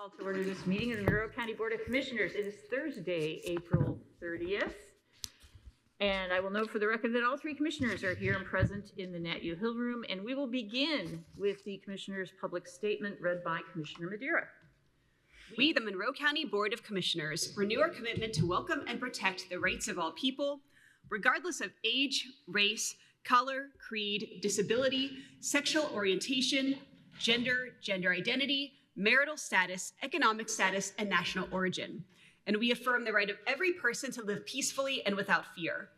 Call to order this meeting of the Monroe County Board of Commissioners. It is Thursday, April 30th. And I will note for the record that all three commissioners are here and present in the Nat U Hill Room, and we will begin with the commissioner's public statement read by Commissioner Madeira. We, the Monroe County Board of Commissioners, renew our commitment to welcome and protect the rights of all people, regardless of age, race, color, creed, disability, sexual orientation, gender identity, marital status, economic status, and national origin. And we affirm the right of every person to live peacefully and without fear.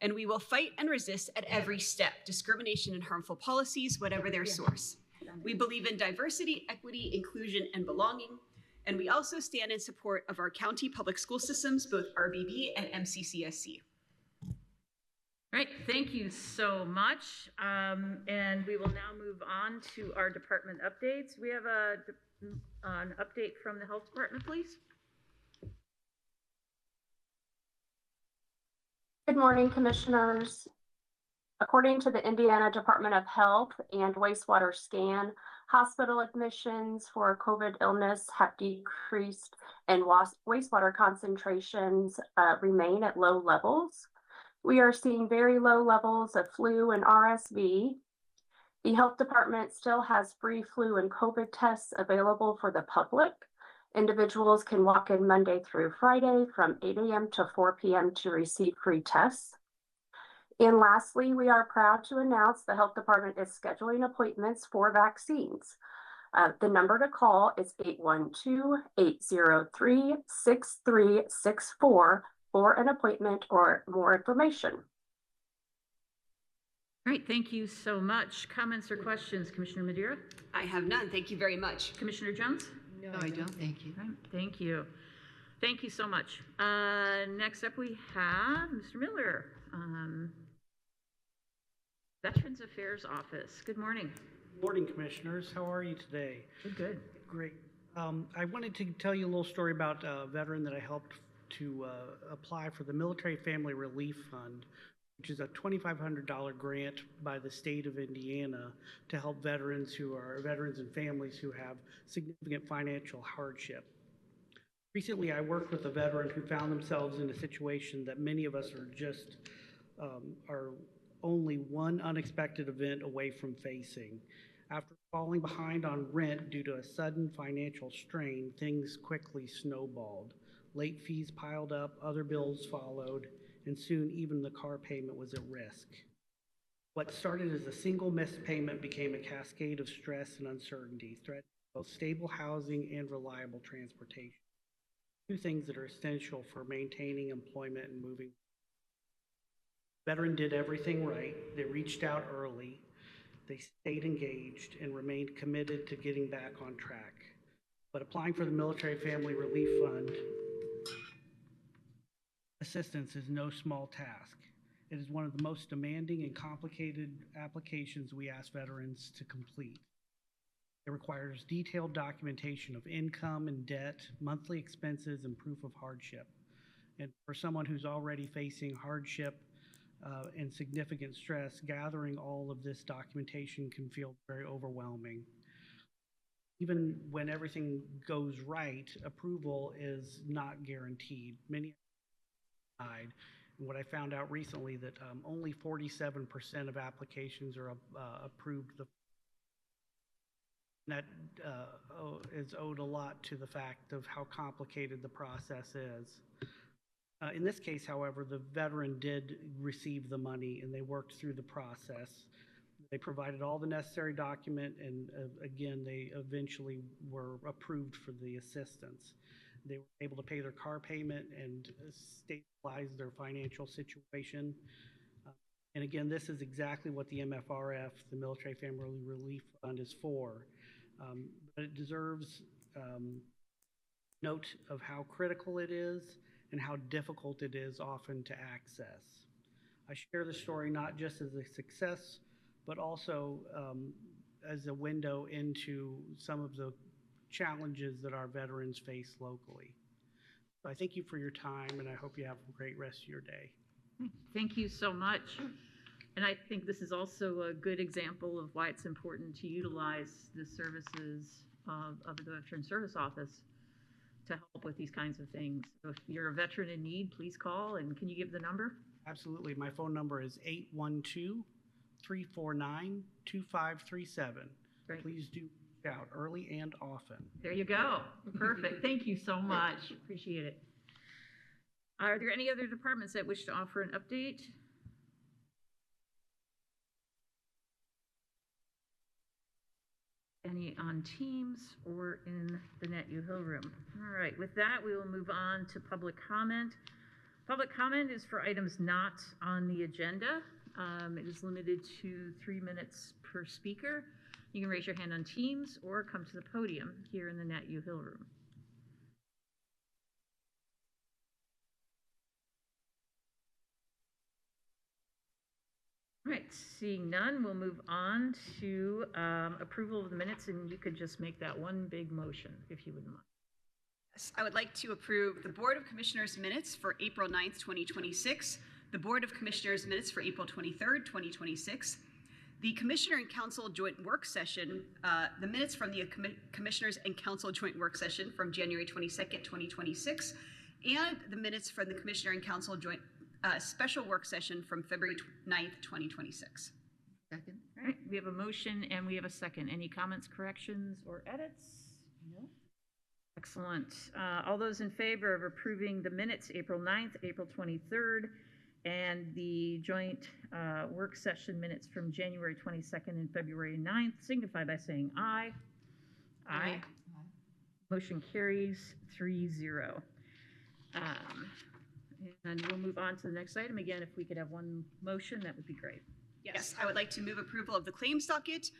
And we will fight and resist at every step discrimination and harmful policies, whatever their source. We believe in diversity, equity, inclusion, and belonging. And we also stand in support of our county public school systems, both RBB and MCCSC. All right, thank you so much. And we will now move on to our department updates. We have an update from the health department, please. Good morning, commissioners. According to the Indiana Department of Health and wastewater scan, hospital admissions for COVID illness have decreased and wastewater concentrations remain at low levels. We are seeing very low levels of flu and RSV. The health department still has free flu and COVID tests available for the public. Individuals can walk in Monday through Friday from 8 a.m. to 4 p.m. to receive free tests. And lastly, we are proud to announce the health department is scheduling appointments for vaccines. The number to call is 812-803-6364 for an appointment or more information. All right, thank you so much. Comments or questions, Commissioner Madeira? I have none. Thank you very much. Commissioner Jones? No, I don't. Thank you. Right, thank you. Thank you so much. Next up, we have Mr. Miller, Veterans Affairs Office. Good morning. Good morning, Commissioners. How are you today? Good. Great. I wanted to tell you a little story about a veteran that I helped to apply for the Military Family Relief Fund, which is a $2,500 grant by the state of Indiana to help veterans and families who have significant financial hardship. Recently, I worked with a veteran who found themselves in a situation that many of us are only one unexpected event away from facing. After falling behind on rent due to a sudden financial strain, things quickly snowballed. Late fees piled up, other bills followed, and soon even the car payment was at risk. What started as a single missed payment became a cascade of stress and uncertainty, threatening both stable housing and reliable transportation. Two things that are essential for maintaining employment and moving. The veteran did everything right. They reached out early. They stayed engaged and remained committed to getting back on track. But applying for the Military Family Relief Fund assistance is no small task. It is one of the most demanding and complicated applications we ask veterans to complete. It requires detailed documentation of income and debt, monthly expenses, and proof of hardship. And for someone who's already facing hardship and significant stress, gathering all of this documentation can feel very overwhelming. Even when everything goes right, approval is not guaranteed. Many died. And what I found out recently that only 47% of applications are approved. That is owed a lot to the fact of how complicated the process is. In this case, however, the veteran did receive the money and they worked through the process. They provided all the necessary document and again, they eventually were approved for the assistance. They were able to pay their car payment and stabilize their financial situation. And again, this is exactly what the MFRF, the Military Family Relief Fund, is for. But it deserves note of how critical it is and how difficult it is often to access. I share the story not just as a success, but also as a window into some of the challenges that our veterans face locally. So I thank you for your time, and I hope you have a great rest of your day. Thank you so much. And I think this is also a good example of why it's important to utilize the services of the Veteran Service Office to help with these kinds of things. So if you're a veteran in need, please call. And can you give the number? Absolutely. My phone number is 812-349-2537. Great. Please do reach out early and often. There you go. Perfect. Thank you so much. Appreciate it. Are there any other departments that wish to offer an update? Any on Teams or in the NetU Hill room? All right, with that, we will move on to public comment. Public comment is for items not on the agenda. It is limited to 3 minutes per speaker. You can raise your hand on Teams or come to the podium here in the NetU Hill room. All right, seeing none, we'll move on to approval of the minutes, and you could just make that one big motion if you wouldn't mind. Yes, I would like to approve the Board of Commissioners minutes for April 9th, 2026, the Board of Commissioners minutes for April 23rd, 2026, the Commissioner and Council joint work session, the minutes from the Commissioners and Council joint work session from January 22nd, 2026, and the minutes from the Commissioner and Council joint special work session from February 9th, 2026. Second. All right, we have a motion and we have a second. Any comments, corrections, or edits? No. Excellent. All those in favor of approving the minutes April 9th, April 23rd, and the joint work session minutes from January 22nd and February 9th, signify by saying aye. Aye. Aye. Motion carries 3-0. And we'll move on to the next item. Again, if we could have one motion, that would be great. Yes, I would like to move approval of the claims docket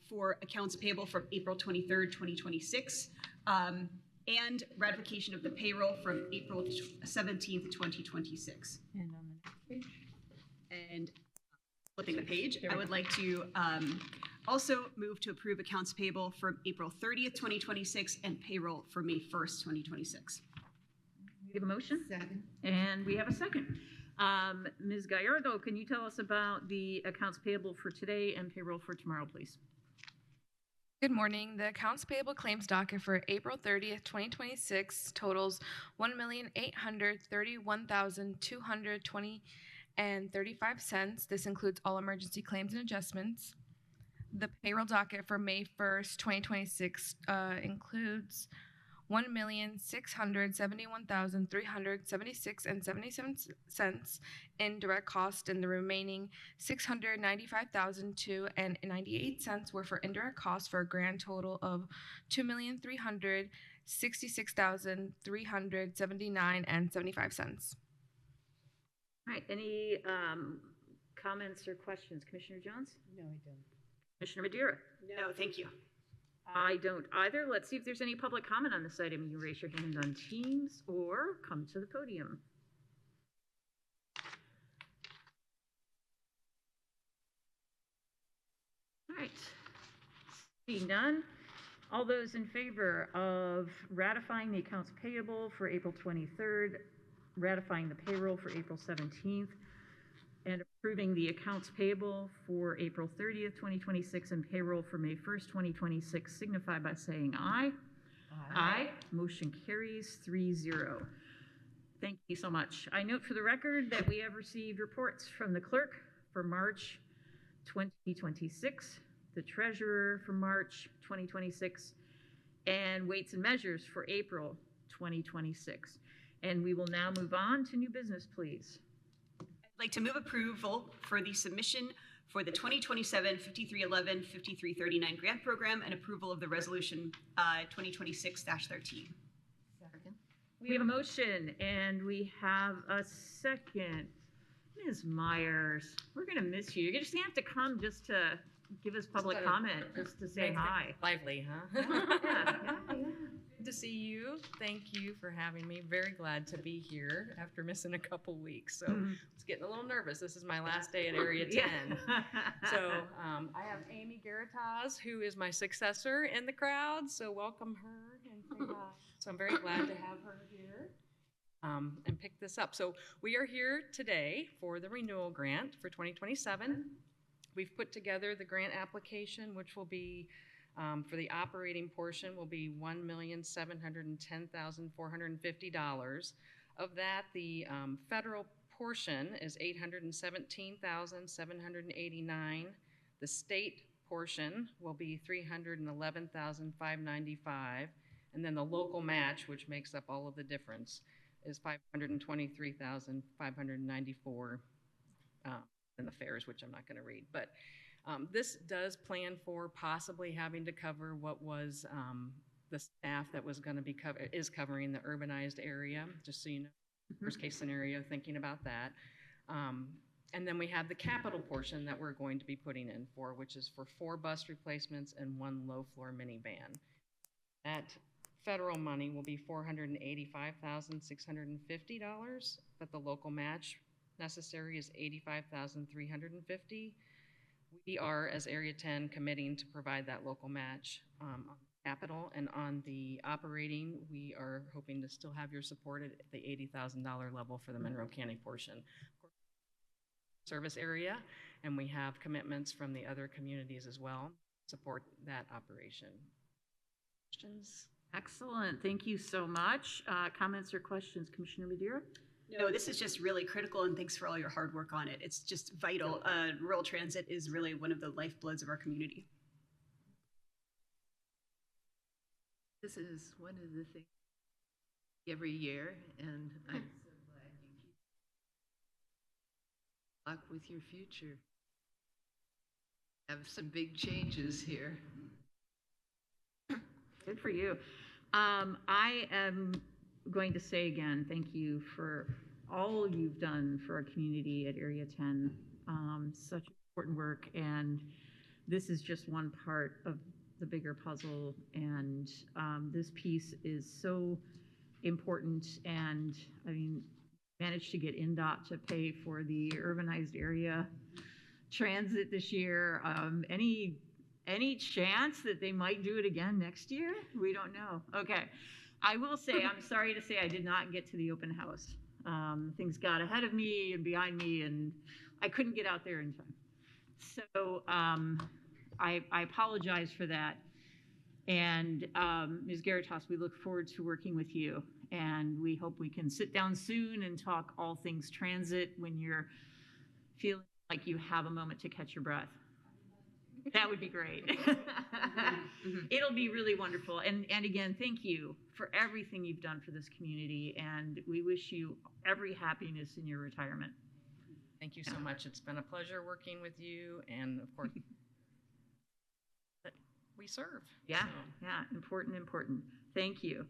for accounts payable from April 23rd, 2026, and ratification of the payroll from April 17th, 2026. And on the next page. And flipping the page, I would like to also move to approve accounts payable from April 30th, 2026, and payroll for May 1st, 2026. We have a motion? Second. And we have a second. Ms. Gallardo, can you tell us about the accounts payable for today and payroll for tomorrow, please? Good morning. The accounts payable claims docket for April 30th, 2026 totals $1,831,220.35. This includes all emergency claims and adjustments. The payroll docket for May 1st, 2026 includes $1,671,376.77 in direct cost, and the remaining $695,002.98 were for indirect costs, for a grand total of $2,366,379.75. All right, any comments or questions? Commissioner Jones? No, I don't. Commissioner Madeira? No, thank you. I don't either. Let's see if there's any public comment on this item. You raise your hand on Teams or come to the podium. All right, seeing none. All those in favor of ratifying the accounts payable for April 23rd, ratifying the payroll for April 17th, and approving the accounts payable for April 30th, 2026, and payroll for May 1st, 2026, signify by saying aye. Aye. Motion carries 3-0. Thank you so much. I note for the record that we have received reports from the clerk for March 2026, the treasurer for March 2026, and weights and measures for April 2026. And we will now move on to new business, please. I'd like to move approval for the submission for the 2027 5311 5339 grant program and approval of the resolution 2026-13. Second. We have a motion and we have a second. Ms. Myers, we're going to miss you. You're just going to have to come just to give us public comment, just to say hi. Lively, huh? Yeah. Good to see you. Thank you for having me. Very glad to be here after missing a couple weeks. So I was getting a little nervous. This is my last day at Area 10. So I have Amy Garataz, who is my successor in the crowd. So welcome her and say hi. So I'm very glad to have her here and pick this up. So we are here today for the renewal grant for 2027. We've put together the grant application, which will be For the operating portion will be $1,710,450. Of that, the federal portion is $817,789. The state portion will be $311,595, and then the local match, which makes up all of the difference, is $523,594 in the fares, which I'm not going to read. But this does plan for possibly having to cover what was the staff that was going to be covering the urbanized area, just so you know, worst case scenario, thinking about that. And then we have the capital portion that we're going to be putting in for, which is for 4 bus replacements and 1 low-floor minivan. That federal money will be $485,650, but the local match necessary is $85,350. We are, as Area 10, committing to provide that local match on capital, and on the operating, we are hoping to still have your support at the $80,000 level for the Monroe County portion. Service area, and we have commitments from the other communities as well to support that operation. Questions? Excellent. Thank you so much. Comments or questions, Commissioner Madeira? No, this is just really critical, and thanks for all your hard work on it. It's just vital. Rural transit is really one of the lifebloods of our community. This is one of the things every year, and I'm so glad you keep luck with your future. Have some big changes here. Good for you. I am going to say again, thank you for all you've done for our community at Area 10. Such important work, and this is just one part of the bigger puzzle, and this piece is so important. And I mean, managed to get INDOT to pay for the urbanized area transit this year. Any chance that they might do it again next year? We don't know. Okay. I will say, I'm sorry to say I did not get to the open house. Things got ahead of me and behind me, and I couldn't get out there in time. So I apologize for that. And Ms. Garitas, we look forward to working with you, and we hope we can sit down soon and talk all things transit when you're feeling like you have a moment to catch your breath. That would be great. It'll be really wonderful. And again, thank you for everything you've done for this community, and we wish you every happiness in your retirement. Thank you so much. It's been a pleasure working with you, and of course, we serve. Yeah, so. Yeah, important. Thank you.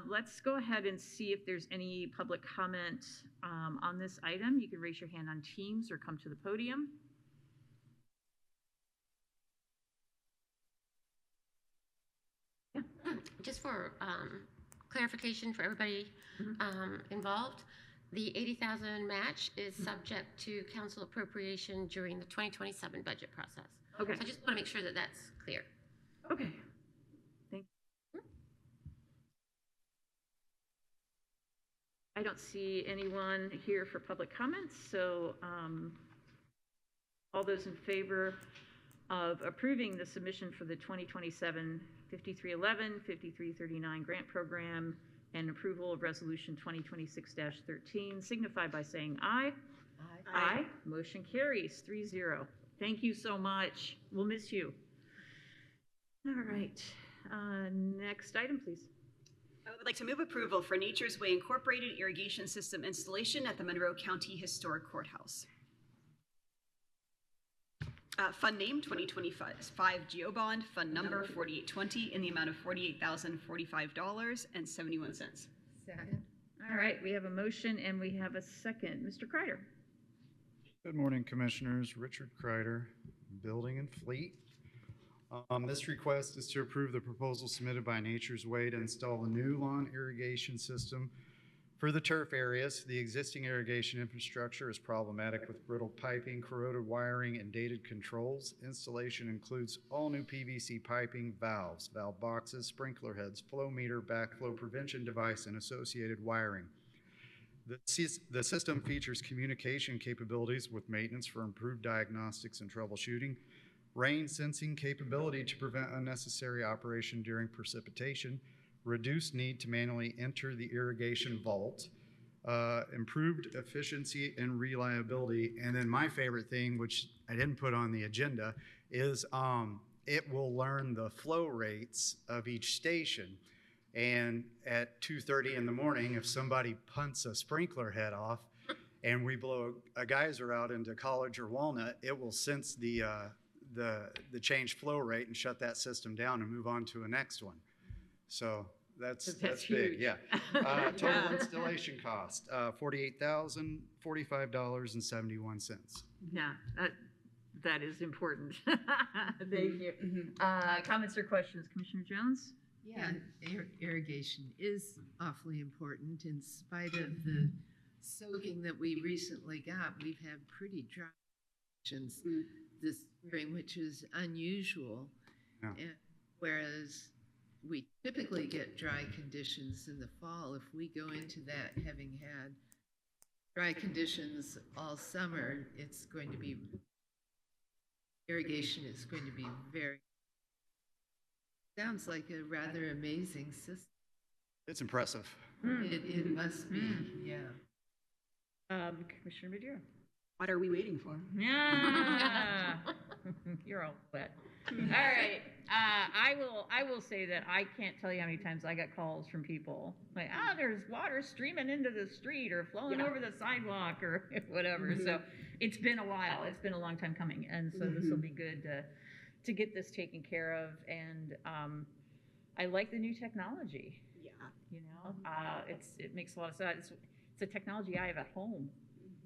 Let's go ahead and see if there's any public comment on this item. You can raise your hand on Teams or come to the podium. Just for clarification for everybody involved, the $80,000 match is subject to council appropriation during the 2027 budget process. Okay. So I just want to make sure that that's clear. Okay. Thank you. I don't see anyone here for public comments, so all those in favor of approving the submission for the 2027 5311, 5339 grant program and approval of resolution 2026-13 signify by saying aye. Aye. Motion carries 3-0. Thank you so much. We'll miss you. All right. Next item, please. I would like to move approval for Nature's Way Incorporated irrigation system installation at the Monroe County Historic Courthouse. Fund name 2025 GeoBond, fund number 4820 in the amount of $48,045.71. Second. All right, we have a motion and we have a second. Mr. Kreider. Good morning, Commissioners. Richard Kreider, Building and Fleet. This request is to approve the proposal submitted by Nature's Way to install a new lawn irrigation system for the turf areas. The existing irrigation infrastructure is problematic with brittle piping, corroded wiring, and dated controls. Installation includes all new PVC piping, valves, valve boxes, sprinkler heads, flow meter, backflow prevention device, and associated wiring. The system features communication capabilities with maintenance for improved diagnostics and troubleshooting, rain sensing capability to prevent unnecessary operation during precipitation, reduced need to manually enter the irrigation vault, improved efficiency and reliability, and then my favorite thing, which I didn't put on the agenda, is it will learn the flow rates of each station. And at 2:30 in the morning, if somebody punts a sprinkler head off and we blow a geyser out into College or Walnut, it will sense the changed flow rate and shut that system down and move on to a next one. So that's big, huge. yeah. Total installation cost, $48,045.71. Yeah, that is important. Thank you. Comments or questions, Commissioner Jones? Yeah, irrigation is awfully important. In spite of the soaking that we recently got, we've had pretty dry conditions this spring, which is unusual. Yeah. And whereas we typically get dry conditions in the fall, if we go into that having had dry conditions all summer, it's going to be, irrigation is going to be very, sounds like a rather amazing system. It's impressive. It must be, yeah. Commissioner Madeira? What are we waiting for? Yeah. You're all wet. All right. I will say that I can't tell you how many times I got calls from people like, there's water streaming into the street or flowing over the sidewalk or whatever. So it's been a while. It's been a long time coming. And so this will be good to get this taken care of. And I like the new technology. Yeah. You know, it makes a lot of sense. It's a technology I have at home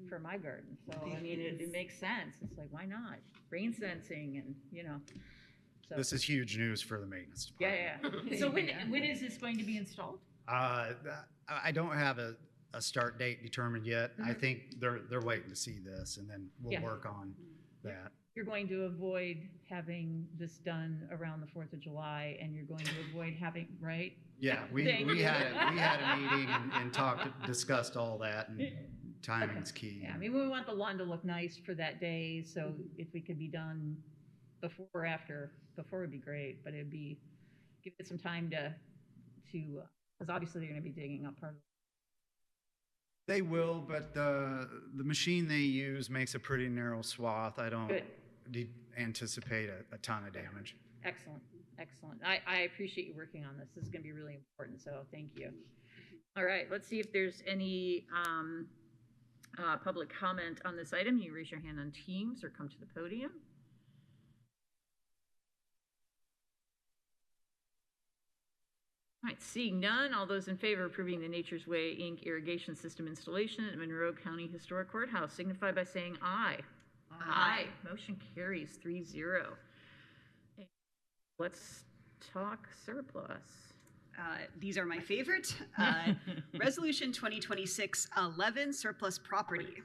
for my garden. So, I mean, it makes sense. It's like, why not? Rain sensing and, you know. So. This is huge news for the maintenance department. Yeah. So when is this going to be installed? I don't have a start date determined yet. I think they're waiting to see this, and then we'll work on that. You're going to avoid having this done around the 4th of July, and you're going to avoid having, right? Yeah, we had a meeting and discussed all that, and timing's key. Yeah, I mean, we want the lawn to look nice for that day, so if we could be done before or after, before would be great, but it'd be, give it some time to, because obviously they're gonna be digging up part of it. They will, but the machine they use makes a pretty narrow swath. I don't anticipate a ton of damage. Excellent. I appreciate you working on this. This is gonna be really important, so thank you. All right, let's see if there's any public comment on this item. You raise your hand on Teams or come to the podium. All right, seeing none, all those in favor of approving the Nature's Way, Inc. irrigation system installation at Monroe County Historic Courthouse signify by saying aye. Aye. Motion carries 3-0. Let's talk surplus. These are my favorite. Resolution 2026-11, surplus property.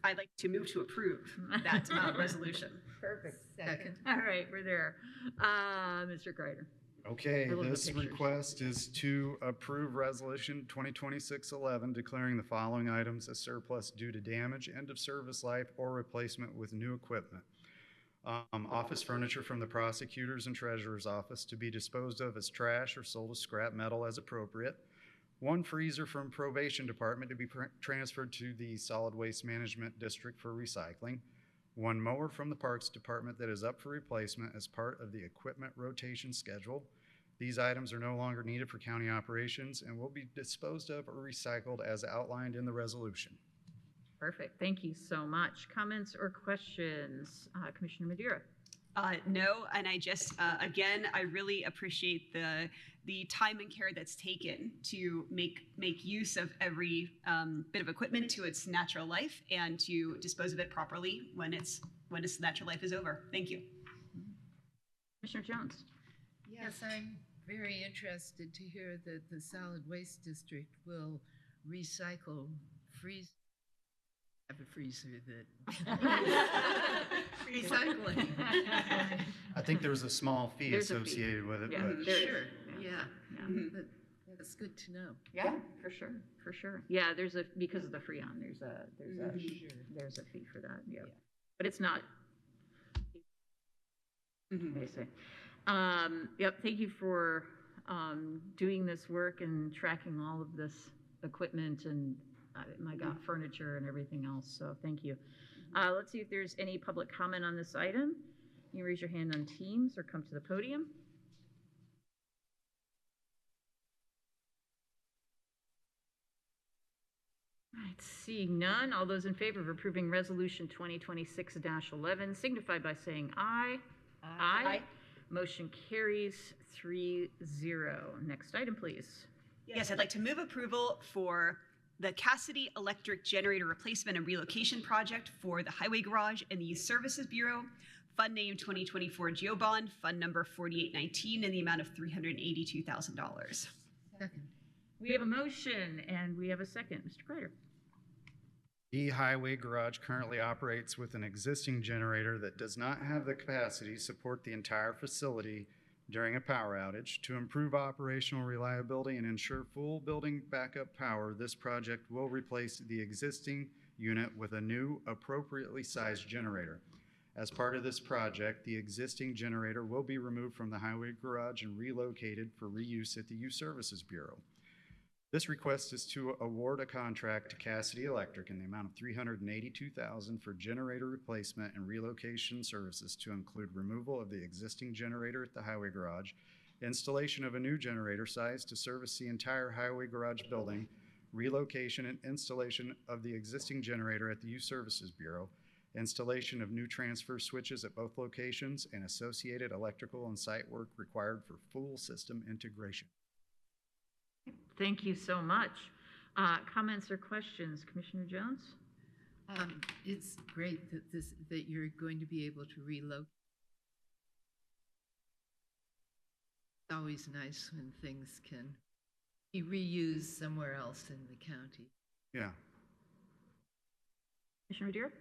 I'd like to move to approve that resolution. Perfect. Second. All right, we're there. Mr. Kreider. Okay, I love the this pictures. request is to approve Resolution 2026-11, declaring the following items as surplus due to damage, end of service life, or replacement with new equipment. Office furniture from the prosecutor's and treasurer's office to be disposed of as trash or sold as scrap metal as appropriate. One freezer from probation department to be transferred to the solid waste management district for recycling. One mower from the parks department that is up for replacement as part of the equipment rotation schedule. These items are no longer needed for county operations and will be disposed of or recycled as outlined in the resolution. Perfect. Thank you so much. Comments or questions? Commissioner Madeira. No, and I just, again, I really appreciate the time and care that's taken to make use of every bit of equipment to its natural life and to dispose of it properly when its natural life is over. Thank you. Commissioner Jones. Yes, I'm very interested to hear that the solid waste district will recycle have a freezer that recycling. I think there's a small fee There's a fee. associated with it. Yeah, but there is. Sure, yeah. Yeah. But that's good to know. Yeah, for sure. Yeah, there's a, because of the Freon, there's a fee for that. Yeah. But it's not Amazing. Yep, thank you for doing this work and tracking all of this equipment and my God, furniture and everything else. So thank you. Let's see if there's any public comment on this item. You raise your hand on Teams or come to the podium. All right, seeing none, all those in favor of approving resolution 2026-11 signify by saying aye. Aye. Motion carries 3-0. Next item, please. Yes, I'd like to move approval for the Cassidy Electric Generator Replacement and Relocation Project for the Highway Garage and the Youth Services Bureau. Fund name 2024 GeoBond, fund number 4819 in the amount of $382,000. Second. We have a motion and we have a second. Mr. Kreider. The highway garage currently operates with an existing generator that does not have the capacity to support the entire facility during a power outage. To improve operational reliability and ensure full building backup power, this project will replace the existing unit with a new, appropriately sized generator. As part of this project, the existing generator will be removed from the highway garage and relocated for reuse at the Youth Services Bureau. This request is to award a contract to Cassidy Electric in the amount of $382,000 for generator replacement and relocation services to include removal of the existing generator at the highway garage, installation of a new generator size to service the entire highway garage building, relocation and installation of the existing generator at the Youth Services Bureau, installation of new transfer switches at both locations, and associated electrical and site work required for full system integration. Thank you so much. Comments or questions? Commissioner Jones? It's great that you're going to be able to relocate. It's always nice when things can be reused somewhere else in the county. Yeah. Commissioner Madeira?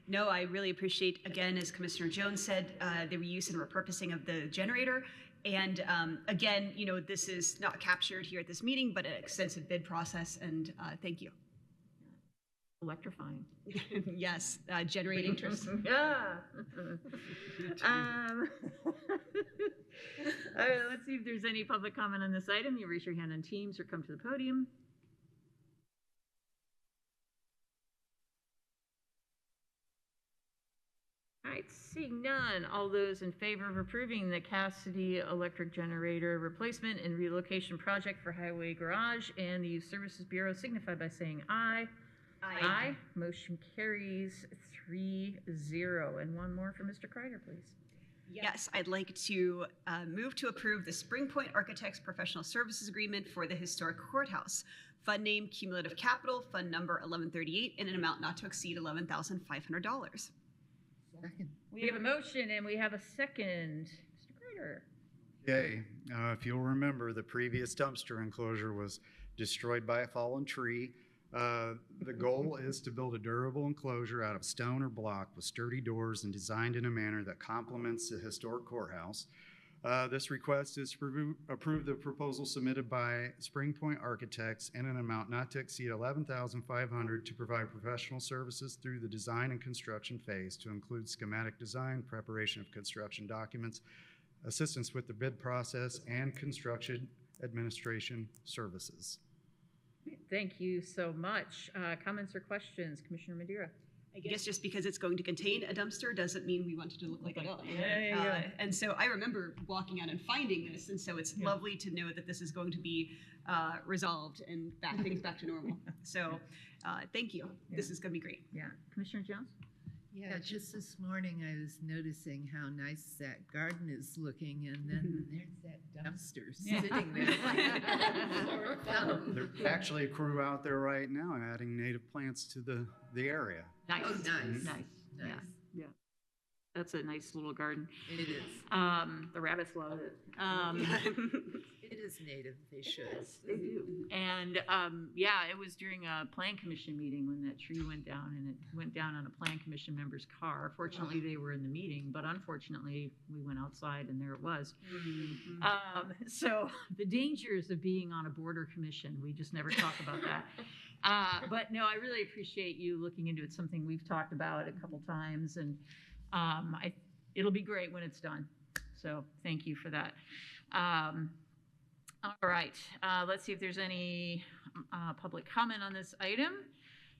No, I really appreciate, again, as Commissioner Jones said, the reuse and repurposing of the generator. And again, you know, this is not captured here at this meeting, but an extensive bid process, and thank you. Electrifying. Yes, generating interest. Yeah. All right, let's see if there's any public comment on this item. You raise your hand on Teams or come to the podium. All right, seeing none, all those in favor of approving the Cassidy Electric Generator Replacement and Relocation Project for Highway Garage and the Youth Services Bureau signify by saying aye. Aye. Motion carries 3-0. And one more for Mr. Kreider, please. Yes, I'd like to move to approve the Spring Point Architects Professional Services Agreement for the Historic Courthouse. Fund name Cumulative Capital, fund number 1138, in an amount not to exceed $11,500. Second. We have a motion and we have a second. Mr. Kreider. Okay, if you'll remember, the previous dumpster enclosure was destroyed by a fallen tree. The goal is to build a durable enclosure out of stone or block with sturdy doors and designed in a manner that complements the historic courthouse. This request is to approve the proposal submitted by Spring Point Architects in an amount not to exceed $11,500 to provide professional services through the design and construction phase to include schematic design, preparation of construction documents, assistance with the bid process, and construction administration services. Thank you so much. Comments or questions? Commissioner Madeira. I guess just because it's going to contain a dumpster doesn't mean we want it to look like a building. Yeah. And so I remember walking out and finding this, and so it's lovely to know that this is going to be resolved and things back to normal. So thank you. Yeah. This is going to be great. Yeah. Commissioner Jones? Yeah, just this morning I was noticing how nice that garden is looking, and then there's that dumpster sitting there. There's actually a crew out there right now adding native plants to the area. Nice. Oh, nice. Nice. Yeah. That's a nice little garden. It is. The rabbits love it. It is native. They should. Yes, they do. And yeah, it was during a plan commission meeting when that tree went down, and it went down on a plan commission member's car. Fortunately, they were in the meeting, but unfortunately, we went outside and there it was. Mm-hmm. So the dangers of being on a border commission, we just never talk about that. But no, I really appreciate you looking into it. It's something we've talked about a couple times, and it'll be great when it's done. So thank you for that. All right, let's see if there's any public comment on this item.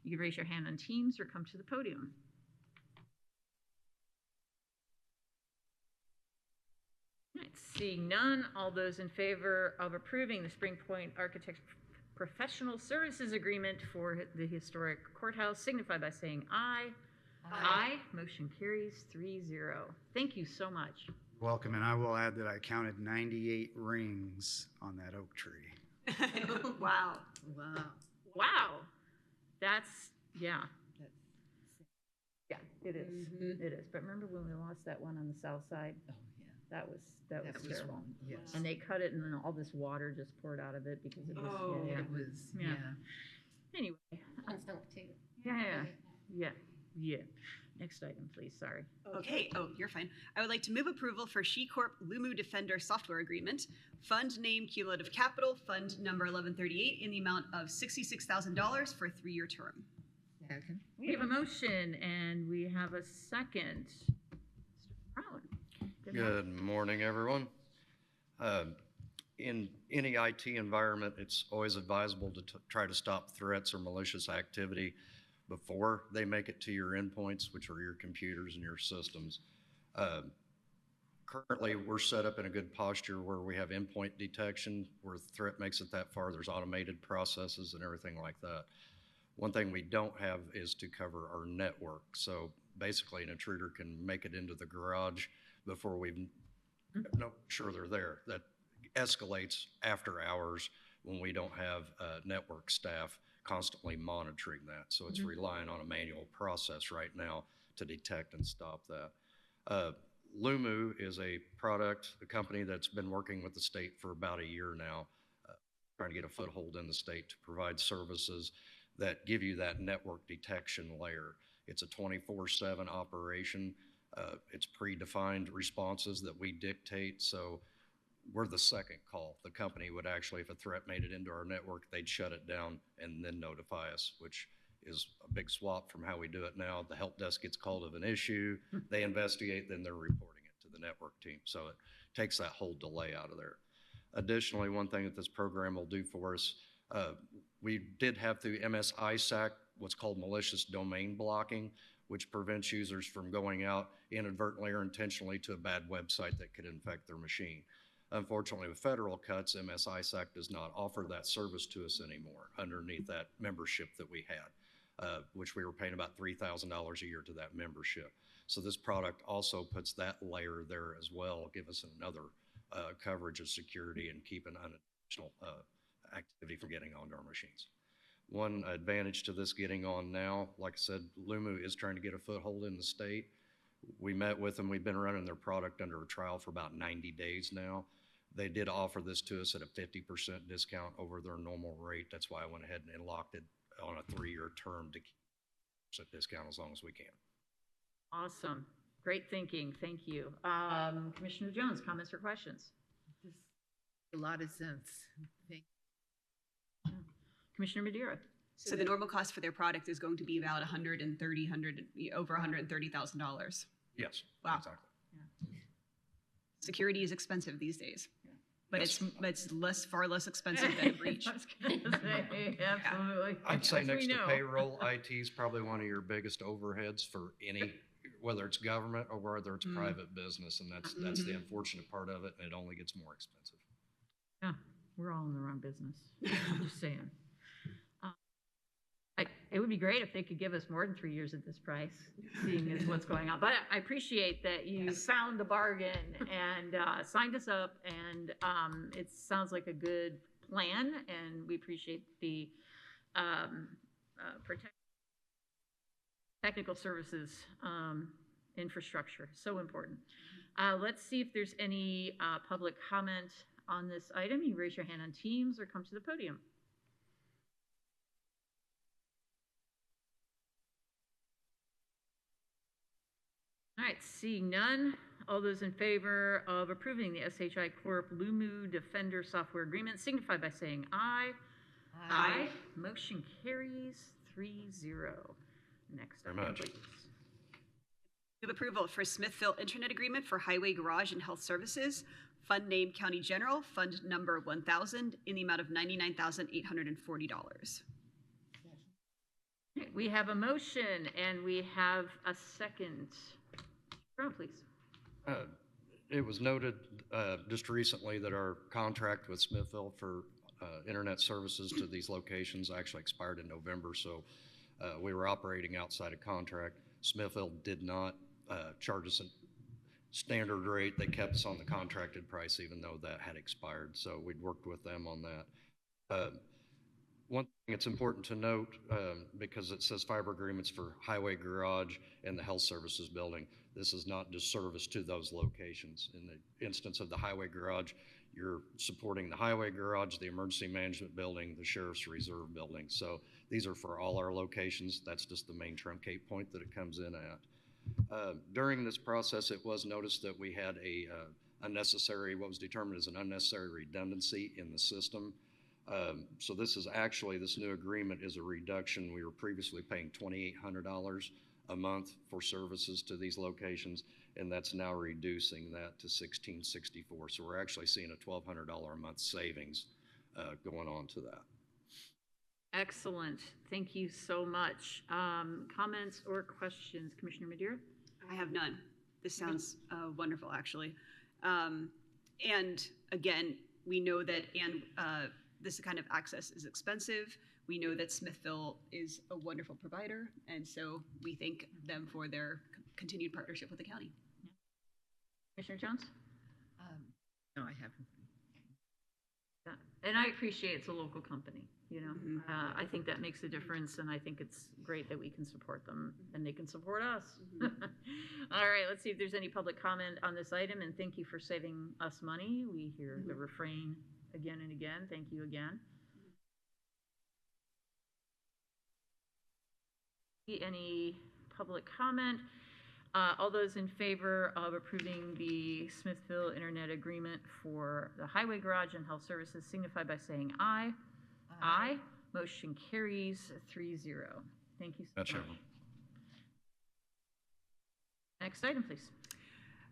You can raise your hand on Teams or come to the podium. All right, seeing none, all those in favor of approving the Spring Point Architects Professional Services Agreement for the historic courthouse signify by saying aye. Aye. Motion carries 3-0. Thank you so much. Welcome, and I will add that I counted 98 rings on that oak tree. Wow. Wow. Wow. That's, yeah. Yeah, it is. Mhm. It is. But remember when we lost that one on the south side? Oh, yeah. That was terrible. wrong. Yes. And they cut it and then all this water just poured out of it because it was, Oh. yeah. It was, Yeah. yeah. Anyway, One's number 2. yeah. Next item, please, sorry. Okay, oh, you're fine. I would like to move approval for She Corp Lumu Defender Software Agreement, Fund Name Cumulative Capital, Fund Number 1138, in the amount of $66,000 for a 3-year term. Second. We have a motion and we have a second. Mr. Brown. Good morning, everyone. In any IT environment, it's always advisable to try to stop threats or malicious activity before they make it to your endpoints, which are your computers and your systems. Currently, we're set up in a good posture where we have endpoint detection, where the threat makes it that far. There's automated processes and everything like that. One thing we don't have is to cover our network. So basically, an intruder can make it into the garage before we know sure they're there. That escalates after hours when we don't have network staff constantly monitoring that. So it's relying on a manual process right now to detect and stop that. Lumu is a company that's been working with the state for about a year now, trying to get a foothold in the state to provide services that give you that network detection layer. It's a 24/7 operation. It's predefined responses that we dictate, so we're the second call. The company would actually, if a threat made it into our network, they'd shut it down and then notify us, which is a big swap from how we do it now. The help desk gets called of an issue, they investigate, then they're reporting it to the network team. So it takes that whole delay out of there. Additionally, one thing that this program will do for us, we did have through MS-ISAC what's called malicious domain blocking, which prevents users from going out inadvertently or intentionally to a bad website that could infect their machine. Unfortunately, with federal cuts, MS-ISAC does not offer that service to us anymore underneath that membership that we had, which we were paying about $3,000 a year to that membership. So this product also puts that layer there as well, give us another coverage of security and keep an additional activity from getting onto our machines. One advantage to this getting on now, like I said, Lumu is trying to get a foothold in the state. We met with them. We've been running their product under a trial for about 90 days now. They did offer this to us at a 50% discount over their normal rate. That's why I went ahead and locked it on a 3-year term to keep a discount as long as we can. Awesome. Great thinking. Thank you. Commissioner Jones, comments or questions? This makes a lot of sense. Thank Commissioner Madeira. So the normal cost for their product is going to be about over $130,000. Yes, Wow. exactly. Security is expensive these days, but Yes. it's far less expensive than a breach. I was gonna say, absolutely. I'd say As next we to know. payroll, IT is probably one of your biggest overheads for any, whether it's government or whether it's private business, and that's the unfortunate part of it, and it only gets more expensive. Yeah, we're all in the wrong business. I'm just saying. It would be great if they could give us more than 3 years at this price, seeing as what's going on. But I appreciate that you found the bargain and signed us up, and it sounds like a good plan, and we appreciate the technical services infrastructure. So important. Let's see if there's any public comment on this item. You raise your hand on Teams or come to the podium. All right, seeing none, all those in favor of approving the SHI Corp Lumu Defender Software Agreement signify by saying aye. Aye. Motion carries 3-0. Next Very item, much. please. Move approval for Smithville Internet Agreement for Highway Garage and Health Services, Fund Name County General, Fund Number 1000, in the amount of $99,840. We have a motion and we have a second. Monroe, please. It was noted just recently that our contract with Smithville for internet services to these locations actually expired in November, so we were operating outside of contract. Smithville did not charge us a standard rate. They kept us on the contracted price even though that had expired, so we'd worked with them on that. One thing it's important to note, because it says fiber agreements for Highway Garage and the Health Services building, this is not just service to those locations. In the instance of the Highway Garage, you're supporting the Highway Garage, the Emergency Management Building, the Sheriff's Reserve Building. So these are for all our locations. That's just the main truncate point that it comes in at. During this process, it was noticed that we had what was determined as an unnecessary redundancy in the system. So this new agreement is a reduction. We were previously paying $2,800 a month for services to these locations, and that's now reducing that to $1,664. So we're actually seeing a $1,200 a month savings going on to that. Excellent. Thank you so much. Comments or questions? Commissioner Madeira? I have none. This sounds wonderful, actually. And again, we know that this kind of access is expensive. We know that Smithville is a wonderful provider, and so we thank them for their continued partnership with the county. Commissioner Jones? No, I haven't. And I appreciate it's a local company, you know. I think that makes a difference, and I think it's great that we can support them and they can support us. All right, let's see if there's any public comment on this item, and thank you for saving us money. We hear the refrain again and again. Thank you again. Any public comment? All those in favor of approving the Smithville Internet Agreement for the Highway Garage and Health Services signify by saying aye. Aye. Motion carries 3-0. Thank you so much. Next item, please.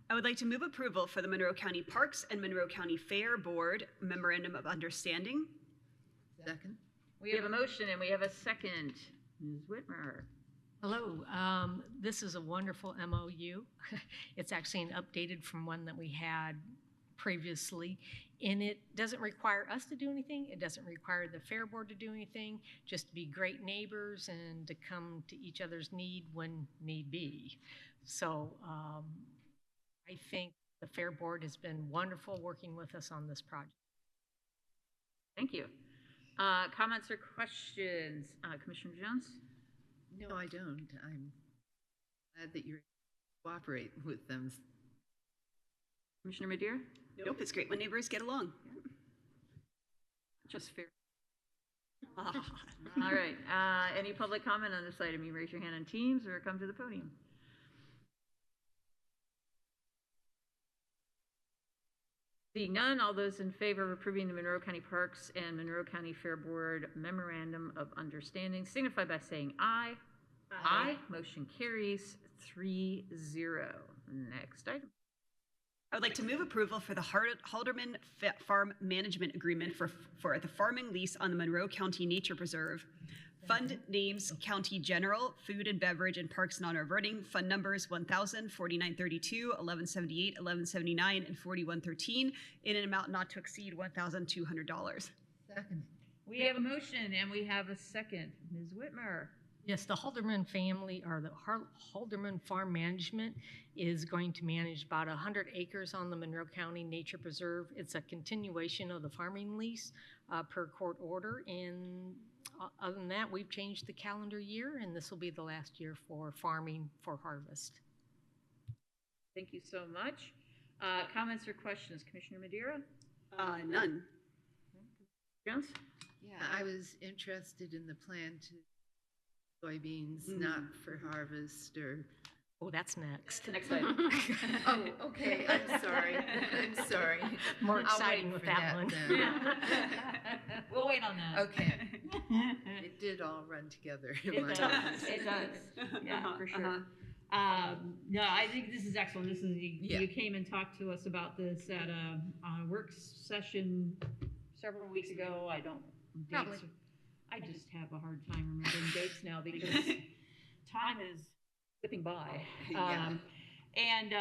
I would like to move approval for the Monroe County Parks and Monroe County Fair Board Memorandum of Understanding. Second. We have a motion and we have a second. Ms. Whitmer. Hello, this is a wonderful MOU. It's actually an updated from one that we had previously, and it doesn't require us to do anything. It doesn't require the Fair Board to do anything, just to be great neighbors and to come to each other's need when need be. So I think the Fair Board has been wonderful working with us on this project. Thank you. Comments or questions? Commissioner Jones? No, I don't. I'm glad that you're cooperate with them. Commissioner Madeira? Nope, it's great when neighbors get along. Just fair. All right. Any public comment on this item? You raise your hand on Teams or come to the podium. Seeing none, all those in favor of approving the Monroe County Parks and Monroe County Fair Board Memorandum of Understanding signify by saying aye. Aye. Motion carries 3-0. Next item. I would like to move approval for the Halderman Farm Management Agreement for the farming lease on the Monroe County Nature Preserve. Fund names County General, Food and Beverage and Parks Non-Reverting, fund numbers 1000, 4932, 1178, 1179, and 4113 in an amount not to exceed $1,200. Second. We have a motion and we have a second. Ms. Whitmer. Yes, the Halderman family, or the Halderman Farm Management, is going to manage about 100 acres on the Monroe County Nature Preserve. It's a continuation of the farming lease per court order, and other than that, we've changed the calendar year, and this will be the last year for farming for harvest. Thank you so much. Comments or questions? Commissioner Madeira? None. Jones? Yeah, I was interested in the plan to soybeans not for harvest or. Oh, that's next. Next item. Oh, okay. I'm sorry. I'm sorry. More exciting with that one. We'll wait on that. Okay. It did all run together. It does. It does. Yeah, for sure. No, I think this is excellent. This is, you came and talked to us about this at a work session several weeks ago. I don't, Probably. dates, I just have a hard time remembering dates now because time is slipping by. And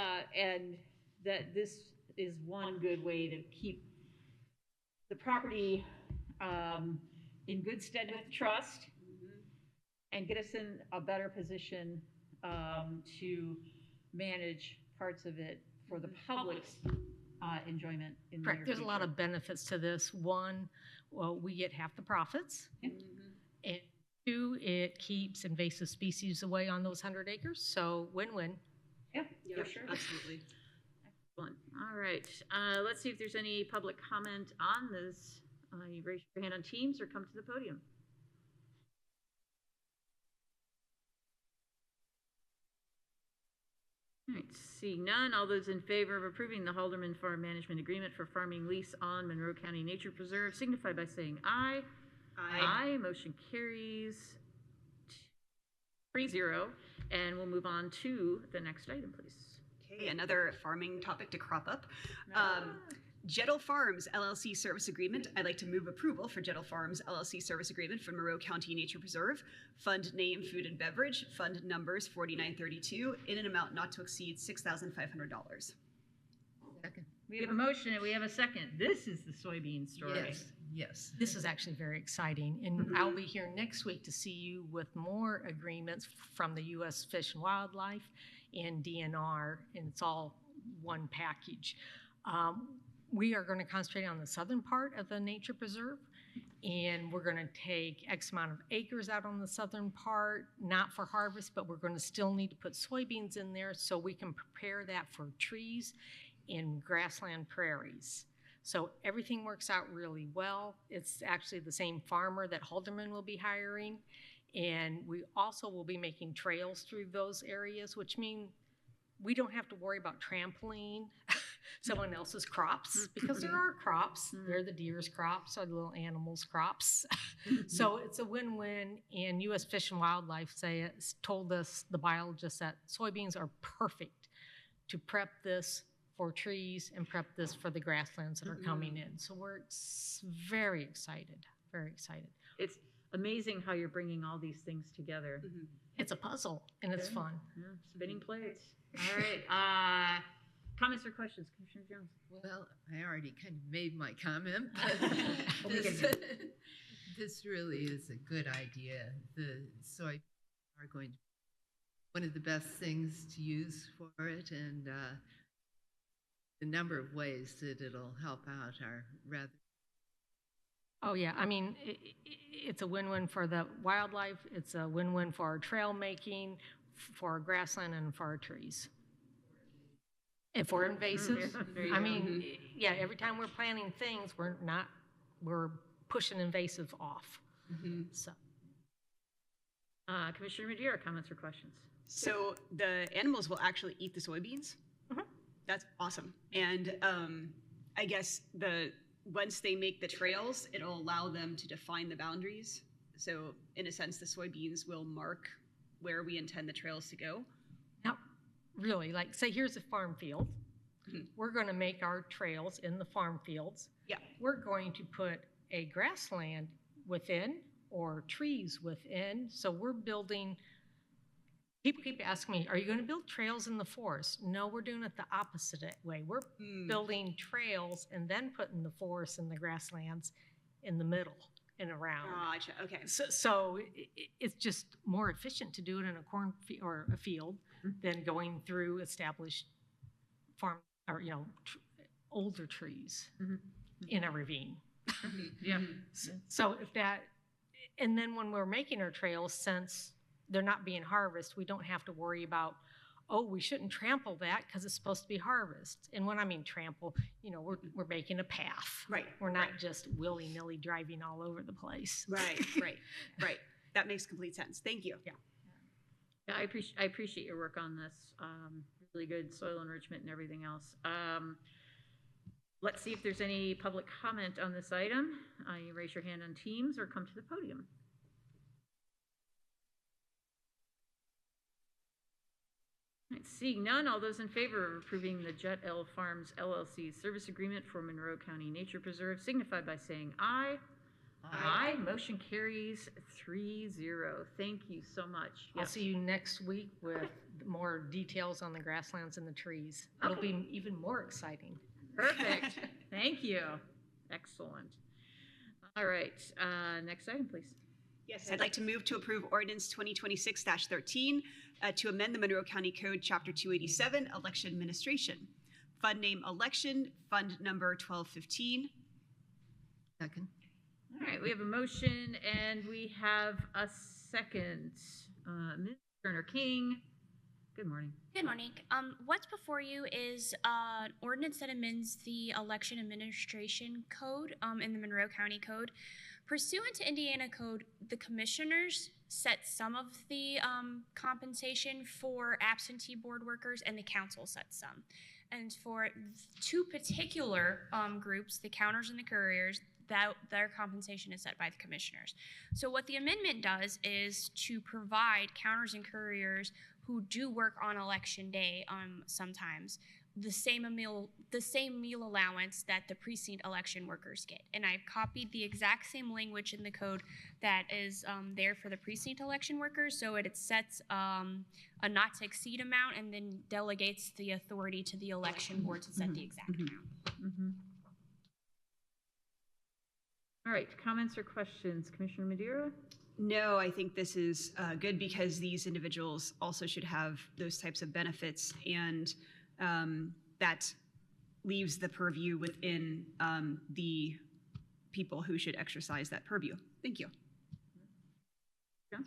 that this is one good way to keep the property in good stead with trust and get us in a better position to manage parts of it for the public's enjoyment in the Correct. near There's a lot future. of benefits to this. One, well, we get half the profits. And two, it keeps invasive species away on those 100 acres. So win-win. Yeah, Yeah, for sure. absolutely. Excellent. All right. Let's see if there's any public comment on this. You raise your hand on Teams or come to the podium. All right, seeing none, all those in favor of approving the Halderman Farm Management Agreement for farming lease on Monroe County Nature Preserve signify by saying aye. Aye. Motion carries 3-0. And we'll move on to the next item, please. Okay, another farming topic to crop up. Jettle Farms LLC Service Agreement. I'd like to move approval for Jettle Farms LLC Service Agreement for Monroe County Nature Preserve. Fund name, food and beverage. Fund numbers 4932 in an amount not to exceed $6,500. Second. We have a motion and we have a second. This is the soybean story. Yes. This is actually very exciting. And I'll be here next week to see you with more agreements from the U.S. Fish and Wildlife and DNR, and it's all one package. We are going to concentrate on the southern part of the nature preserve, and we're going to take X amount of acres out on the southern part, not for harvest, but we're going to still need to put soybeans in there so we can prepare that for trees in grassland prairies. So everything works out really well. It's actually the same farmer that Halderman will be hiring, and we also will be making trails through those areas, which mean we don't have to worry about trampling someone else's crops, because there are crops. They're the deer's crops or the little animals' crops. So it's a win-win, and U.S. Fish and Wildlife told us, the biologists, that soybeans are perfect to prep this for trees and prep this for the grasslands that are coming in. So we're very excited, very excited. It's amazing how you're bringing all these things together. It's a puzzle, and it's fun. Yeah, spinning plates. All right. Comments or questions, Commissioner Jones? Well, I already kind of made my comment, but this really is a good idea. The soy are going to be one of the best things to use for it, and the number of ways that it'll help out are rather. Oh yeah, I mean, it's a win-win for the wildlife, it's a win-win for our trail making, for our grassland, and for our trees. If we're invasive, I mean, yeah, every time we're planting things, we're pushing invasive off. So. Commissioner Madeira, comments or questions? So the animals will actually eat the soybeans? That's awesome. And I guess once they make the trails, it'll allow them to define the boundaries. So in a sense, the soybeans will mark where we intend the trails to go. Now, really, like, say here's a farm field. We're going to make our trails in the farm fields. Yeah. We're going to put a grassland within or trees within. So we're building. People keep asking me, are you going to build trails in the forest? No, we're doing it the opposite way. We're building trails and then putting the forest and the grasslands in the middle and around. Gotcha. Okay. So it's just more efficient to do it in a corn or a field than going through established farm or older trees in a ravine. Yeah. So if that, and then when we're making our trails, since they're not being harvested, we don't have to worry about, oh, we shouldn't trample that because it's supposed to be harvest. And when I mean trample, we're making a path. Right. We're not just willy-nilly driving all over the place. Right. That makes complete sense. Thank you. Yeah, I appreciate your work on this. Really good soil enrichment and everything else. Let's see if there's any public comment on this item. You raise your hand on Teams or come to the podium. Seeing none, all those in favor of approving the Jet L Farms LLC service agreement for Monroe County Nature Preserve signify by saying aye. Aye. Motion carries 3-0. Thank you so much. I'll Yes. see you next week with more details on the grasslands and the trees. It'll be even more exciting. Perfect. Thank you. Excellent. All right, next item, please. Yes, I'd like to move to approve ordinance 2026-13 to amend the Monroe County Code, Chapter 287, Election Administration. Fund name election, fund number 1215. Second. All right, we have a motion and we have a second. Ms. Turner King, good morning. Good morning. What's before you is an ordinance that amends the Election Administration Code in the Monroe County Code. Pursuant to Indiana Code, the commissioners set some of the compensation for absentee board workers, and the council sets some. And for two particular groups, the counters and the couriers, that their compensation is set by the commissioners. So what the amendment does is to provide counters and couriers who do work on election day sometimes the same meal allowance that the precinct election workers get. And I've copied the exact same language in the code that is there for the precinct election workers. So it sets a not to exceed amount and then delegates the authority to the election board to set the exact amount. All right, comments or questions? Commissioner Madeira? No, I think this is good because these individuals also should have those types of benefits, and that leaves the purview within the people who should exercise that purview. Thank you. Yeah,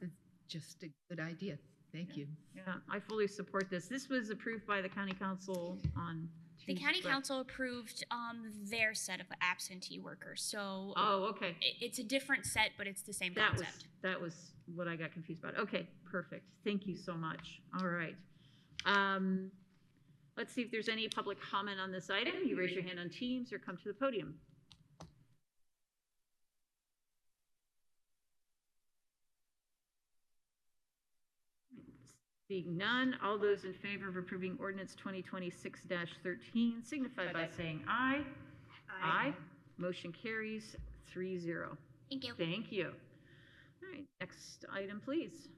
that's just a good idea. Thank you. Yeah, I fully support this. This was approved by the county council on The county council approved their set of absentee workers. So oh, okay. It's a different set, but it's the same concept. That was what I got confused about. Okay, perfect. Thank you so much. All right. Let's see if there's any public comment on this item. You raise your hand on Teams or come to the podium. Seeing none, all those in favor of approving ordinance 2026-13 signify by saying aye. Aye. Motion carries 3-0. Thank you. Thank you. All right, next item, please.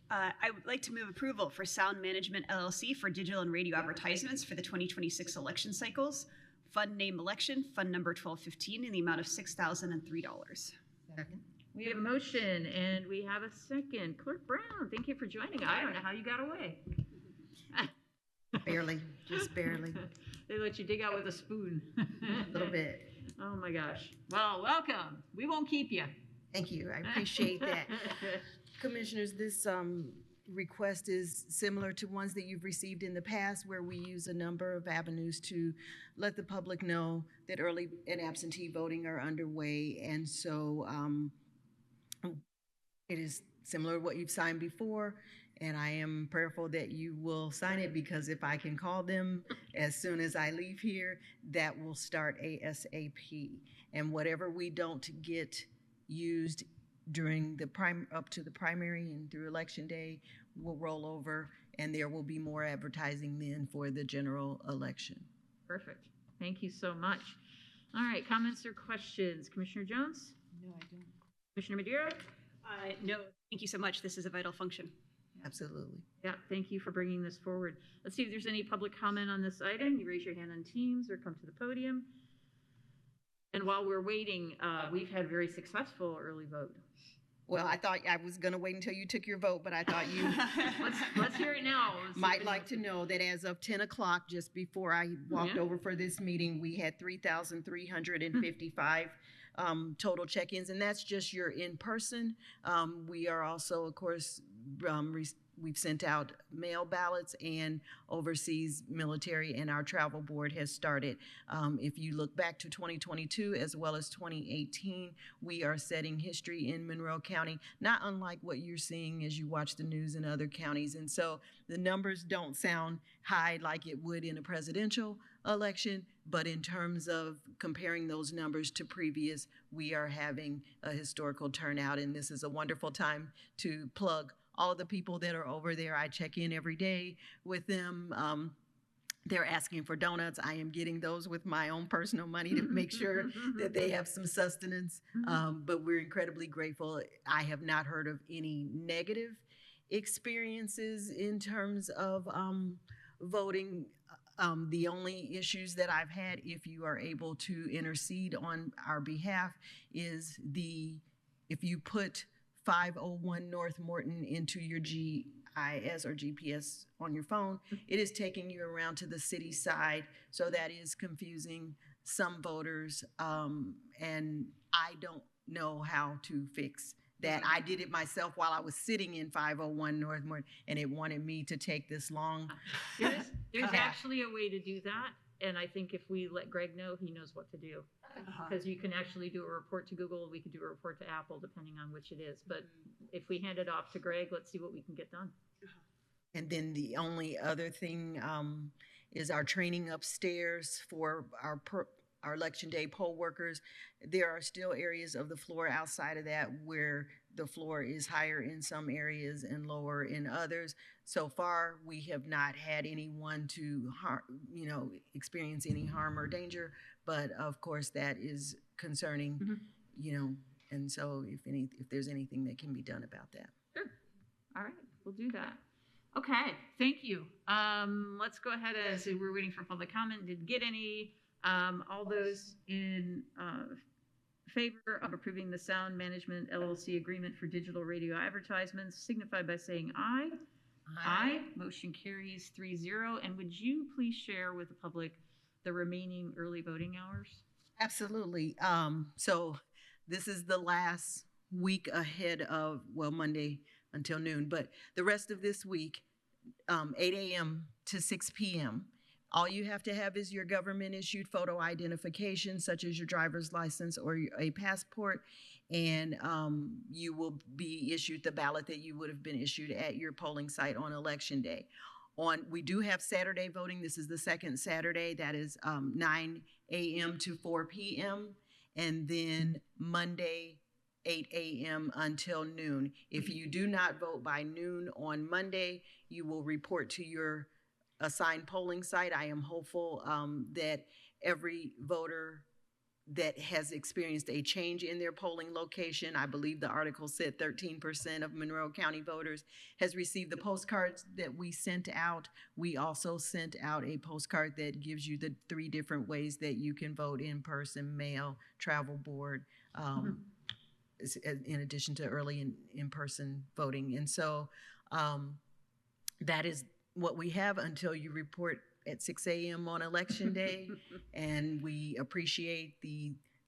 I would like to move approval for Sound Management LLC for digital and radio advertisements for the 2026 election cycles. Fund name election, fund number 1215 in the amount of $6,003. Second. We have a motion and we have a second. Clerk Brown, thank you for joining. I don't know how you got away. Barely, just barely. They let you dig out with a spoon. A little bit. Oh my gosh. Well, welcome. We won't keep you. Thank you. I appreciate that. Commissioners, this request is similar to ones that you've received in the past, where we use a number of avenues to let the public know that early and absentee voting are underway. And so it is similar to what you've signed before, and I am prayerful that you will sign it, because if I can call them as soon as I leave here, that will start ASAP. And whatever we don't get used during the up to the primary and through election day will roll over, and there will be more advertising then for the general election. Perfect. Thank you so much. All right, comments or questions? Commissioner Jones? No, I don't. Commissioner Madeira? No, thank you so much. This is a vital function. Absolutely. Yeah, thank you for bringing this forward. Let's see if there's any public comment on this item. You raise your hand on Teams or come to the podium. And while we're waiting, we've had very successful early vote. Well, I thought I was going to wait until you took your vote, but I thought you let's hear it now. Might like to know that as of 10 o'clock, just before I walked over for this meeting, we had 3,355 total check-ins, and that's just your in-person. We are also, of course, we've sent out mail ballots, and overseas military and our travel board has started. If you look back to 2022 as well as 2018, we are setting history in Monroe County, not unlike what you're seeing as you watch the news in other counties. And so the numbers don't sound high like it would in a presidential election, but in terms of comparing those numbers to previous, we are having a historical turnout, and this is a wonderful time to plug all of the people that are over there. I check in every day with them. They're asking for donuts. I am getting those with my own personal money to make sure that they have some sustenance. But we're incredibly grateful. I have not heard of any negative experiences in terms of voting. The only issues that I've had, if you are able to intercede on our behalf, is if you put 501 North Morton into your GIS or GPS on your phone, it is taking you around to the city side. So that is confusing some voters. And I don't know how to fix that. I did it myself while I was sitting in 501 North Morton, and it wanted me to take this long. There's actually a way to do that. And I think if we let Greg know, he knows what to do. Because you can actually do a report to Google, we could do a report to Apple, depending on which it is. But if we hand it off to Greg, let's see what we can get done. And then the only other thing is our training upstairs for our election day poll workers. There are still areas of the floor outside of that where the floor is higher in some areas and lower in others. So far, we have not had anyone to experience any harm or danger, but of course that is concerning, and so if there's anything that can be done about that. Sure. All right, we'll do that. Okay, thank you. Let's go ahead as we're waiting for public comment. Did get any, all those in favor of approving the Sound Management LLC agreement for digital radio advertisements signify by saying aye. Aye. Motion carries 3-0. And would you please share with the public the remaining early voting hours? Absolutely. So this is the last week ahead of, Monday until noon, but the rest of this week, 8 a.m. to 6 p.m. All you have to have is your government-issued photo identification, such as your driver's license or a passport, and you will be issued the ballot that you would have been issued at your polling site on Election Day. We do have Saturday voting. This is the second Saturday. That is 9 a.m. to 4 p.m. And then Monday, 8 a.m. until noon. If you do not vote by noon on Monday, you will report to your assigned polling site. I am hopeful that every voter that has experienced a change in their polling location, I believe the article said 13% of Monroe County voters has received the postcards that we sent out. We also sent out a postcard that gives you the 3 different ways that you can vote: in person, mail, travel board, in addition to early in-person voting. And so that is what we have until you report at 6 a.m. on Election Day. And we appreciate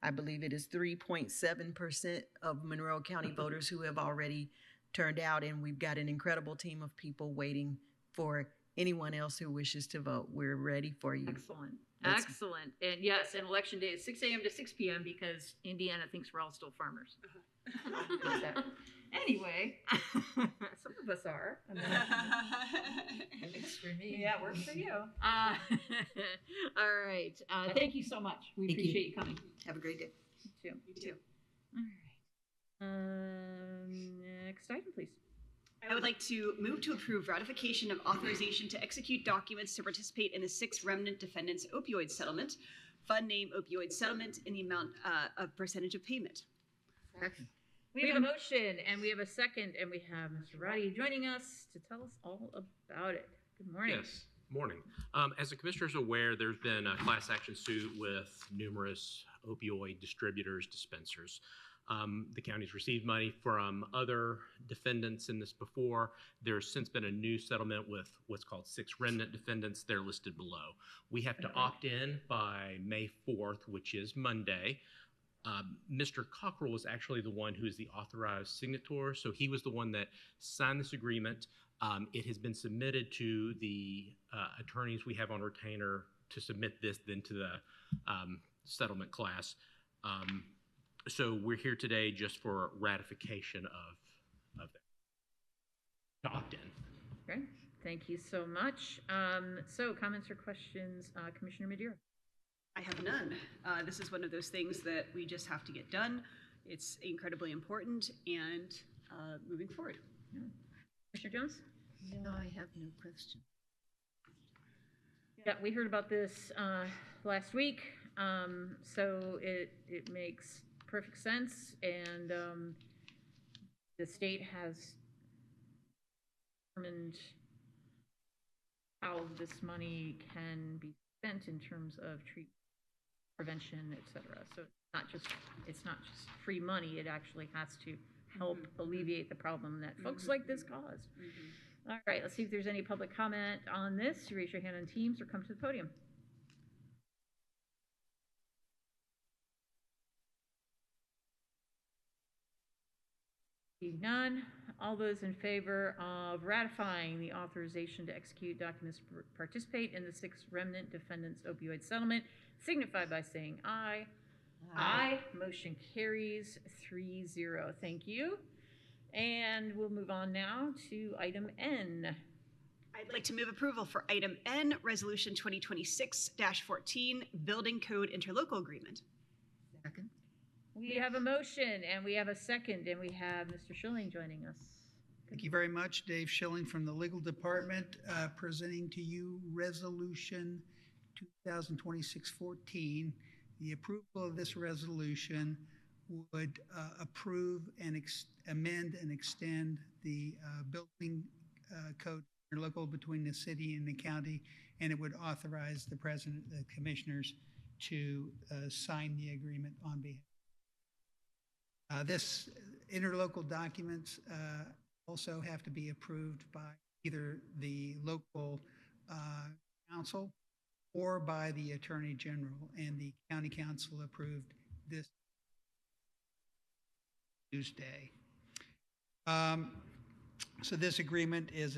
I believe it is 3.7% of Monroe County voters who have already turned out. And we've got an incredible team of people waiting for anyone else who wishes to vote. We're ready for you. Excellent. Excellent. And yes, and Election Day is 6 a.m. to 6 p.m. because Indiana thinks we're all still farmers. Anyway, some of us are. Works for me. Yeah, works for you. All right. Thank you so much. We appreciate you coming. Have a great day. You too. All right. Next item, please. I would like to move to approve ratification of authorization to execute documents to participate in the 6 remnant defendants opioid settlement, fund name opioid settlement, in the amount of percentage of payment. We have a motion and we have a second, and we have Mr. Roddy joining us to tell us all about it. Good morning. Yes, morning. As the commissioners are aware, there's been a class action suit with numerous opioid distributors, dispensers. The county's received money from other defendants in this before. There's since been a new settlement with what's called 6 remnant defendants. They're listed below. We have to opt in by May 4th, which is Monday. Mr. Cockrell was actually the one who is the authorized signator, so he was the one that signed this agreement. It has been submitted to the attorneys we have on retainer to submit this then to the settlement class. So we're here today just for ratification of that, to opt in. Okay, thank you so much. So comments or questions, Commissioner Madeira? I have none. This is one of those things that we just have to get done. It's incredibly important, and moving forward. Commissioner Jones? No, I have no question. Yeah, we heard about this last week, so it makes perfect sense, and the state has determined how this money can be spent in terms of treatment, prevention, et cetera. So it's not just free money. It actually has to help alleviate the problem that folks like this cause. All right, let's see if there's any public comment on this. Raise your hand on Teams or come to the podium. Seeing none, all those in favor of ratifying the authorization to execute documents to participate in the 6th Remnant Defendants Opioid Settlement signify by saying aye. Aye. Motion carries 3-0. Thank you. And we'll move on now to item N. I'd like to move approval for item N, Resolution 2026-14, Building Code Interlocal Agreement. Second. We have a motion and we have a second, and we have Mr. Schilling joining us. Thank you very much. Dave Schilling from the Legal Department, presenting to you Resolution 2026-14. The approval of this resolution would approve and amend and extend the building code interlocal between the city and the county, and it would authorize the president of the commissioners to sign the agreement on behalf. This interlocal documents also have to be approved by either the local council or by the Attorney General, and the County Council approved this Tuesday. So this agreement is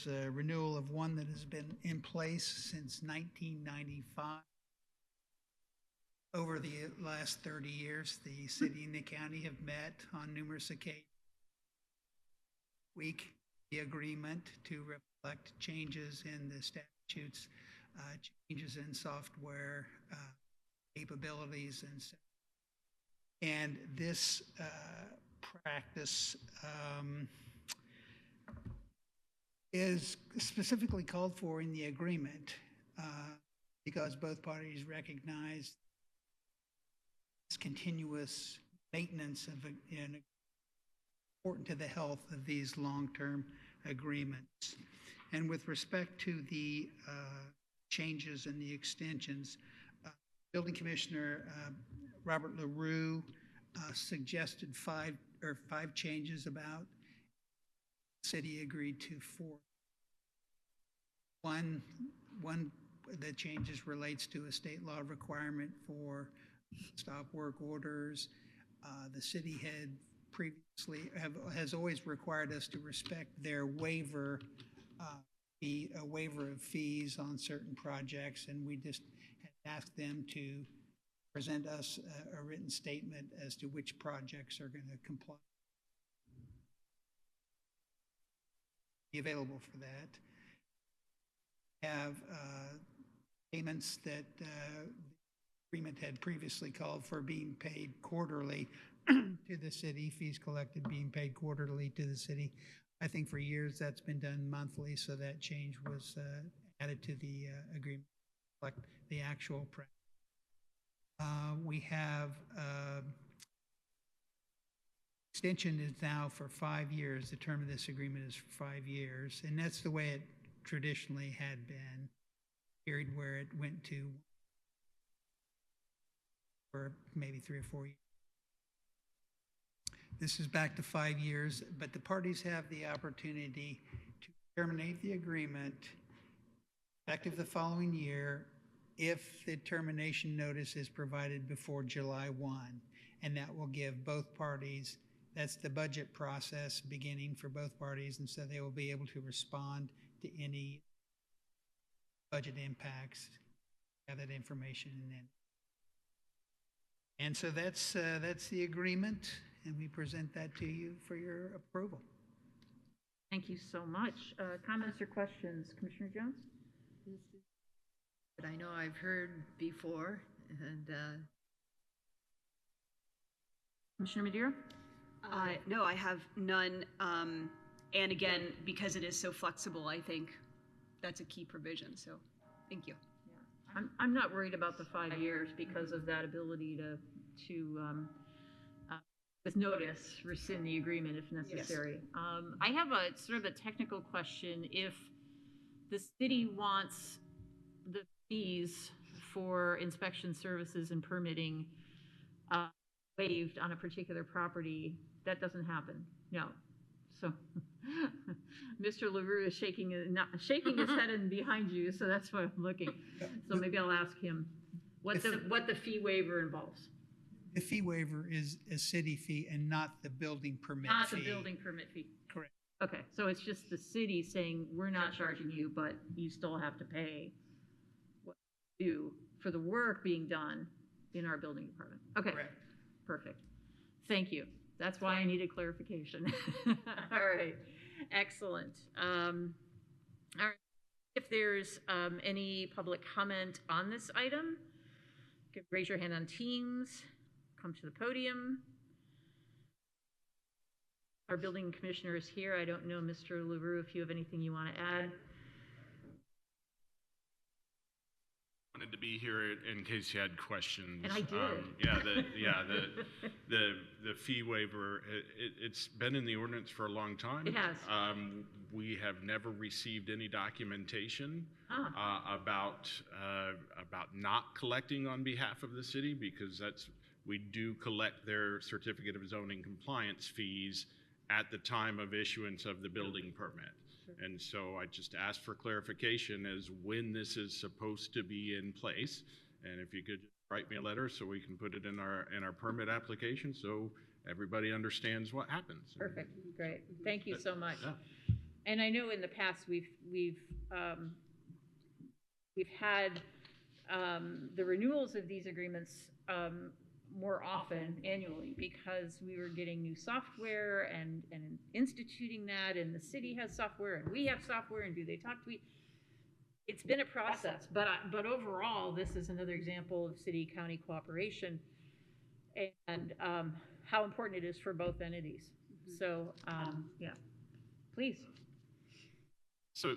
a renewal of one that has been in place since 1995. Over the last 30 years, the city and the county have met on numerous occasions. The agreement to reflect changes in the statutes, changes in software capabilities, and this practice is specifically called for in the agreement because both parties recognize continuous maintenance of important to the health of these long-term agreements. And with respect to the changes and the extensions, Building Commissioner Robert LaRue suggested five changes about. The city agreed to 4. One of the changes relates to a state law requirement for stop work orders. The city had previously has always required us to respect their waiver, a waiver of fees on certain projects, and we just had asked them to present us a written statement as to which projects are going to comply. Be available for that. Have payments that agreement had previously called for being paid quarterly to the city, fees collected being paid quarterly to the city. I think for years that's been done monthly, so that change was added to the agreement, like the actual practice. We have extension is now for 5 years. The term of this agreement is for 5 years, and that's the way it traditionally had been. Period where it went to for maybe 3 or 4 years. This is back to 5 years, but the parties have the opportunity to terminate the agreement effective the following year if the termination notice is provided before July 1, and that will give both parties, that's the budget process beginning for both parties, and so they will be able to respond to any budget impacts, have that information in it. And so that's the agreement, and we present that to you for your approval. Thank you so much. Comments or questions, Commissioner Jones? But I know I've heard before, and Commissioner Madeira? No, I have none. And again, because it is so flexible, I think that's a key provision. So thank you. I'm not worried about the 5 years because of that ability to with notice, rescind the agreement if necessary. Yes. I have a sort of a technical question. If the city wants the fees for inspection services and permitting waived on a particular property, that doesn't happen. No. So Mr. LaRue is shaking his head and behind you, so that's why I'm looking. So maybe I'll ask him what the fee waiver involves. The fee waiver is a city fee and not the building permit fee. Not the building permit fee. Correct. Okay, so it's just the city saying, we're not charging you, but you still have to pay what you do for the work being done in our building department. Okay. Correct. Perfect. Thank you. That's why I needed clarification. All right. Excellent. All right. If there's any public comment on this item, raise your hand on Teams. Come to the podium. Our building commissioner is here. I don't know, Mr. LaRue, if you have anything you want to add. Wanted to be here in case you had questions. And I did. The fee waiver, it's been in the ordinance for a long time. It has. We have never received any documentation about not collecting on behalf of the city, because we do collect their certificate of zoning compliance fees at the time of issuance of the building permit. And so I just asked for clarification as when this is supposed to be in place. And if you could just write me a letter so we can put it in our permit application so everybody understands what happens. Perfect. Great. Thank you so much. Yeah. And I know in the past we've had the renewals of these agreements more often annually, because we were getting new software and instituting that, and the city has software and we have software, and do they talk to each? It's been a process, but overall, this is another example of city-county cooperation and how important it is for both entities. So, yeah, please. So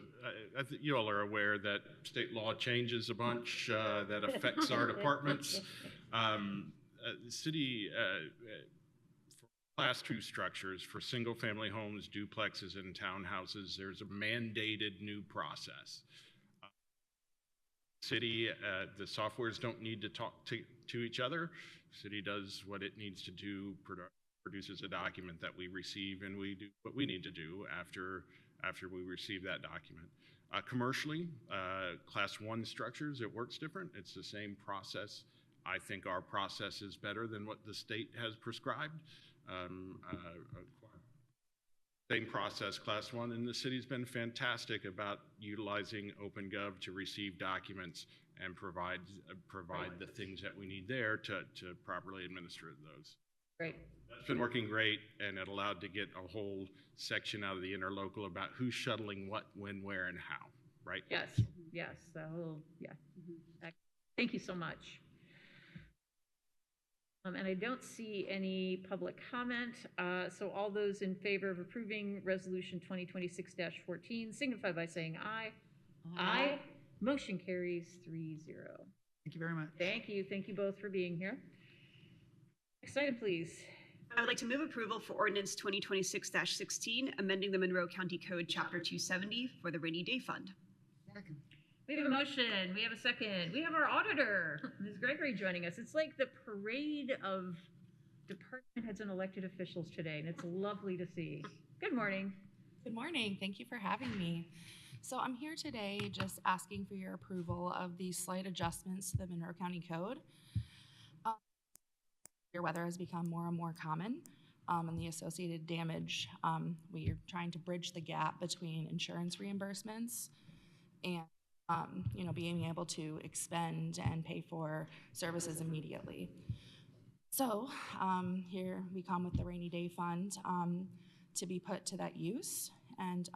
I think you all are aware that state law changes a bunch that affects our departments. The city, for class 2 structures, for single family homes, duplexes, and townhouses, there's a mandated new process. City, the softwares don't need to talk to each other. City does what it needs to do, produces a document that we receive, and we do what we need to do after we receive that document. Commercially, class 1 structures, it works different. It's the same process. I think our process is better than what the state has prescribed. Same process, class 1, and the city's been fantastic about utilizing OpenGov to receive documents and provide the things that we need there to properly administer those. Great. That's been working great, and it allowed to get a whole section out of the interlocal about who's shuttling what, when, where, and how, right? Yes, yes, the whole, yeah. Thank you so much. And I don't see any public comment. So all those in favor of approving Resolution 2026-14 signify by saying aye. Aye. Motion carries 3-0. Thank you very much. Thank you. Thank you both for being here. Next item, please. I would like to move approval for Ordinance 2026-16, amending the Monroe County Code, Chapter 270 for the Rainy Day Fund. Second. We have a motion, we have a second. We have our auditor, Ms. Gregory, joining us. It's like the parade of department heads and elected officials today, and it's lovely to see. Good morning. Good morning. Thank you for having me. So I'm here today just asking for your approval of these slight adjustments to the Monroe County Code. Your weather has become more and more common, and the associated damage. We are trying to bridge the gap between insurance reimbursements and being able to expend and pay for services immediately. So here we come with the Rainy Day Fund to be put to that use. And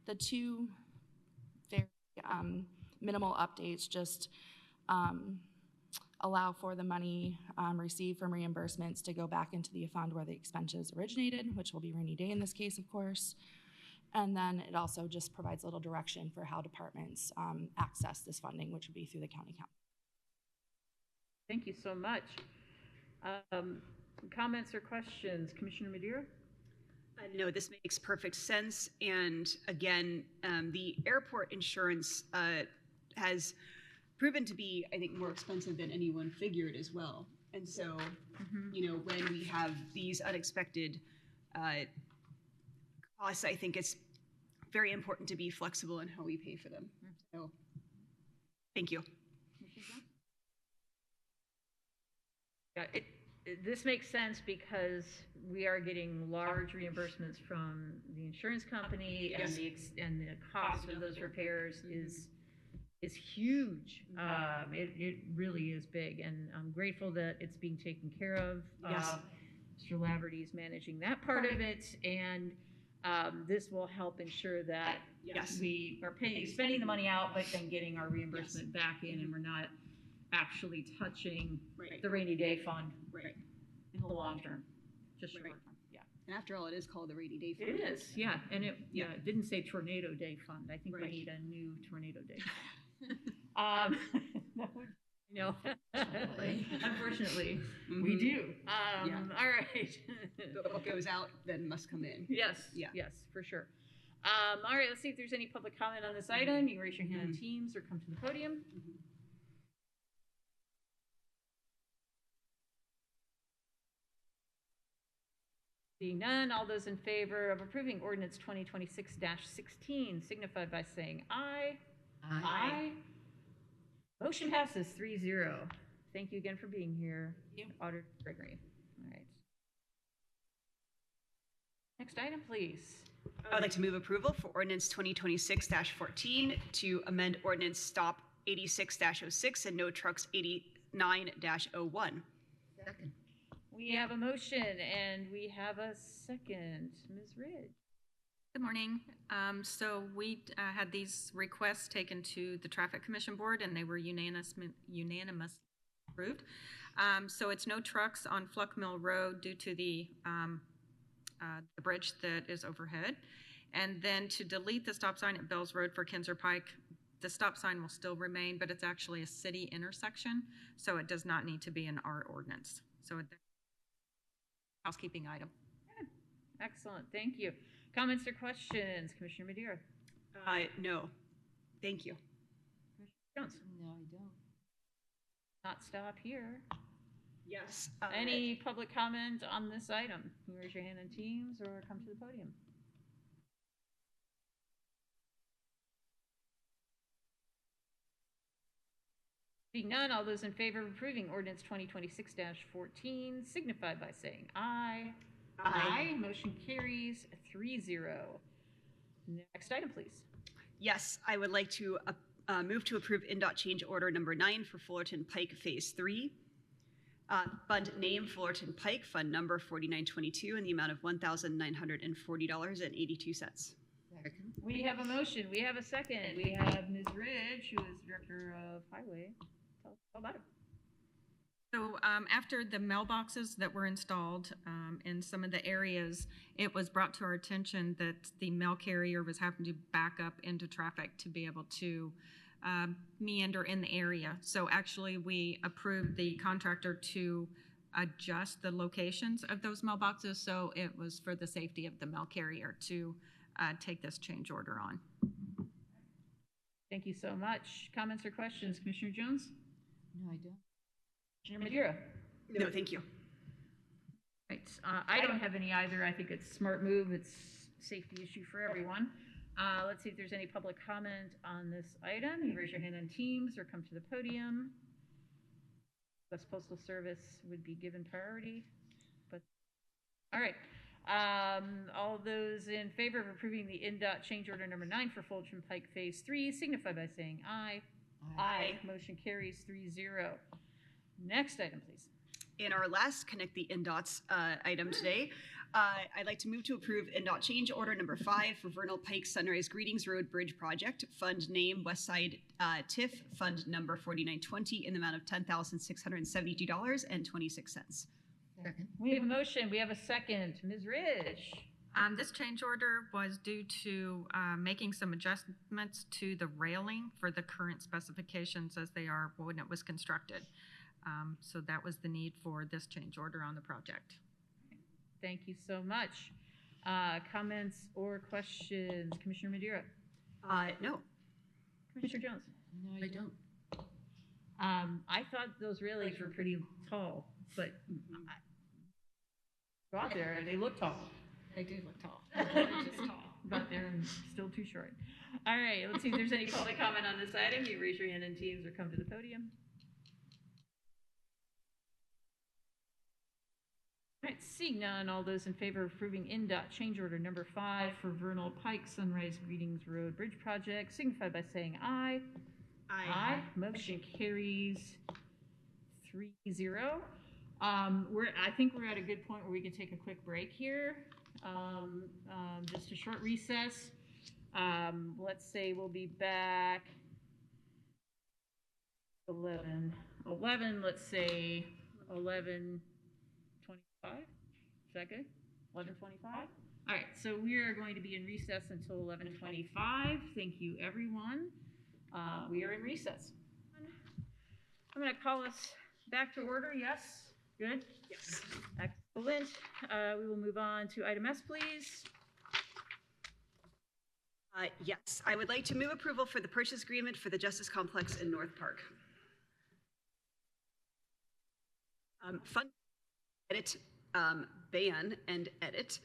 the two very minimal updates just allow for the money received from reimbursements to go back into the fund where the expenses originated, which will be Rainy Day in this case, of course. And then it also just provides a little direction for how departments access this funding, which would be through the county council. Thank you so much. Comments or questions? Commissioner Madeira? No, this makes perfect sense. And again, the airport insurance has proven to be, I think, more expensive than anyone figured as well. And so, you know, when we have these unexpected costs, I think it's very important to be flexible in how we pay for them. So, thank you. Yeah, this makes sense because we are getting large reimbursements from the insurance company, Yes. and the cost of those repairs is huge. It really is big, and I'm grateful that it's being taken care of. Yes. Mr. Laverty is managing that part of it, and this will help ensure that Yes. we are spending the money out, but then getting our reimbursement back in, and we're not actually touching the rainy day fund in the long term, just short term. Yeah. And after all, it is called the rainy day fund. It is, yeah, and it didn't say tornado day fund. I think we need a new tornado day fund. No, unfortunately, we do. All right. But what goes out then must come in. Yes, yes, for sure. All right, let's see if there's any public comment on this item. You can raise your hand on Teams or come to the podium. Seeing none, all those in favor of approving ordinance 2026-16 signify by saying aye. Aye. Motion passes 3-0. Thank you again for being here, Auditor Gregory. All right. Next item, please. I would like to move approval for ordinance 2026-14 to amend ordinance stop 86-06 and no trucks 89-01. Second. We have a motion and we have a second. Ms. Ridge. Good morning. So we had these requests taken to the Traffic Commission Board and they were unanimously approved. So it's no trucks on Fluck Mill Road due to the bridge that is overhead. And then to delete the stop sign at Bells Road for Kinzer Pike, the stop sign will still remain, but it's actually a city intersection, so it does not need to be in our ordinance. So it's a housekeeping item. Good. Excellent. Thank you. Comments or questions? Commissioner Madeira? No. Thank you. Commissioner Jones? No, I don't. Not stop here. Yes. Any public comment on this item? You can raise your hand in Teams or come to the podium. Seeing none, all those in favor of approving ordinance 2026-14 signify by saying aye. Aye. Motion carries 3-0. Next item, please. Yes, I would like to move to approve NDOT change order number 9 for Fullerton Pike Phase 3. Fund name Fullerton Pike, fund number 4922 in the amount of $1,940.82. We have a motion. We have a second. We have Ms. Ridge, who is Director of Highway. Tell us all about it. So after the mailboxes that were installed in some of the areas, it was brought to our attention that the mail carrier was having to back up into traffic to be able to meander in the area. So actually we approved the contractor to adjust the locations of those mailboxes, so it was for the safety of the mail carrier to take this change order on. Thank you so much. Comments or questions? Commissioner Jones? No, I don't. Commissioner Madeira? No, thank you. Right. I don't have any either. I think it's a smart move. It's a safety issue for everyone. Let's see if there's any public comment on this item. You raise your hand on Teams or come to the podium. West Postal Service would be given priority. But all right. All those in favor of approving the NDOT change order number 9 for Fullerton Pike Phase 3 signify by saying aye. Aye. Motion carries 3-0. Next item, please. In our last Connect the NDOTs item today, I'd like to move to approve NDOT change order number 5 for Vernal Pike Sunrise Greetings Road Bridge Project. Fund name Westside TIF, fund number 4920 in the amount of $10,672.26. Second. We have a motion. We have a second. Ms. Ridge? This change order was due to making some adjustments to the railing for the current specifications as they are when it was constructed. So that was the need for this change order on the project. Thank you so much. Comments or questions? Commissioner Madeira? No. Commissioner Jones? No, I don't. I thought those railings were pretty tall, but go out there and they look tall. They do look tall. Just tall, but they're still too short. All right, let's see if there's any public comment on this item. You raise your hand in Teams or come to the podium. All right, seeing none, all those in favor of approving NDOT change order number 5 for Vernal Pike Sunrise Greetings Road Bridge Project, signify by saying aye. Aye. Motion carries 3-0. I think we're at a good point where we can take a quick break here. Just a short recess. Let's say we'll be back 11, let's say 11:25. Is that good? 11:25? All right, so we are going to be in recess until 11:25. Thank you, everyone. We are in recess. I'm going to call us back to order. Yes? Good? Yes. Excellent. We will move on to item S, please. Yes, I would like to move approval for the purchase agreement for the Justice Complex in North Park. Fund edit, ban and edit.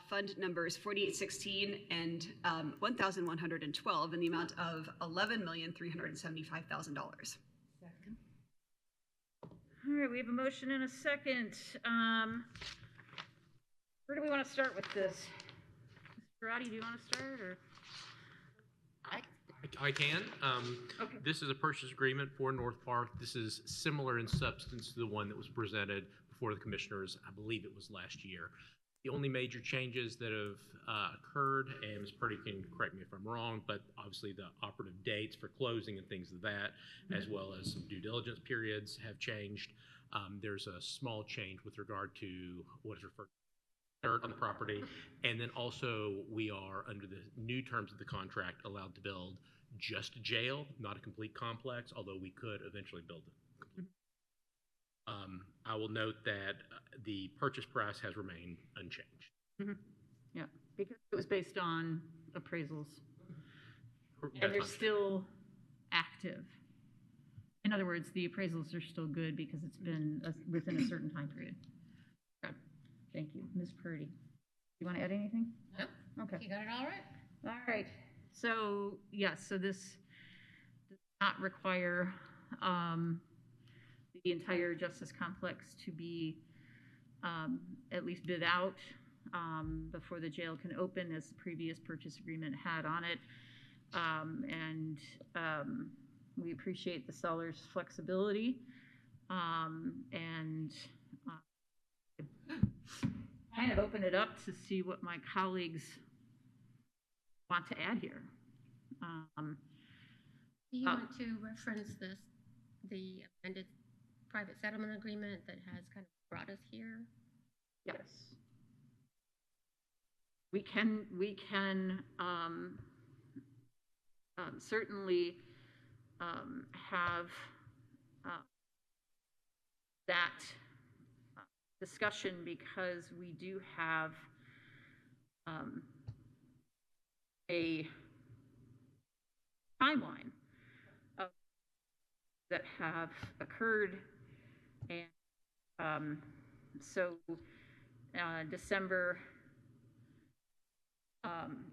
Fund numbers 4816 and 1112 in the amount of $11,375,000. Second. All right, we have a motion and a second. Where do we want to start with this? Mr. Roddy, do you want to start, or? I can. Okay. This is a purchase agreement for North Park. This is similar in substance to the one that was presented before the commissioners, I believe it was last year. The only major changes that have occurred, and Ms. Purdy can correct me if I'm wrong, but obviously the operative dates for closing and things of that, as well as some due diligence periods have changed. There's a small change with regard to what is referred to dirt on the property. And then also we are, under the new terms of the contract, allowed to build just a jail, not a complete complex, although we could eventually build it. I will note that the purchase price has remained unchanged. Mm-hmm. Yeah, because it was based on appraisals. That's And they're not- still active. In other words, the appraisals are still good because it's been within a certain time period. Okay. Thank you. Ms. Purdy, you want to add anything? No. Okay. You got it all right? All right. So, yes, so this does not require the entire Justice Complex to be at least bid out before the jail can open, as the previous purchase agreement had on it. We appreciate the seller's flexibility and kind of open it up to see what my colleagues want to add here. Do you want to reference the amended private settlement agreement that has kind of brought us here? Yes. We can certainly have that discussion, because we do have a timeline that have occurred, and so December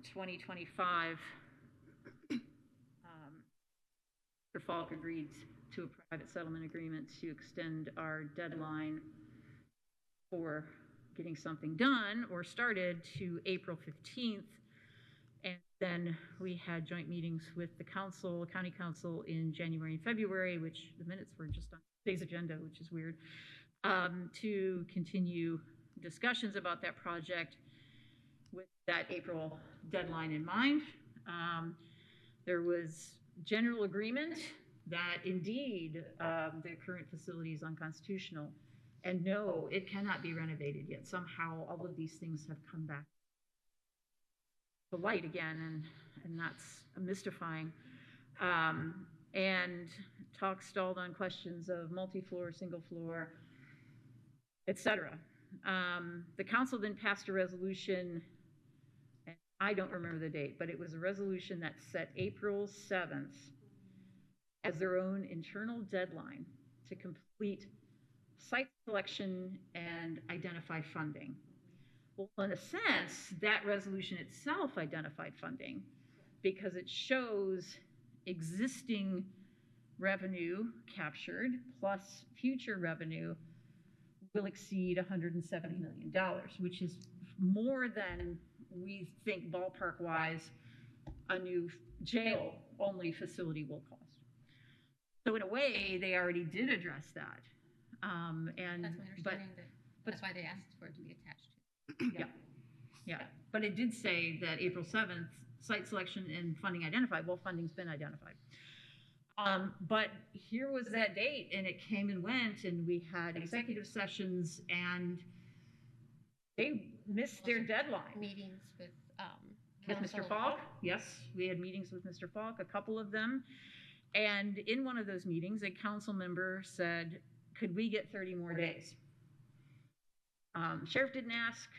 2025, Mr. Falk agreed to a private settlement agreement to extend our deadline for getting something done or started to April 15th. And then we had joint meetings with the council, county council, in January and February, which the minutes were just on today's agenda, which is weird, to continue discussions about that project with that April deadline in mind. There was general agreement that indeed the current facility is unconstitutional, and no, it cannot be renovated yet. Somehow all of these things have come back the light again, and that's mystifying. And talk stalled on questions of multi-floor, single floor, etc. The council then passed a resolution, and I don't remember the date, but it was a resolution that set April 7th as their own internal deadline to complete site selection and identify funding. Well, in a sense, that resolution itself identified funding because it shows existing revenue captured plus future revenue will exceed $170 million, which is more than we think ballpark-wise a new jail-only facility will cost. So in a way, they already did address that. That's my understanding, that's why they asked for it to be attached to. Yeah. But it did say that April 7th, site selection and funding identified. Well, funding's been identified. But here was that date, and it came and went, and we had executive sessions, and they missed their deadline. Meetings with Mr. Falk, yes, we had meetings with Mr. Falk, a couple of them. And in one of those meetings, a council member said, could we get 30 more days? Sheriff didn't ask,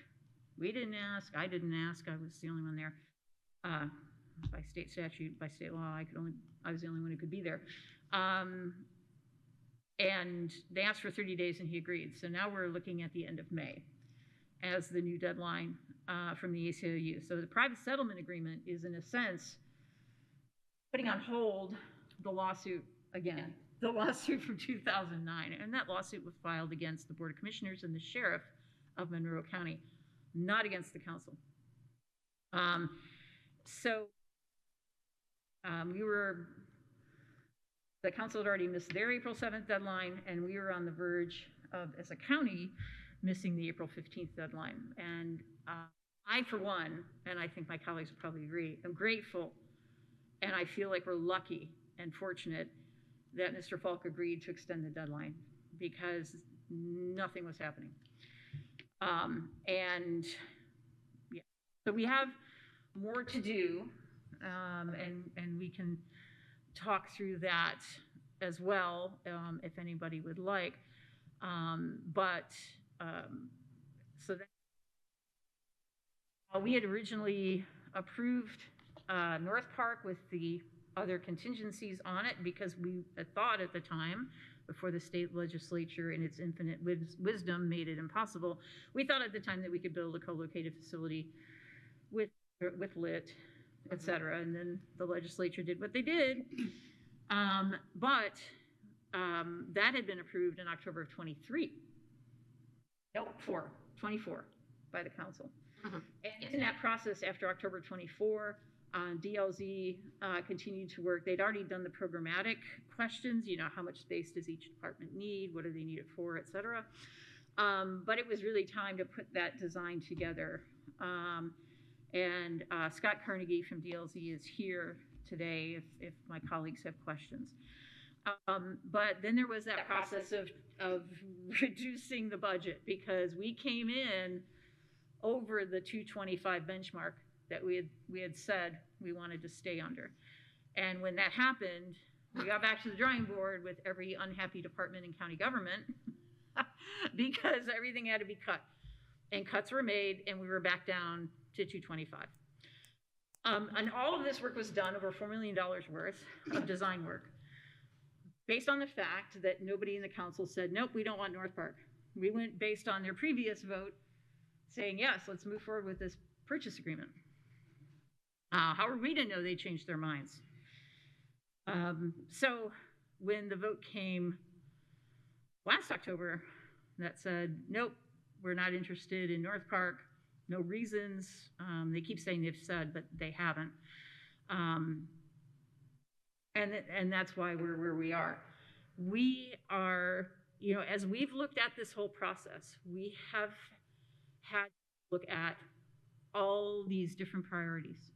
we didn't ask, I didn't ask, I was the only one there. By state statute, by state law, I was the only one who could be there. And they asked for 30 days and he agreed. So now we're looking at the end of May as the new deadline from the ACLU. So the private settlement agreement is, in a sense, putting on hold the lawsuit again, the lawsuit from 2009. And that lawsuit was filed against the Board of Commissioners and the Sheriff of Monroe County, not against the council. The council had already missed their April 7th deadline, and we were on the verge of, as a county, missing the April 15th deadline. And I, for one, and I think my colleagues would probably agree, am grateful, and I feel like we're lucky and fortunate that Mr. Falk agreed to extend the deadline because nothing was happening. So we have more to do, and we can talk through that as well if anybody would like. So that we had originally approved North Park with the other contingencies on it because we had thought at the time, before the state legislature in its infinite wisdom made it impossible, we thought at the time that we could build a co-located facility with lit, et cetera, and then the legislature did what they did. That had been approved in October of 23. No, 24 by the council. And in that process, after October 24, DLZ continued to work. They'd already done the programmatic questions, how much space does each department need, what do they need it for, et cetera. But it was really time to put that design together. Scott Carnegie from DLZ is here today if my colleagues have questions. But then there was that process of reducing the budget because we came in over the 225 benchmark that we had said we wanted to stay under. And when that happened, we got back to the drawing board with every unhappy department in county government because everything had to be cut. And cuts were made, and we were back down to 225. And all of this work was done, over $4 million worth of design work, based on the fact that nobody in the council said, nope, we don't want North Park. We went based on their previous vote saying, yes, let's move forward with this purchase agreement. How are we to know they changed their minds? So when the vote came last October that said, nope, we're not interested in North Park, no reasons. They keep saying they've said, but they haven't. And that's why we're where we are. We are, as we've looked at this whole process, we have had to look at all these different priorities.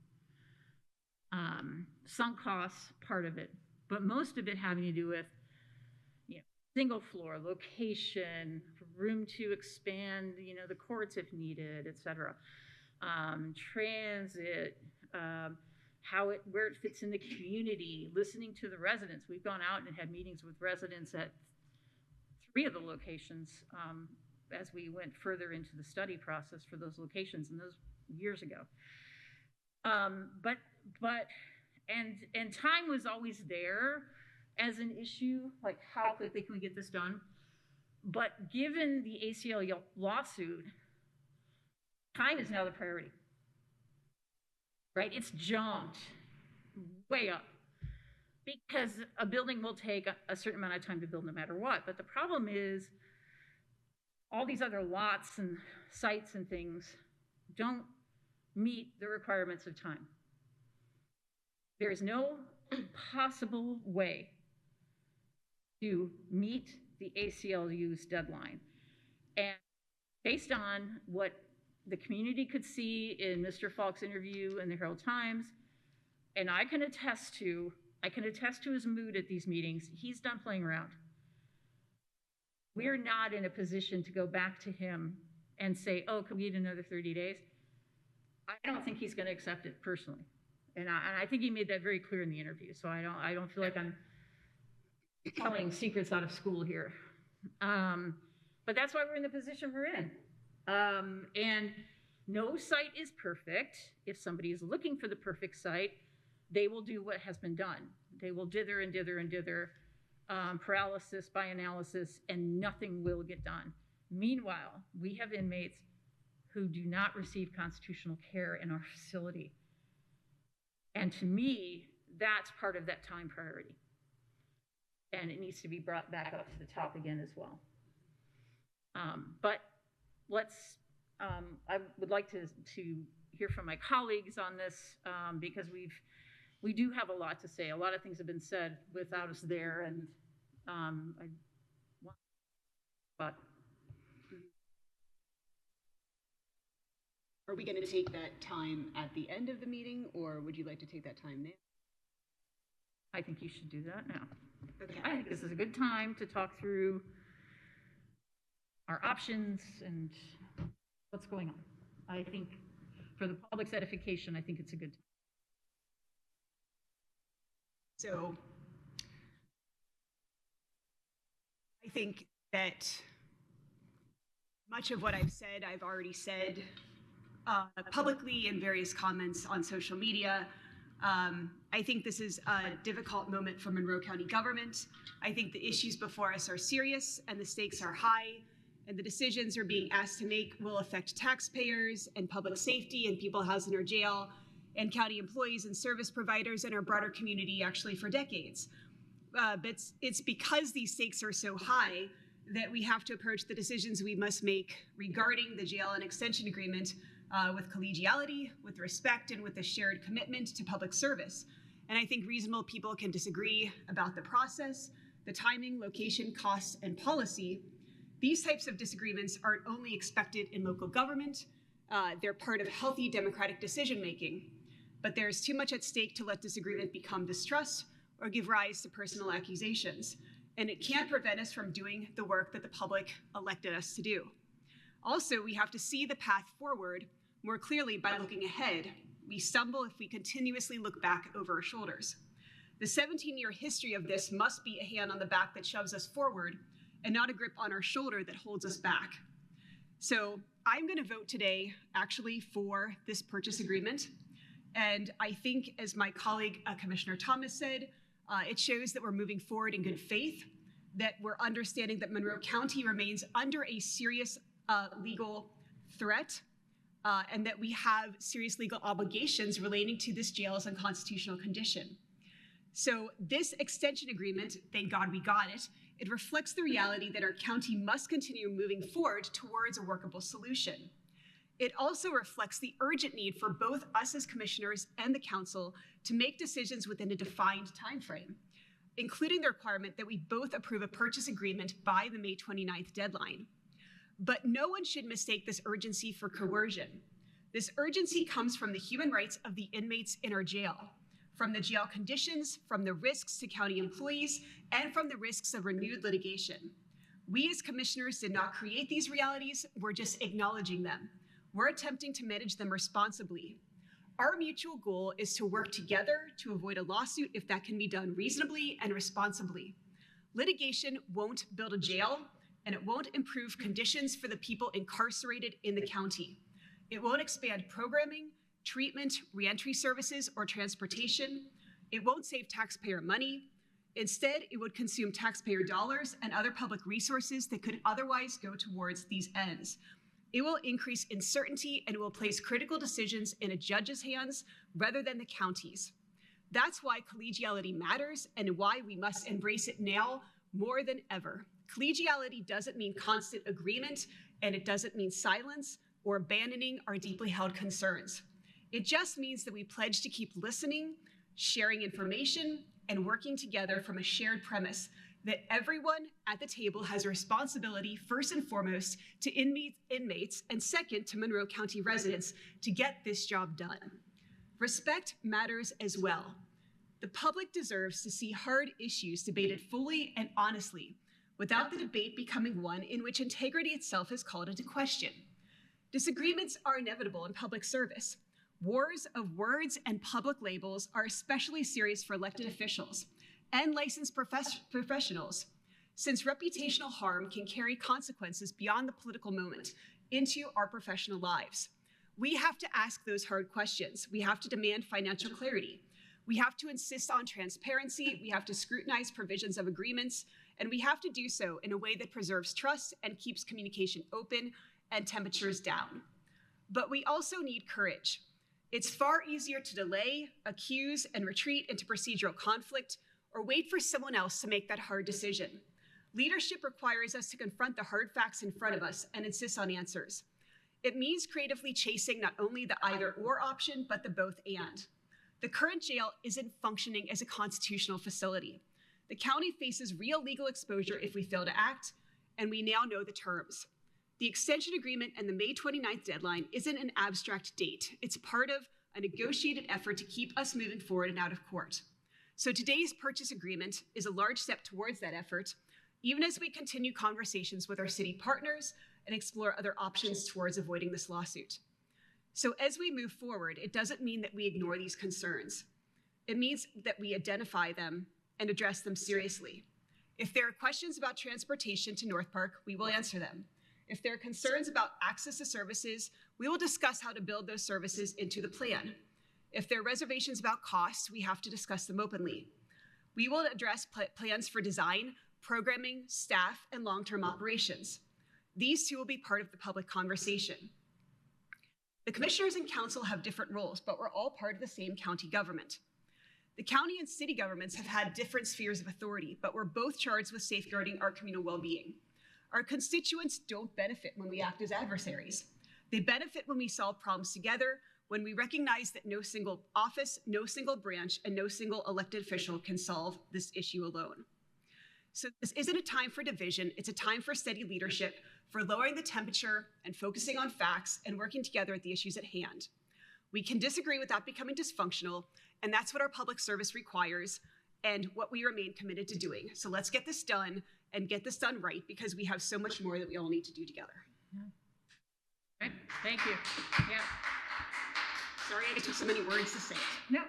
Sunk costs, part of it, but most of it having to do with single floor, location, room to expand, the courts if needed, et cetera. transit, where it fits in the community, listening to the residents. We've gone out and had meetings with residents at 3 of the locations as we went further into the study process for those locations, and those years ago. But time was always there as an issue, like how quickly can we get this done? But given the ACLU lawsuit, time is now the priority, right? It's jumped way up because a building will take a certain amount of time to build no matter what. But the problem is all these other lots and sites and things don't meet the requirements of time. There is no possible way to meet the ACLU's deadline. And based on what the community could see in Mr. Falk's interview in the Herald Times, and I can attest to his mood at these meetings, he's done playing around. We're not in a position to go back to him and say, oh, can we get another 30 days? I don't think he's going to accept it personally. And I think he made that very clear in the interview. So I don't feel like I'm telling secrets out of school here. But that's why we're in the position we're in. And no site is perfect. If somebody is looking for the perfect site, they will do what has been done. They will dither and dither and dither, paralysis by analysis, and nothing will get done. Meanwhile, we have inmates who do not receive constitutional care in our facility. And to me, that's part of that time priority. And it needs to be brought back up to the top again as well. But I would like to hear from my colleagues on this because we do have a lot to say. A lot of things have been said without us there, and Are we going to take that time at the end of the meeting, or would you like to take that time now? I think you should do that now. Okay. I think this is a good time to talk through our options and what's going on. I think for the public's edification, I think it's a good time. So I think that much of what I've said, I've already said publicly in various comments on social media. I think this is a difficult moment for Monroe County government. I think the issues before us are serious and the stakes are high, and the decisions we're being asked to make will affect taxpayers and public safety and people housed in our jail and county employees and service providers and our broader community actually for decades. But it's because these stakes are so high that we have to approach the decisions we must make regarding the jail and extension agreement with collegiality, with respect, and with a shared commitment to public service. And I think reasonable people can disagree about the process, the timing, location, costs, and policy. These types of disagreements aren't only expected in local government, they're part of healthy democratic decision-making. But there's too much at stake to let disagreement become distrust or give rise to personal accusations. And it can't prevent us from doing the work that the public elected us to do. Also, we have to see the path forward more clearly by looking ahead. We stumble if we continuously look back over our shoulders. The 17-year history of this must be a hand on the back that shoves us forward and not a grip on our shoulder that holds us back. So I'm going to vote today actually for this purchase agreement. And I think, as my colleague Commissioner Thomas said, it shows that we're moving forward in good faith, that we're understanding that Monroe County remains under a serious legal threat, and that we have serious legal obligations relating to this jail as unconstitutional condition. So this extension agreement, thank God we got it, it reflects the reality that our county must continue moving forward towards a workable solution. It also reflects the urgent need for both us as commissioners and the council to make decisions within a defined timeframe, including the requirement that we both approve a purchase agreement by the May 29th deadline. But no one should mistake this urgency for coercion. This urgency comes from the human rights of the inmates in our jail, from the jail conditions, from the risks to county employees, and from the risks of renewed litigation. We as commissioners did not create these realities, we're just acknowledging them. we're attempting to manage them responsibly. Our mutual goal is to work together to avoid a lawsuit if that can be done reasonably and responsibly. Litigation won't build a jail, and it won't improve conditions for the people incarcerated in the county. It won't expand programming, treatment, reentry services, or transportation. It won't save taxpayer money. Instead, it would consume taxpayer dollars and other public resources that could otherwise go towards these ends. It will increase uncertainty and will place critical decisions in a judge's hands rather than the county's. That's why collegiality matters and why we must embrace it now more than ever. Collegiality doesn't mean constant agreement, and it doesn't mean silence or abandoning our deeply held concerns. It just means that we pledge to keep listening, sharing information, and working together from a shared premise that everyone at the table has a responsibility, first and foremost, to inmates, and second, to Monroe County residents to get this job done. Respect matters as well. The public deserves to see hard issues debated fully and honestly, without the debate becoming one in which integrity itself is called into question. Disagreements are inevitable in public service. Wars of words and public labels are especially serious for elected officials and licensed professionals, since reputational harm can carry consequences beyond the political moment into our professional lives. We have to ask those hard questions. We have to demand financial clarity. We have to insist on transparency. We have to scrutinize provisions of agreements, and we have to do so in a way that preserves trust and keeps communication open and temperatures down. But we also need courage. It's far easier to delay, accuse, and retreat into procedural conflict, or wait for someone else to make that hard decision. Leadership requires us to confront the hard facts in front of us and insist on answers. It means creatively chasing not only the either-or option, but the both-and. The current jail isn't functioning as a constitutional facility. The county faces real legal exposure if we fail to act, and we now know the terms. The extension agreement and the May 29th deadline isn't an abstract date. It's part of a negotiated effort to keep us moving forward and out of court. So today's purchase agreement is a large step towards that effort, even as we continue conversations with our city partners and explore other options towards avoiding this lawsuit. So as we move forward, it doesn't mean that we ignore these concerns. It means that we identify them and address them seriously. If there are questions about transportation to North Park, we will answer them. If there are concerns about access to services, we will discuss how to build those services into the plan. If there are reservations about costs, we have to discuss them openly. We will address plans for design, programming, staff, and long-term operations. These two will be part of the public conversation. The commissioners and council have different roles, but we're all part of the same county government. The county and city governments have had different spheres of authority, but we're both charged with safeguarding our communal well-being. Our constituents don't benefit when we act as adversaries. They benefit when we solve problems together, when we recognize that no single office, no single branch, and no single elected official can solve this issue alone. So this isn't a time for division, it's a time for steady leadership, for lowering the temperature and focusing on facts and working together at the issues at hand. We can disagree without becoming dysfunctional, and that's what our public service requires and what we remain committed to doing. So let's get this done and get this done right, because we have so much more that we all need to do together. Okay, thank you. Yeah. Sorry I took so many words to say it.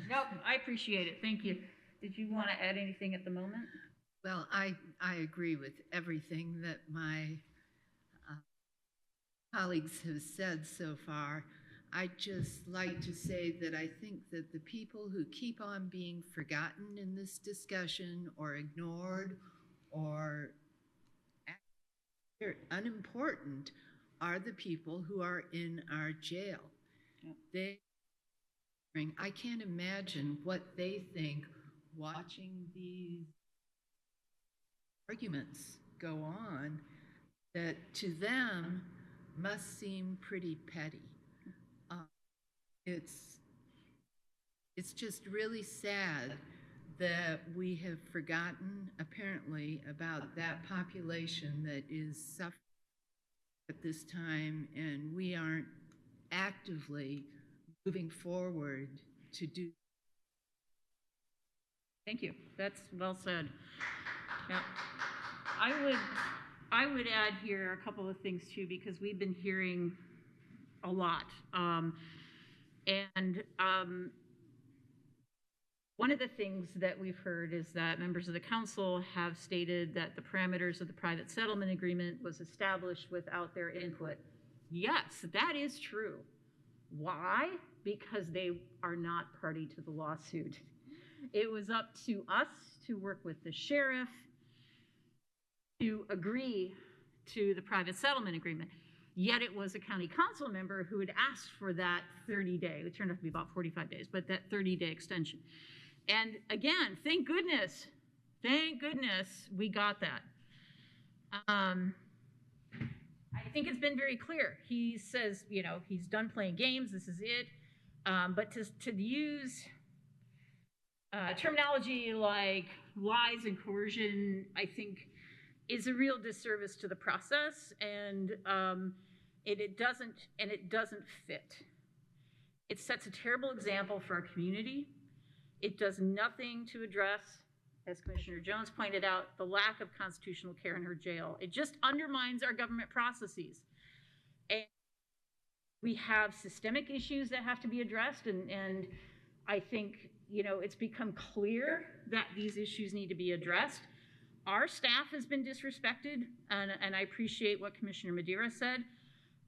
No, I appreciate it. Thank you. Did you want to add anything at the moment? Well, I agree with everything that my colleagues have said so far. I'd just like to say that I think that the people who keep on being forgotten in this discussion or ignored or unimportant are the people who are in our jail. I can't imagine what they think watching these arguments go on that to them must seem pretty petty. It's just really sad that we have forgotten, apparently, about that population that is suffering at this time, and we aren't actively moving forward to do. Thank you. That's well said. Yeah. I would add here a couple of things too, because we've been hearing a lot. One of the things that we've heard is that members of the council have stated that the parameters of the private settlement agreement was established without their input. Yes, that is true. Why? Because they are not party to the lawsuit. It was up to us to work with the sheriff to agree to the private settlement agreement. Yet it was a county council member who had asked for that 30-day, it turned out to be about 45 days, but that 30-day extension. And again, thank goodness we got that. I think it's been very clear. He says, you know, he's done playing games, this is it. But to use terminology like lies and coercion, I think is a real disservice to the process, and it doesn't fit. It sets a terrible example for our community. It does nothing to address, as Commissioner Jones pointed out, the lack of constitutional care in her jail. It just undermines our government processes. And we have systemic issues that have to be addressed, and I think, you know, it's become clear that these issues need to be addressed. Our staff has been disrespected, and I appreciate what Commissioner Madeira said.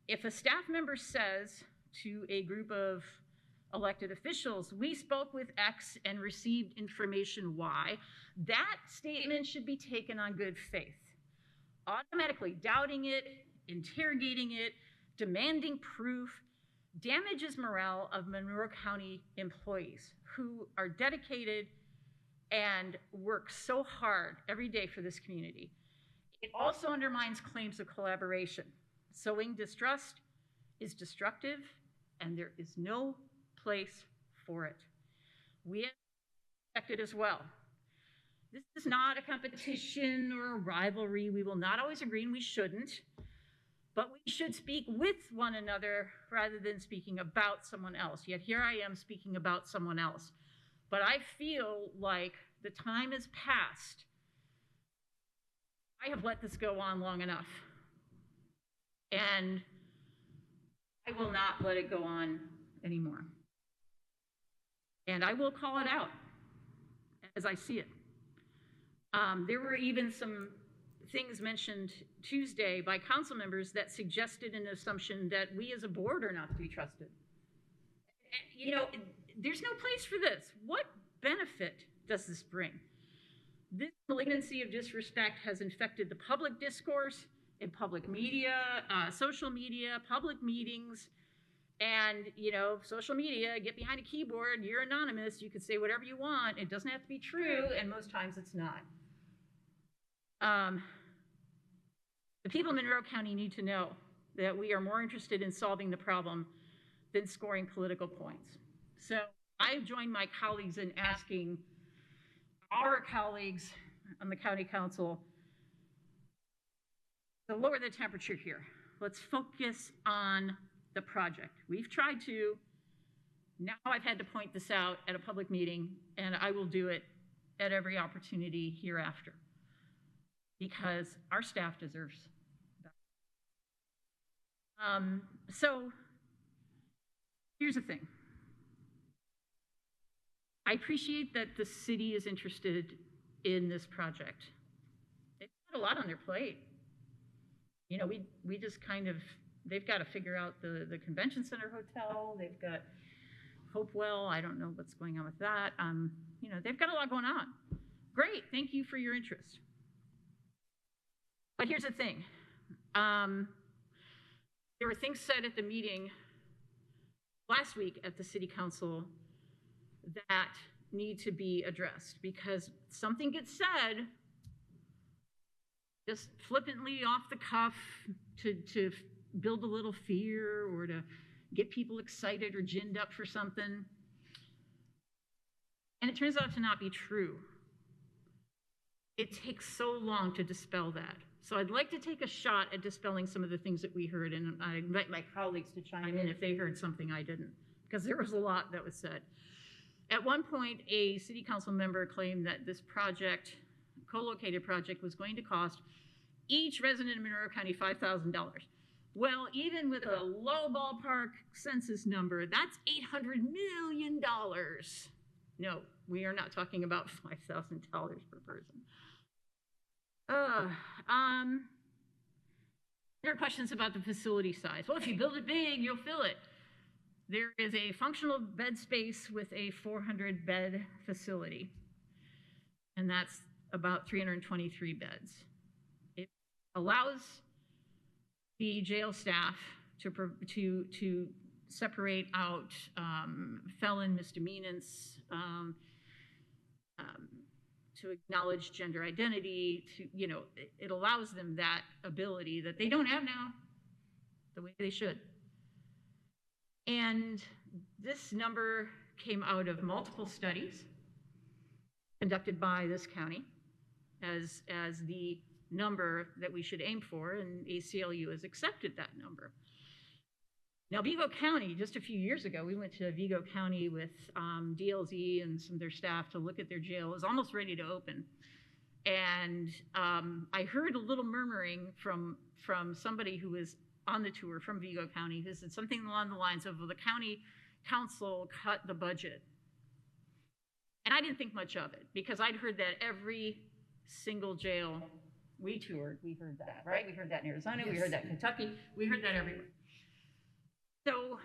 If a staff member says to a group of elected officials, we spoke with X and received information Y, that statement should be taken on good faith. Automatically doubting it, interrogating it, demanding proof, damages morale of Monroe County employees who are dedicated and work so hard every day for this community. It also undermines claims of collaboration. Sowing distrust is destructive, and there is no place for it. We have expected as well. This is not a competition or a rivalry. We will not always agree, and we shouldn't, but we should speak with one another rather than speaking about someone else. Yet here I am speaking about someone else. But I feel like the time has passed. I have let this go on long enough. And I will not let it go on anymore. And I will call it out as I see it. There were even some things mentioned Tuesday by council members that suggested an assumption that we as a board are not to be trusted. You know, there's no place for this. What benefit does this bring? This malignancy of disrespect has infected the public discourse in public media, social media, public meetings, and, you know, social media, get behind a keyboard, you're anonymous, you can say whatever you want, it doesn't have to be true, and most times it's not. The people of Monroe County need to know that we are more interested in solving the problem than scoring political points. So I join my colleagues in asking our colleagues on the county council to lower the temperature here. Let's focus on the project. We've tried to. Now I've had to point this out at a public meeting, and I will do it at every opportunity hereafter, because our staff deserves that. So here's the thing. I appreciate that the city is interested in this project. They've got a lot on their plate. You know, we just kind of, they've got to figure out the convention center hotel. They've got Hopewell. I don't know what's going on with that. You know, they've got a lot going on. Great, thank you for your interest. But here's the thing. There were things said at the meeting last week at the city council that need to be addressed, because something gets said just flippantly off the cuff to build a little fear or to get people excited or ginned up for something. And it turns out to not be true. It takes so long to dispel that. So I'd like to take a shot at dispelling some of the things that we heard, and I invite my colleagues to chime in if they heard something I didn't, because there was a lot that was said. At one point, a city council member claimed that this project, co-located project, was going to cost each resident in Monroe County $5,000. Well, even with a low ballpark census number, that's $800 million. No, we are not talking about $5,000 per person. There are questions about the facility size. Well, if you build it big, you'll fill it. There is a functional bed space with a 400-bed facility, and that's about 323 beds. It allows the jail staff to separate out felon misdemeanors, to acknowledge gender identity, it allows them that ability that they don't have now, the way they should. And this number came out of multiple studies conducted by this county as the number that we should aim for, and ACLU has accepted that number. Now, Vigo County, just a few years ago, we went to Vigo County with DLZ and some of their staff to look at their jail. It was almost ready to open. And I heard a little murmuring from somebody who was on the tour from Vigo County who said something along the lines of, well, the county council cut the budget. And I didn't think much of it, because I'd heard that every single jail we toured, we heard that, right? We heard that in Arizona, we heard that in Kentucky, we heard that everywhere. So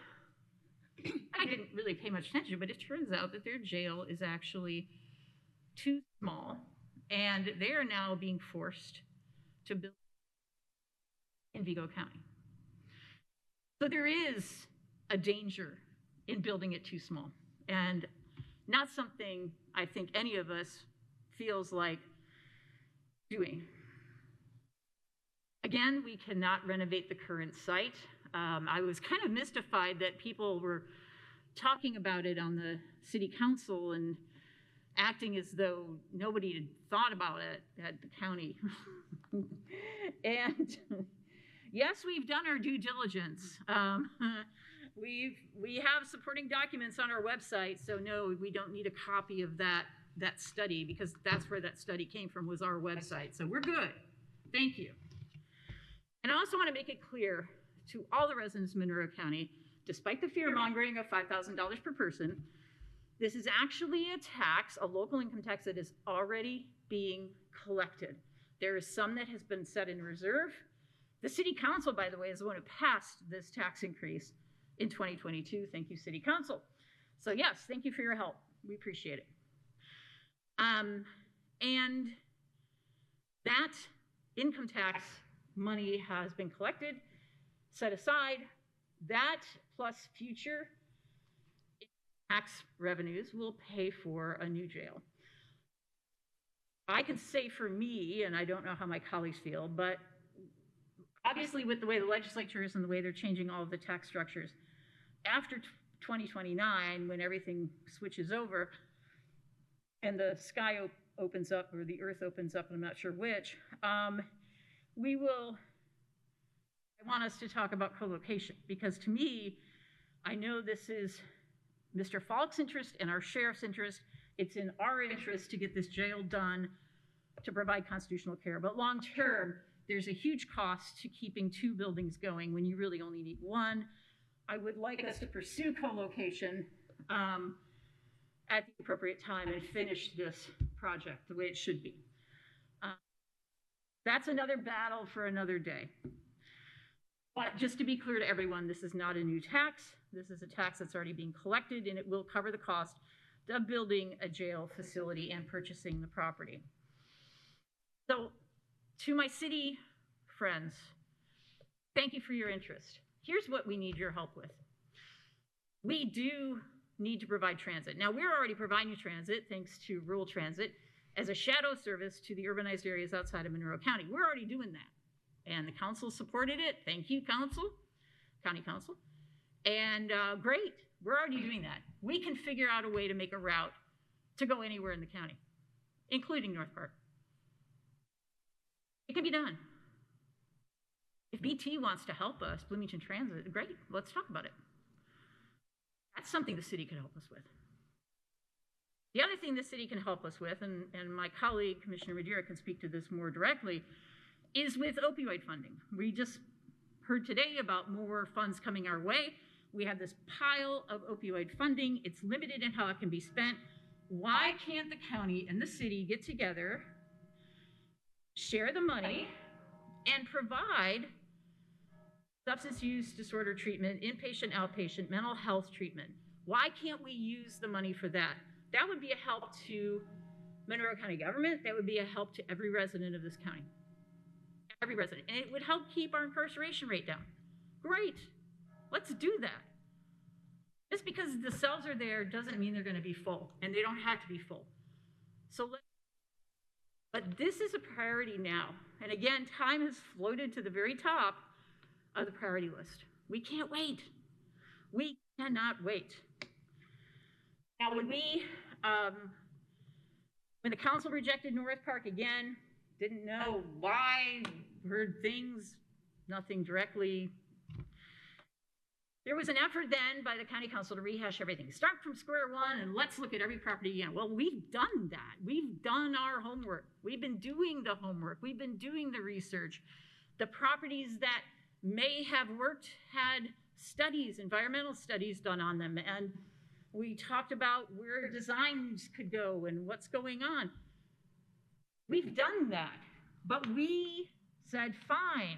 I didn't really pay much attention, but it turns out that their jail is actually too small, and they are now being forced to build in Vigo County. So there is a danger in building it too small, and not something I think any of us feels like doing. Again, we cannot renovate the current site. I was kind of mystified that people were talking about it on the city council and acting as though nobody had thought about it at the county. And yes, we've done our due diligence. We have supporting documents on our website, so no, we don't need a copy of that study, because that's where that study came from, was our website. So we're good. Thank you. And I also want to make it clear to all the residents of Monroe County, despite the fear-mongering of $5,000 per person, this is actually a tax, a local income tax that is already being collected. There is some that has been set in reserve. The city council, by the way, is the one who passed this tax increase in 2022. Thank you, city council. So yes, thank you for your help. We appreciate it. And that income tax money has been collected, set aside. That plus future tax revenues will pay for a new jail. I can say for me, and I don't know how my colleagues feel, but obviously with the way the legislature is and the way they're changing all of the tax structures, after 2029, when everything switches over and the sky opens up, or the earth opens up, I'm not sure which, I want us to talk about co-location, because to me, I know this is Mr. Falk's interest and our sheriff's interest. It's in our interest to get this jail done to provide constitutional care. But long term, there's a huge cost to keeping two buildings going when you really only need one. I would like us to pursue co-location at the appropriate time and finish this project the way it should be. That's another battle for another day. But just to be clear to everyone, this is not a new tax. This is a tax that's already being collected, and it will cover the cost of building a jail facility and purchasing the property. So to my city friends, thank you for your interest. Here's what we need your help with. We do need to provide transit. Now, we're already providing transit thanks to rural transit as a shadow service to the urbanized areas outside of Monroe County. We're already doing that. And the council supported it. Thank you, council, county council. And great, we're already doing that. We can figure out a way to make a route to go anywhere in the county, including North Park. It can be done. If BT wants to help us, Bloomington Transit, great, let's talk about it. That's something the city can help us with. The other thing the city can help us with, and my colleague, Commissioner Madeira, can speak to this more directly, is with opioid funding. We just heard today about more funds coming our way. We have this pile of opioid funding. It's limited in how it can be spent. Why can't the county and the city get together, share the money, and provide substance use disorder treatment, inpatient, outpatient, mental health treatment? Why can't we use the money for that? That would be a help to Monroe County government. That would be a help to every resident of this county. Every resident. And it would help keep our incarceration rate down. Great. Let's do that. Just because the cells are there doesn't mean they're going to be full, and they don't have to be full. But this is a priority now. And again, time has floated to the very top of the priority list. We can't wait. We cannot wait. Now, when the council rejected North Park again, didn't know why, heard things, nothing directly. There was an effort then by the county council to rehash everything. Start from square one and let's look at every property again. Well, we've done that. We've done our homework. We've been doing the homework. We've been doing the research. The properties that may have worked had studies, environmental studies done on them. And we talked about where designs could go and what's going on. We've done that, but we said, fine,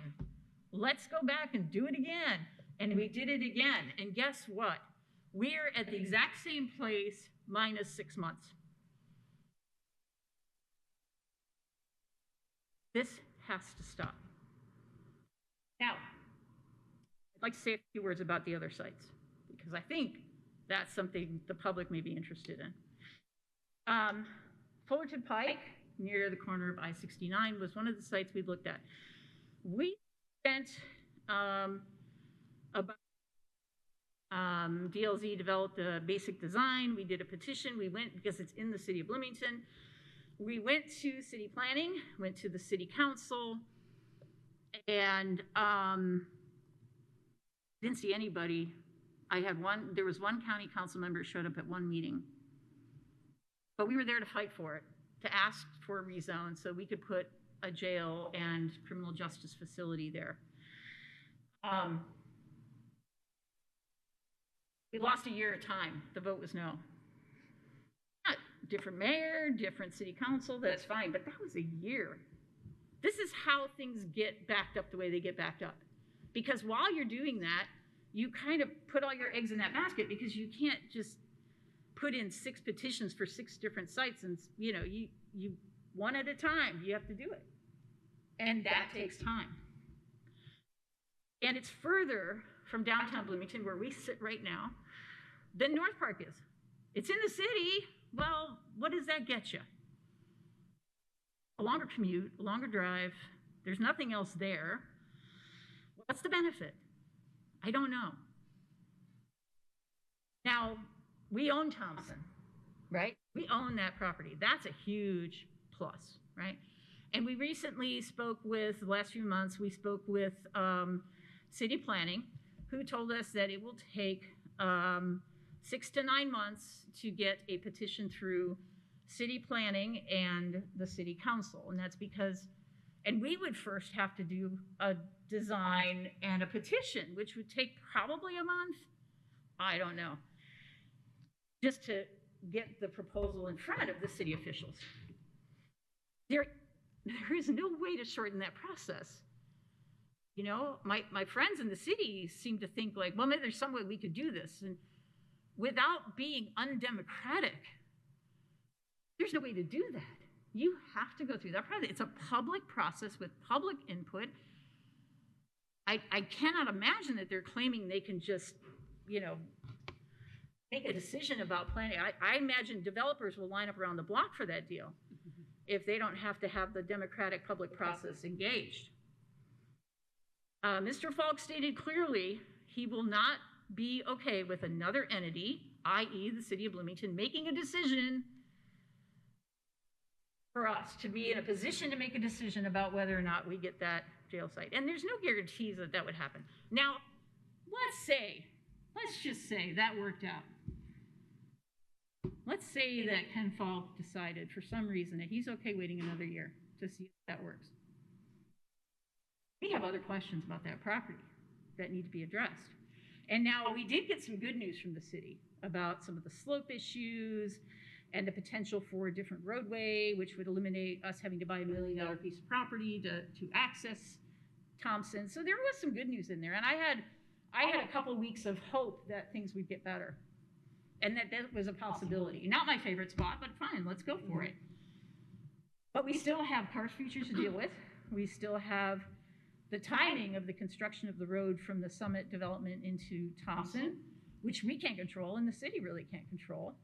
let's go back and do it again. And we did it again. And guess what? We're at the exact same place minus 6 months. This has to stop. Now, I'd like to say a few words about the other sites, because I think that's something the public may be interested in. Fullerton Pike, near the corner of I-69, was one of the sites we looked at. We spent DLZ developed a basic design. We did a petition. We went, because it's in the city of Bloomington, we went to city planning, went to the city council, and didn't see anybody. There was one county council member who showed up at one meeting, but we were there to fight for it, to ask for a rezone so we could put a jail and criminal justice facility there. We lost a year of time. The vote was no. Different mayor, different city council, that's fine, but that was a year. This is how things get backed up the way they get backed up. Because while you're doing that, you kind of put all your eggs in that basket, because you can't just put in 6 petitions for 6 different sites and, you one at a time, you have to do it. And that takes time. And it's further from downtown Bloomington, where we sit right now, than North Park is. It's in the city. Well, what does that get you? A longer commute, a longer drive. There's nothing else there. What's the benefit? I don't know. Now, we own Thompson, right? We own that property. That's a huge plus, right? And we recently spoke with, the last few months, we spoke with city planning, who told us that it will take 6 to 9 months to get a petition through city planning and the city council. And that's because, and we would first have to do a design and a petition, which would take probably a month. I don't know. Just to get the proposal in front of the city officials. There is no way to shorten that process. My friends in the city seem to think like, well, maybe there's some way we could do this. And without being undemocratic, there's no way to do that. You have to go through that process. It's a public process with public input. I cannot imagine that they're claiming they can just, make a decision about planning. I imagine developers will line up around the block for that deal if they don't have to have the democratic public process engaged. Mr. Falk stated clearly he will not be okay with another entity, i.e. the city of Bloomington, making a decision for us to be in a position to make a decision about whether or not we get that jail site. And there's no guarantees that that would happen. Now, let's just say that worked out. Let's say that Ken Falk decided for some reason that he's okay waiting another year to see if that works. We have other questions about that property. that need to be addressed. And now we did get some good news from the city about some of the slope issues and the potential for a different roadway, which would eliminate us having to buy $1 million piece of property to access Thompson. So there was some good news in there. And I had a couple of weeks of hope that things would get better and that was a possibility. Not my favorite spot, but fine, let's go for it. But we still have Carr's Futures to deal with. We still have the timing of the construction of the road from the Summit development into Thompson, which we can't control and the city really can't control.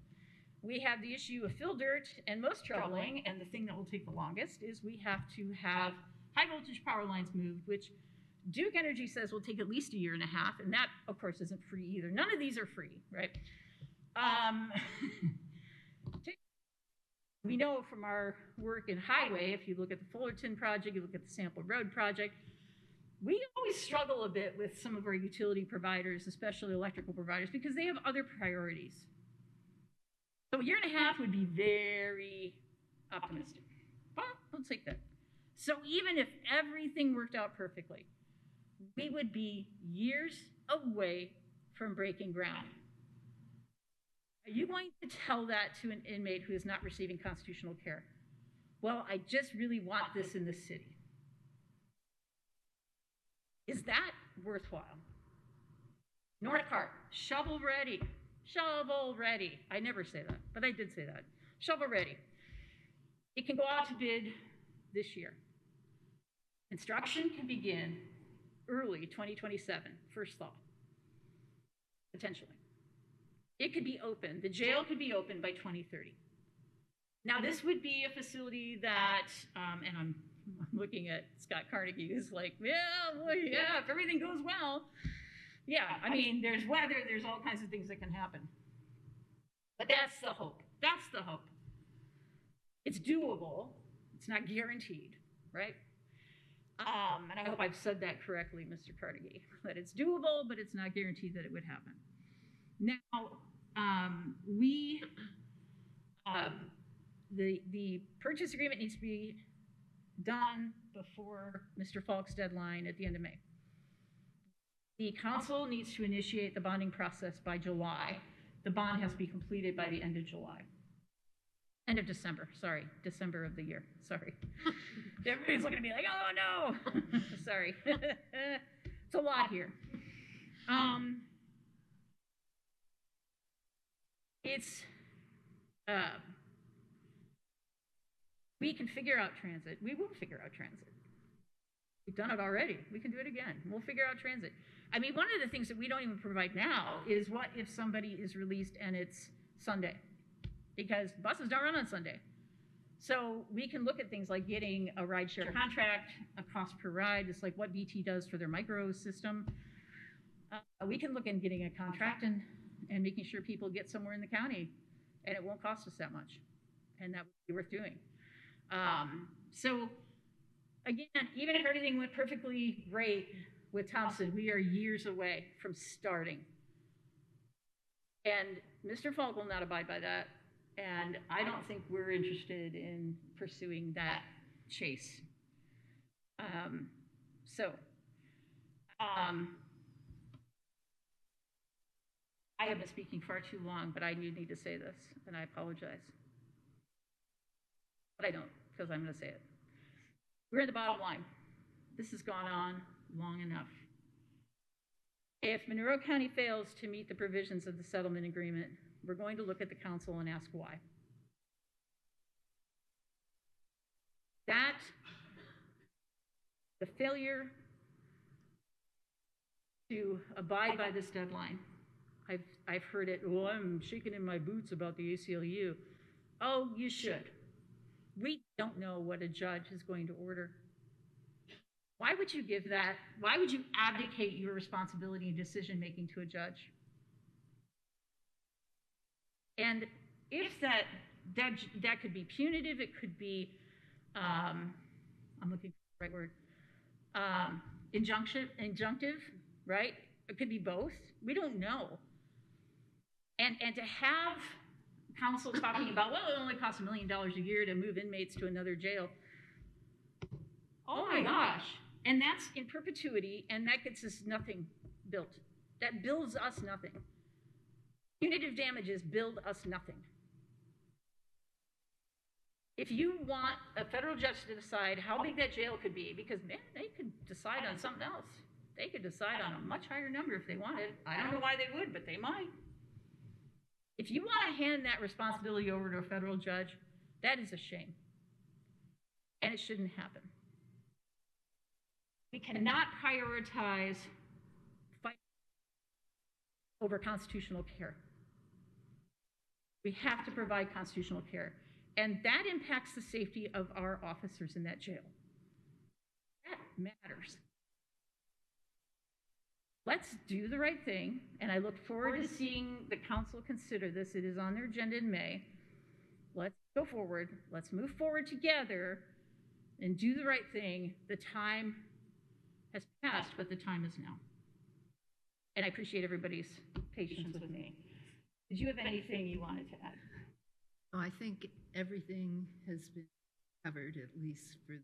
We have the issue of fill dirt, and most troubling, and the thing that will take the longest, is we have to have high voltage power lines moved, which Duke Energy says will take at least 1.5 years, and that, of course, isn't free either. None of these are free, right? We know from our work in highway, if you look at the Fullerton project, you look at the Sample Road project, we always struggle a bit with some of our utility providers, especially electrical providers, because they have other priorities. So 1.5 years would be very optimistic. Well, let's take that. So even if everything worked out perfectly, we would be years away from breaking ground. Are you going to tell that to an inmate who is not receiving constitutional care? Well, I just really want this in the city. Is that worthwhile? Northcart, shovel ready. Shovel ready. I never say that, but I did say that. Shovel ready. It can go out to bid this year. Construction can begin early 2027, first thought, potentially. It could be open. The jail could be open by 2030. Now, this would be a facility that, and I'm looking at Scott Carnegie, who's like, well, yeah, if everything goes well. Yeah, I mean, there's weather, there's all kinds of things that can happen. But that's the hope. That's the hope. It's doable. It's not guaranteed, right? And I hope I've said that correctly, Mr. Carnegie, that it's doable, but it's not guaranteed that it would happen. Now, the purchase agreement needs to be done before Mr. Falk's deadline at the end of May. The council needs to initiate the bonding process by July. The bond has to be completed by the end of July. End of December, sorry, December of the year, sorry. Everybody's looking at me like, oh no, sorry. It's a lot here. We can figure out transit. We will figure out transit. We've done it already. We can do it again. We'll figure out transit. I mean, one of the things that we don't even provide now is what if somebody is released and it's Sunday? Because buses don't run on Sunday. So we can look at things like getting a rideshare contract, a cost per ride, just like what BT does for their micro system. We can look at getting a contract and making sure people get somewhere in the county, and it won't cost us that much, and that would be worth doing. So again, even if everything went perfectly great with Thompson, we are years away from starting. And Mr. Falk will not abide by that, and I don't think we're interested in pursuing that chase. I have been speaking far too long, but I do need to say this, and I apologize. But I don't, because I'm going to say it. We're at the bottom line. This has gone on long enough. If Monroe County fails to meet the provisions of the settlement agreement, we're going to look at the council and ask why. The failure to abide by this deadline, I've heard it, well, I'm shaking in my boots about the ACLU. Oh, you should. We don't know what a judge is going to order. Why would you give that? Why would you abdicate your responsibility in decision-making to a judge? And if that could be punitive, it could be, I'm looking for the right word, injunctive, right? It could be both. We don't know. And to have council talking about, well, it only costs $1 million a year to move inmates to another jail. Oh my gosh. And that's in perpetuity, and that gets us nothing built. That builds us nothing. Punitive damages build us nothing. If you want a federal judge to decide how big that jail could be, because man, they could decide on something else. They could decide on a much higher number if they wanted. I don't know why they would, but they might. If you want to hand that responsibility over to a federal judge, that is a shame. And it shouldn't happen. We cannot prioritize fight over constitutional care. We have to provide constitutional care. And that impacts the safety of our officers in that jail. That matters. Let's do the right thing, and I look forward to seeing the council consider this. It is on their agenda in May. Let's go forward. Let's move forward together and do the right thing. The time has passed, but the time is now. And I appreciate everybody's patience with me. Did you have anything you wanted to add? Oh, I think everything has been covered, at least for.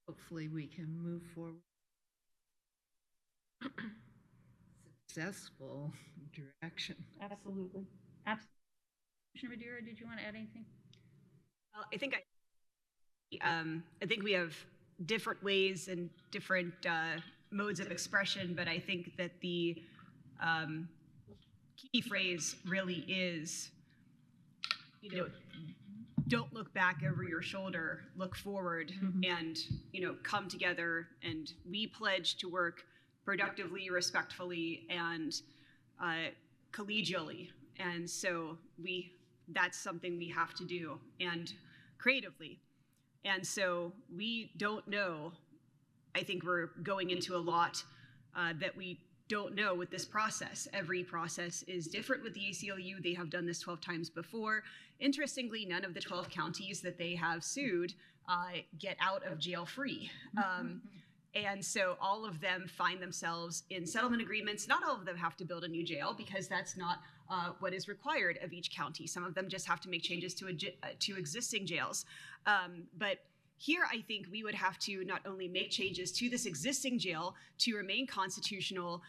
Hopefully, we can move forward. Successful direction. Absolutely. Absolutely. Commissioner Madeira, did you want to add anything? I think we have different ways and different modes of expression, but I think that the key phrase really is, don't look back over your shoulder, look forward, and come together. And we pledge to work productively, respectfully, and collegially. And so that's something we have to do, and creatively. And so we don't know. I think we're going into a lot that we don't know with this process. Every process is different with the ACLU. They have done this 12 times before. Interestingly, none of the 12 counties that they have sued get out of jail free. And so all of them find themselves in settlement agreements. Not all of them have to build a new jail, because that's not what is required of each county. Some of them just have to make changes to existing jails. But here, I think we would have to not only make changes to this existing jail to remain constitutional,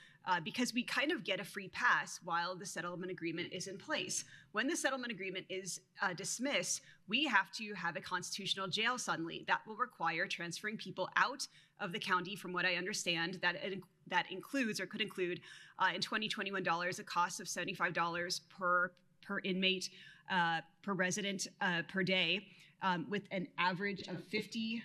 because we kind of get a free pass while the settlement agreement is in place. When the settlement agreement is dismissed, we have to have a constitutional jail suddenly. That will require transferring people out of the county, from what I understand. That includes, or could include, in 2021 dollars, a cost of $75 per inmate, per resident, per day. With an average of 50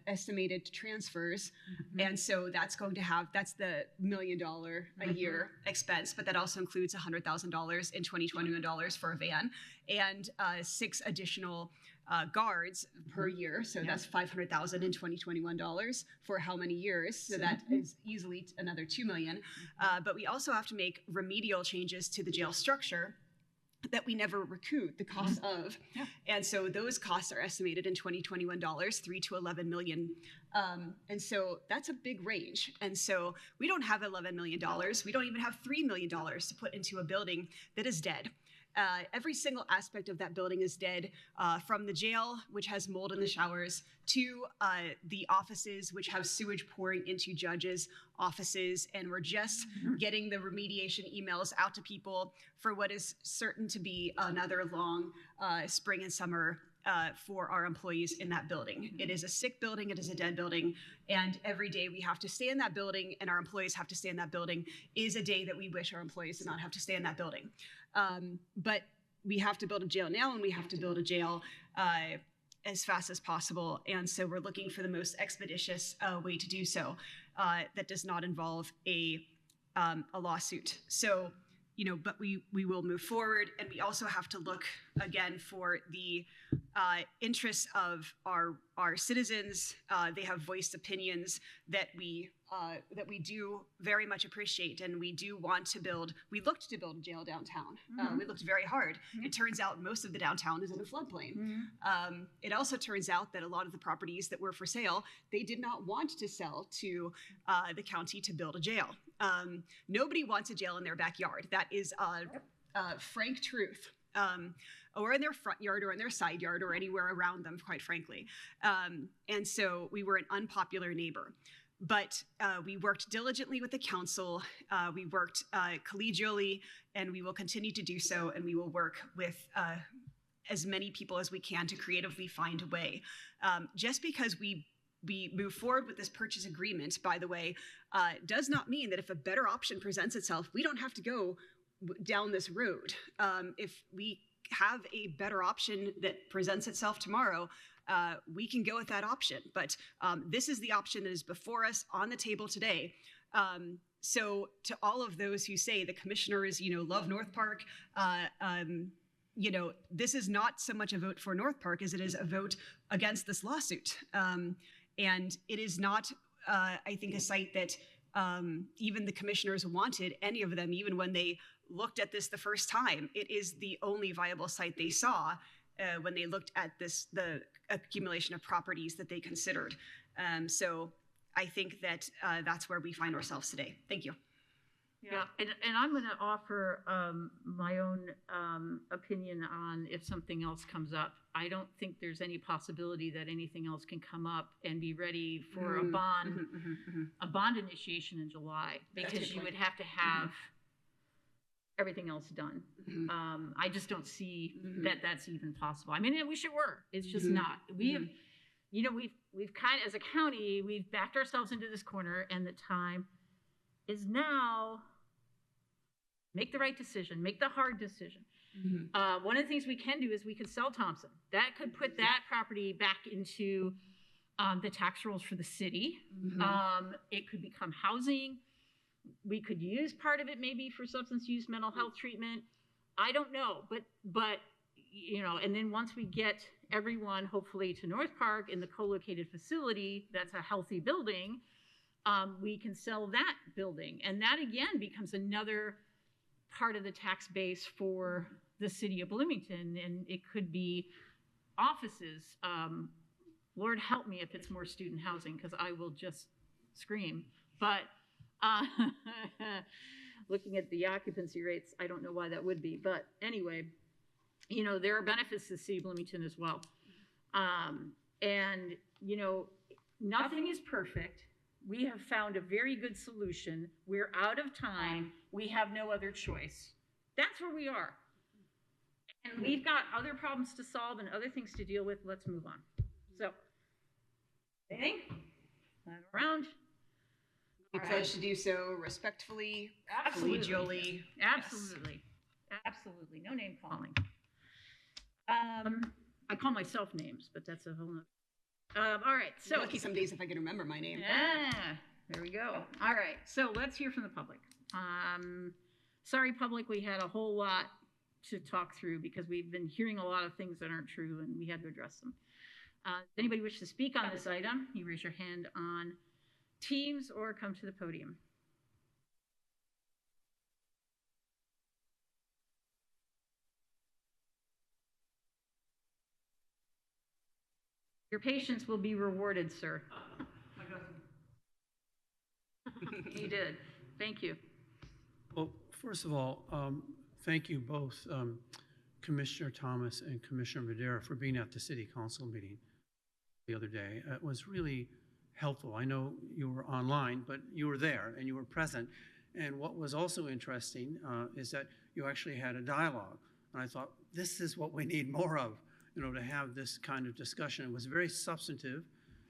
estimated transfers. And so that's the $1 million a year expense, but that also includes $100,000 in 2021 dollars for a van, and 6 additional guards per year. So that's $500,000 in 2021 dollars for how many years? So that is easily another $2 million. But we also have to make remedial changes to the jail structure that we never recoup the cost of. And so those costs are estimated in 2021 dollars, $3 to $11 million. And so that's a big range. And so we don't have $11 million. We don't even have $3 million to put into a building that is dead. Every single aspect of that building is dead, from the jail, which has mold in the showers, to the offices, which have sewage pouring into judges' offices. And we're just getting the remediation emails out to people for what is certain to be another long spring and summer for our employees in that building. It is a sick building, it is a dead building, and every day we have to stay in that building, and our employees have to stay in that building, is a day that we wish our employees did not have to stay in that building. But we have to build a jail now, and we have to build a jail as fast as possible. And so we're looking for the most expeditious way to do so that does not involve a lawsuit. So, but we will move forward, and we also have to look again for the interests of our citizens. They have voiced opinions that we do very much appreciate, and we do want to build. We looked to build a jail downtown. We looked very hard. It turns out most of the downtown is in a floodplain. It also turns out that a lot of the properties that were for sale, they did not want to sell to the county to build a jail. Nobody wants a jail in their backyard. That is frank truth. Or in their front yard, or in their side yard, or anywhere around them, quite frankly. And so we were an unpopular neighbor. But we worked diligently with the council, we worked collegially, and we will continue to do so, and we will work with as many people as we can to creatively find a way. Just because we move forward with this purchase agreement, by the way, does not mean that if a better option presents itself, we don't have to go down this road. If we have a better option that presents itself tomorrow, we can go with that option. But this is the option that is before us on the table today. So to all of those who say the commissioners, love North Park, this is not so much a vote for North Park as it is a vote against this lawsuit. And it is not, I think, a site that even the commissioners wanted, any of them, even when they looked at this the first time. It is the only viable site they saw when they looked at the accumulation of properties that they considered. So I think that that's where we find ourselves today. Thank you. Yeah, and I'm going to offer my own opinion on if something else comes up. I don't think there's any possibility that anything else can come up and be ready for a bond initiation in July, because you would have to have everything else done. I just don't see that that's even possible. I mean, I wish it were. It's just not. We have, we've kind of, as a county, we've backed ourselves into this corner, and the time is now. Make the right decision, make the hard decision. One of the things we can do is we could sell Thompson. That could put that property back into the tax rolls for the city. It could become housing. We could use part of it maybe for substance use, mental health treatment. I don't know, but and then once we get everyone hopefully to North Park in the co-located facility, that's a healthy building, we can sell that building. And that again becomes another part of the tax base for the city of Bloomington, and it could be offices. Lord help me if it's more student housing, because I will just scream. But looking at the occupancy rates, I don't know why that would be. But anyway, there are benefits to the city of Bloomington as well. And nothing is perfect. We have found a very good solution. We're out of time. We have no other choice. That's where we are. And we've got other problems to solve and other things to deal with. Let's move on. So, anything? Around? We pledge to do so respectfully, collegially. Absolutely. Yes. Absolutely. No name calling. I call myself names, but that's a whole nother. All right, so I'm lucky some days if I can remember my name. Yeah, there we go. All right, so let's hear from the public. Sorry, public, we had a whole lot to talk through because we've been hearing a lot of things that aren't true, and we had to address them. Does anybody wish to speak on this item? You raise your hand on Teams or come to the podium. Your patience will be rewarded, sir. You did. Thank you. Well, first of all, thank you both, Commissioner Thomas and Commissioner Madera, for being at the City Council meeting the other day. It was really helpful. I know you were online, but you were there and you were present. And what was also interesting is that you actually had a dialogue. And I thought, this is what we need more of. To have this kind of discussion. It was very substantive,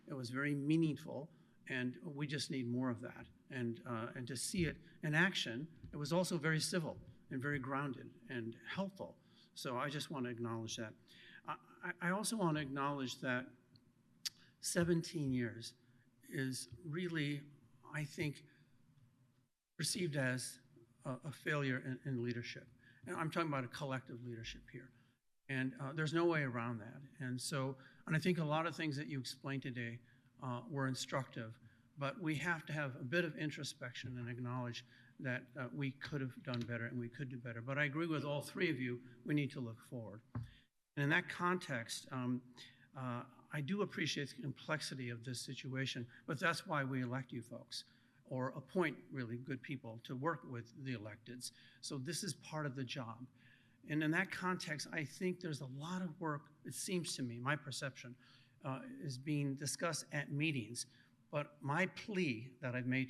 it was very meaningful, and we just need more of that. And to see it in action, it was also very civil and very grounded and helpful. So I just want to acknowledge that. I also want to acknowledge that 17 years is really, I think, perceived as a failure in leadership. And I'm talking about a collective leadership here. And there's no way around that. And I think a lot of things that you explained today were instructive, but we have to have a bit of introspection and acknowledge that we could have done better and we could do better. But I agree with all three of you, we need to look forward. And in that context, I do appreciate the complexity of this situation, but that's why we elect you folks, or appoint really good people to work with the electeds. So this is part of the job. And in that context, I think there's a lot of work, it seems to me, my perception, is being discussed at meetings, But my plea that I've made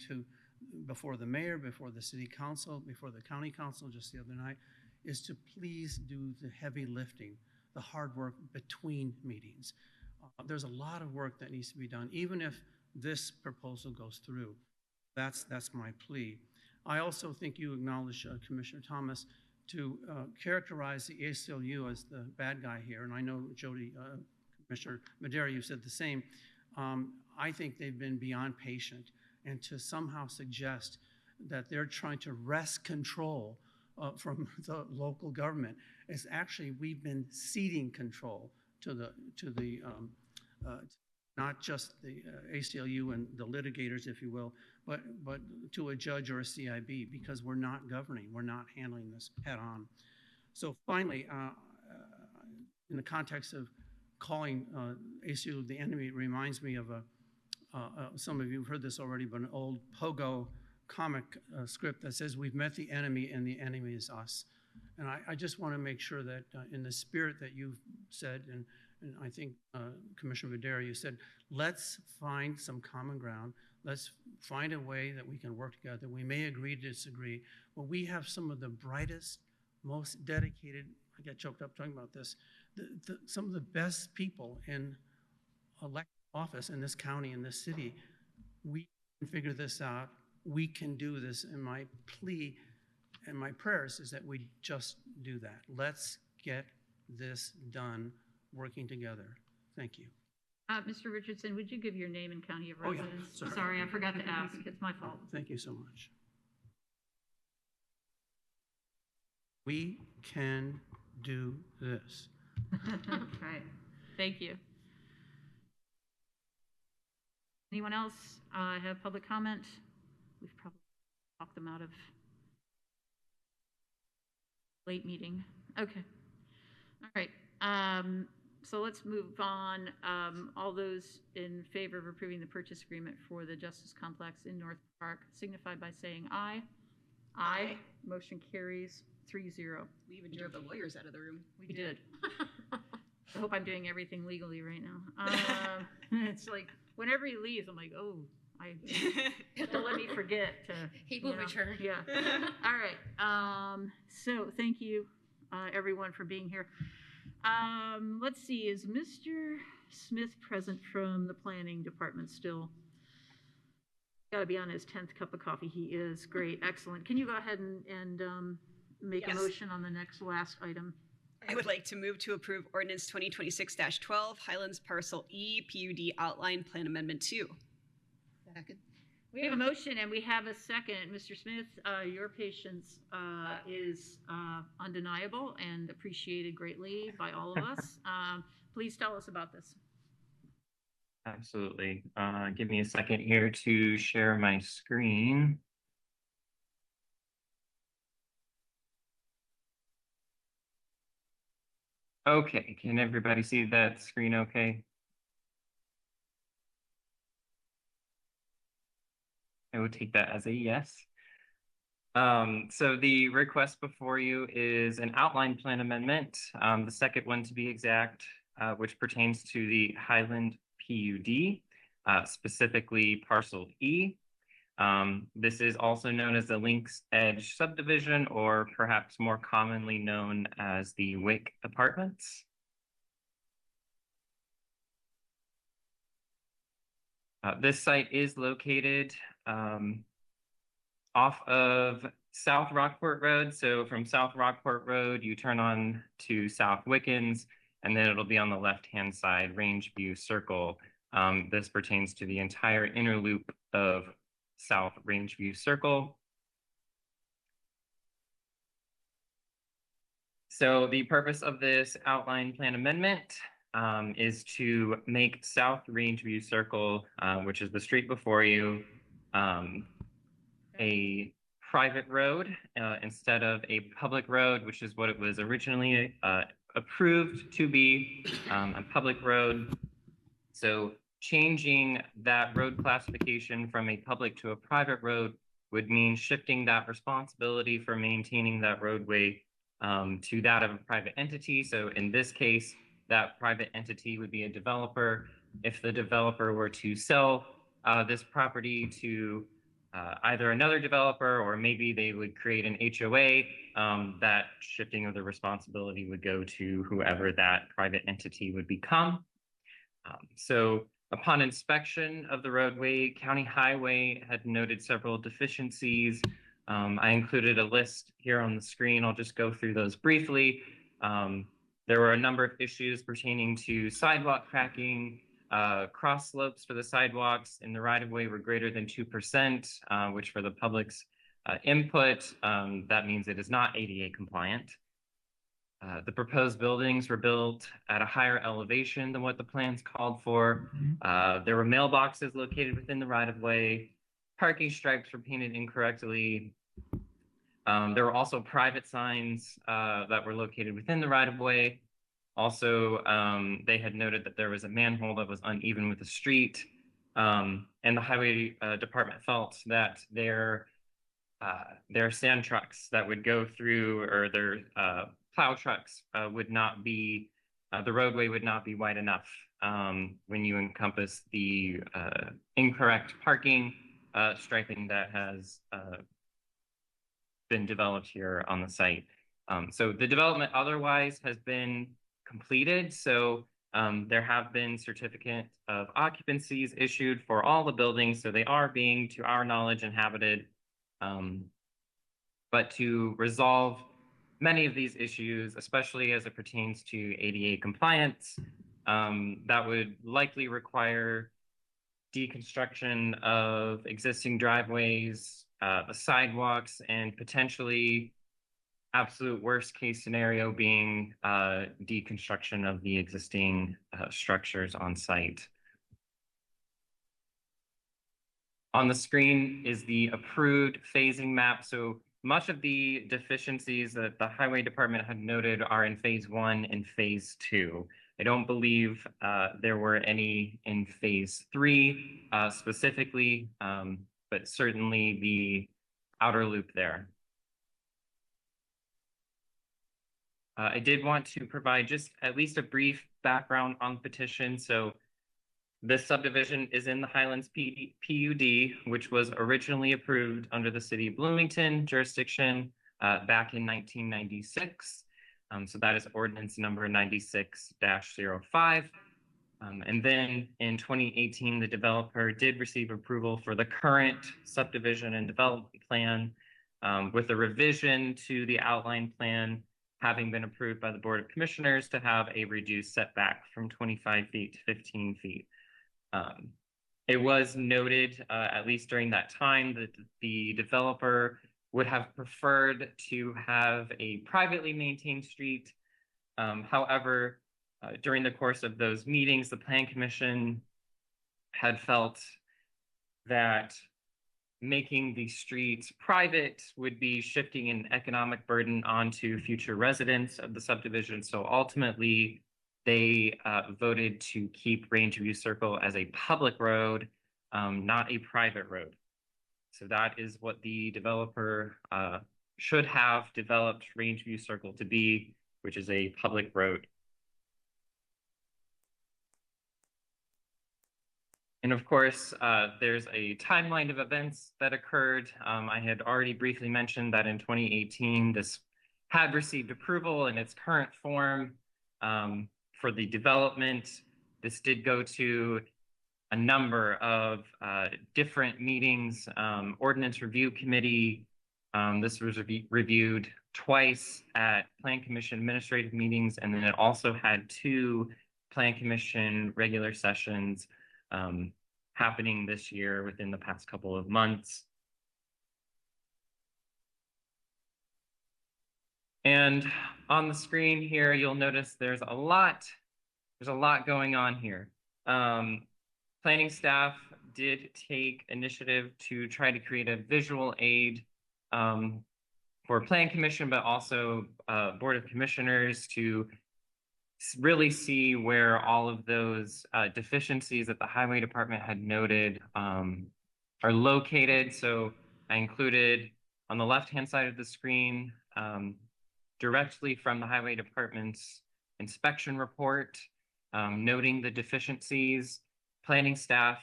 before the mayor, before the city council, before the county council just the other night, is to please do the heavy lifting, the hard work between meetings. There's a lot of work that needs to be done, even if this proposal goes through. That's my plea. I also think you acknowledge, Commissioner Thomas, to characterize the ACLU as the bad guy here, and I know Jody, Commissioner Madera, you said the same. I think they've been beyond patient, and to somehow suggest that they're trying to wrest control from the local government is actually, we've been ceding control to the not just the ACLU and the litigators, if you will, but to a judge or a CIB, because we're not governing, we're not handling this head on. So finally, in the context of calling ACLU the enemy, it reminds me of some of you have heard this already, but an old Pogo comic script that says, we've met the enemy and the enemy is us. And I just want to make sure that in the spirit that you've said, and I think Commissioner Madera, you said, let's find some common ground. Let's find a way that we can work together. We may agree to disagree, but we have some of the brightest, most dedicated, I get choked up talking about this, some of the best people in elected office in this county, in this city. We can figure this out. We can do this. And my plea and my prayers is that we just do that. Let's get this done, working together. Thank you. Mr. Richardson, would you give your name and county of Oh, yeah. residence? Sorry. Sorry, I forgot to ask. It's my fault. Thank you so much. We can do this. Right. Thank you. Anyone else have public comment? We've probably talked them out of late meeting. Okay. All right. So let's move on. All those in favor of approving the purchase agreement for the Justice Complex in North Park signify by saying aye. Aye. Motion carries 3-0. We even drove the lawyers out of the room. We did. I hope I'm doing everything legally right now. It's like whenever he leaves, I'm like, oh, don't let me forget to. He will return. Yeah. All right. So thank you, everyone, for being here. Let's see. Is Mr. Smith present from the planning department still? Got to be on his 10th cup of coffee. He is. Great. Excellent. Can you go ahead and make a motion on the last item? I would like to move to approve ordinance 2026-12, Highlands Parcel E PUD Outline Plan Amendment 2. Second. We have a motion and we have a second. Mr. Smith, your patience is undeniable and appreciated greatly by all of us. Please tell us about this. Absolutely. Give me a second here to share my screen. Okay, can everybody see that screen okay? I would take that as a yes. So the request before you is an outline plan amendment, the second one to be exact, which pertains to the Highland PUD, specifically parcel E. This is also known as the Links Edge subdivision, or perhaps more commonly known as the Wick Apartments. This site is located off of South Rockport Road. So from South Rockport Road, you turn on to South Wickens, and then it'll be on the left-hand side, Rangeview Circle. This pertains to the entire inner loop of South Rangeview Circle. So the purpose of this outline plan amendment is to make South Rangeview Circle, which is the street before you, a private road instead of a public road, which is what it was originally approved to be, a public road. So changing that road classification from a public to a private road would mean shifting that responsibility for maintaining that roadway to that of a private entity. So in this case, that private entity would be a developer. If the developer were to sell this property to either another developer, or maybe they would create an HOA. That shifting of the responsibility would go to whoever that private entity would become. So upon inspection of the roadway, County Highway had noted several deficiencies. I included a list here on the screen. I'll just go through those briefly. There were a number of issues pertaining to sidewalk cracking. Cross slopes for the sidewalks in the right-of-way were greater than 2%, which for the public's input, that means it is not ADA compliant. The proposed buildings were built at a higher elevation than what the plans called for. There were mailboxes located within the right-of-way. Parking stripes were painted incorrectly. There were also private signs that were located within the right-of-way. Also, they had noted that there was a manhole that was uneven with the street. And the highway department felt that their sand trucks that would go through, or their plow trucks would not be, the roadway would not be wide enough when you encompass the incorrect parking striping that has been developed here on the site. So the development otherwise has been completed. So there have been certificate of occupancies issued for all the buildings. So they are being, to our knowledge, inhabited. But to resolve many of these issues, especially as it pertains to ADA compliance, that would likely require deconstruction of existing driveways, the sidewalks, and potentially, absolute worst case scenario being deconstruction of the existing structures on site. On the screen is the approved phasing map. So much of the deficiencies that the highway department had noted are in phase 1 and phase 2. I don't believe there were any in phase 3 specifically, but certainly the outer loop there. I did want to provide just at least a brief background on the petition. So this subdivision is in the Highlands PUD, which was originally approved under the City of Bloomington jurisdiction back in 1996. So that is ordinance number 96-05. And then in 2018, the developer did receive approval for the current subdivision and development plan with a revision to the outline plan having been approved by the Board of Commissioners to have a reduced setback from 25 feet to 15 feet. It was noted, at least during that time, that the developer would have preferred to have a privately maintained street. However, during the course of those meetings, the Plan Commission had felt that making the streets private would be shifting an economic burden onto future residents of the subdivision. So ultimately, they voted to keep Rangeview Circle as a public road, not a private road. So that is what the developer should have developed Rangeview Circle to be, which is a public road. And of course, there's a timeline of events that occurred. I had already briefly mentioned that in 2018, this had received approval in its current form for the development. This did go to a number of different meetings, Ordinance Review Committee. This was reviewed twice at Plan Commission administrative meetings, and then it also had 2 Plan Commission regular sessions happening this year within the past couple of months. And on the screen here, you'll notice there's a lot going on here. Planning staff did take initiative to try to create a visual aid for Plan Commission, but also Board of Commissioners to really see where all of those deficiencies that the Highway Department had noted are located. So I included on the left-hand side of the screen, directly from the Highway Department's inspection report, noting the deficiencies. Planning staff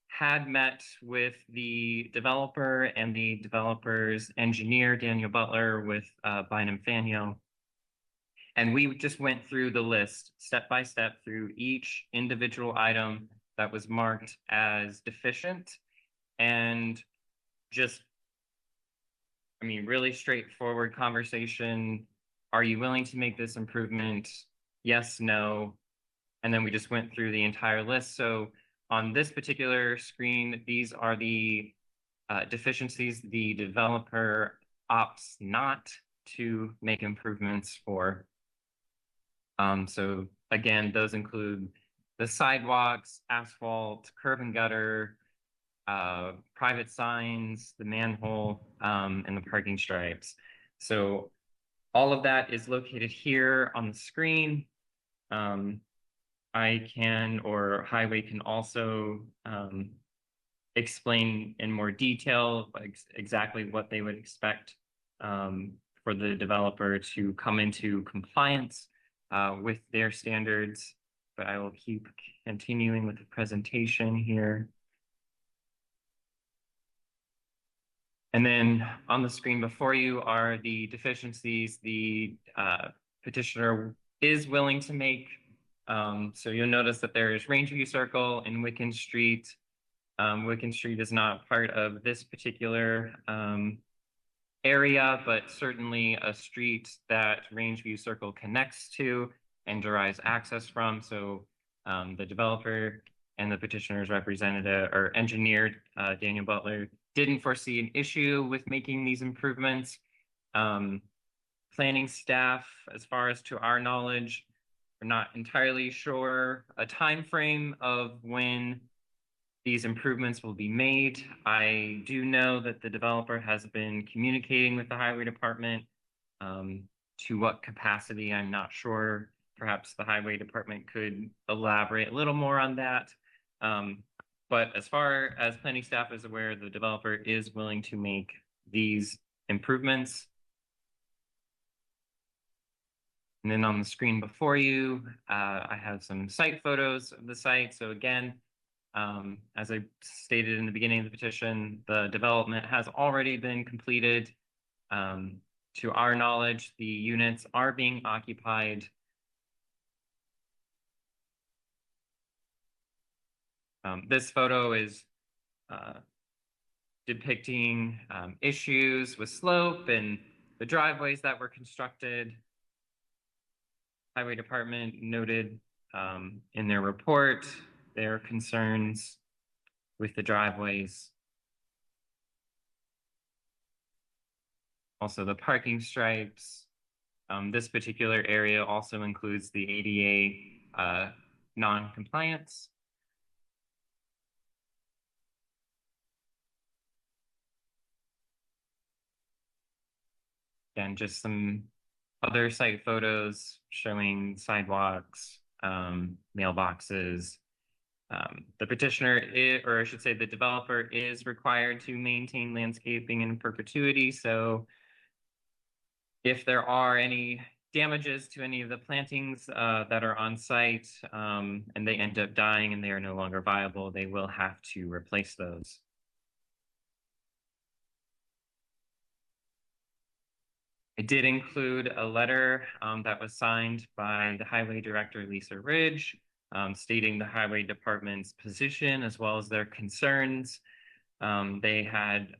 had met with the developer and the developer's engineer, Daniel Butler, with Bynum Faneuil. And we just went through the list step by step through each individual item that was marked as deficient, and just, I mean, really straightforward conversation. Are you willing to make this improvement? Yes, no. And then we just went through the entire list. So on this particular screen, these are the deficiencies the developer opts not to make improvements for. So again, those include the sidewalks, asphalt, curb and gutter, private signs, the manhole, and the parking stripes. So all of that is located here on the screen. I can, or Highway can also explain in more detail exactly what they would expect for the developer to come into compliance with their standards, but I will keep continuing with the presentation here. And then on the screen before you are the deficiencies the petitioner is willing to make. So you'll notice that there is Rangeview Circle and Wiccan Street. Wiccan Street is not part of this particular area, but certainly a street that Rangeview Circle connects to and derives access from. So the developer and the petitioner's representative or engineer, Daniel Butler, didn't foresee an issue with making these improvements. Planning staff, as far as to our knowledge, we're not entirely sure a time frame of when these improvements will be made. I do know that the developer has been communicating with the highway department. To what capacity, I'm not sure. Perhaps the highway department could elaborate a little more on that. But as far as planning staff is aware, the developer is willing to make these improvements. And then on the screen before you, I have some site photos of the site. So again, as I stated in the beginning of the petition, the development has already been completed. To our knowledge, the units are being occupied. This photo is depicting issues with slope and the driveways that were constructed. Highway Department noted in their report their concerns with the driveways. Also the parking stripes. This particular area also includes the ADA non-compliance. And just some other site photos showing sidewalks, mailboxes. The petitioner, or I should say the developer, is required to maintain landscaping in perpetuity. So if there are any damages to any of the plantings that are on site and they end up dying and they are no longer viable, they will have to replace those. I did include a letter that was signed by the Highway Director, Lisa Ridge, stating the Highway Department's position as well as their concerns. They had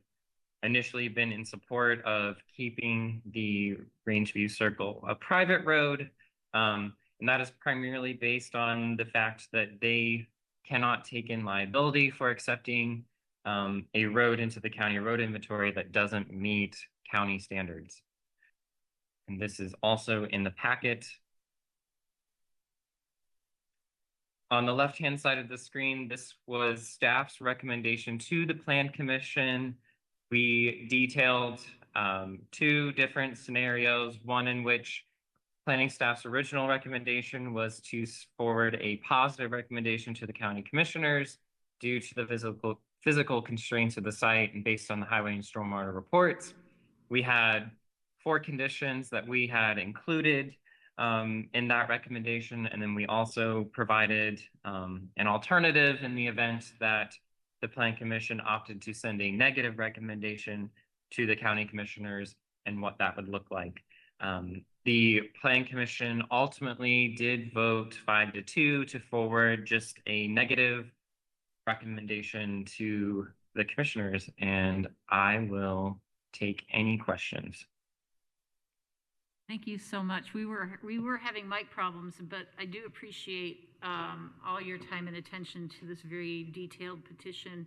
initially been in support of keeping the Rangeview Circle a private road, and that is primarily based on the fact that they cannot take in liability for accepting a road into the county road inventory that doesn't meet county standards. And this is also in the packet. On the left-hand side of the screen, this was staff's recommendation to the Plan Commission. We detailed two different scenarios, one in which planning staff's original recommendation was to forward a positive recommendation to the county commissioners due to the physical constraints of the site and based on the highway and stormwater reports. We had 4 conditions that we had included in that recommendation. And then we also provided an alternative in the event that the Plan Commission opted to send a negative recommendation to the county commissioners and what that would look like. The Plan Commission ultimately did vote 5-2 to forward just a negative recommendation to the commissioners, and I will take any questions. Thank you so much. We were having mic problems, but I do appreciate all your time and attention to this very detailed petition.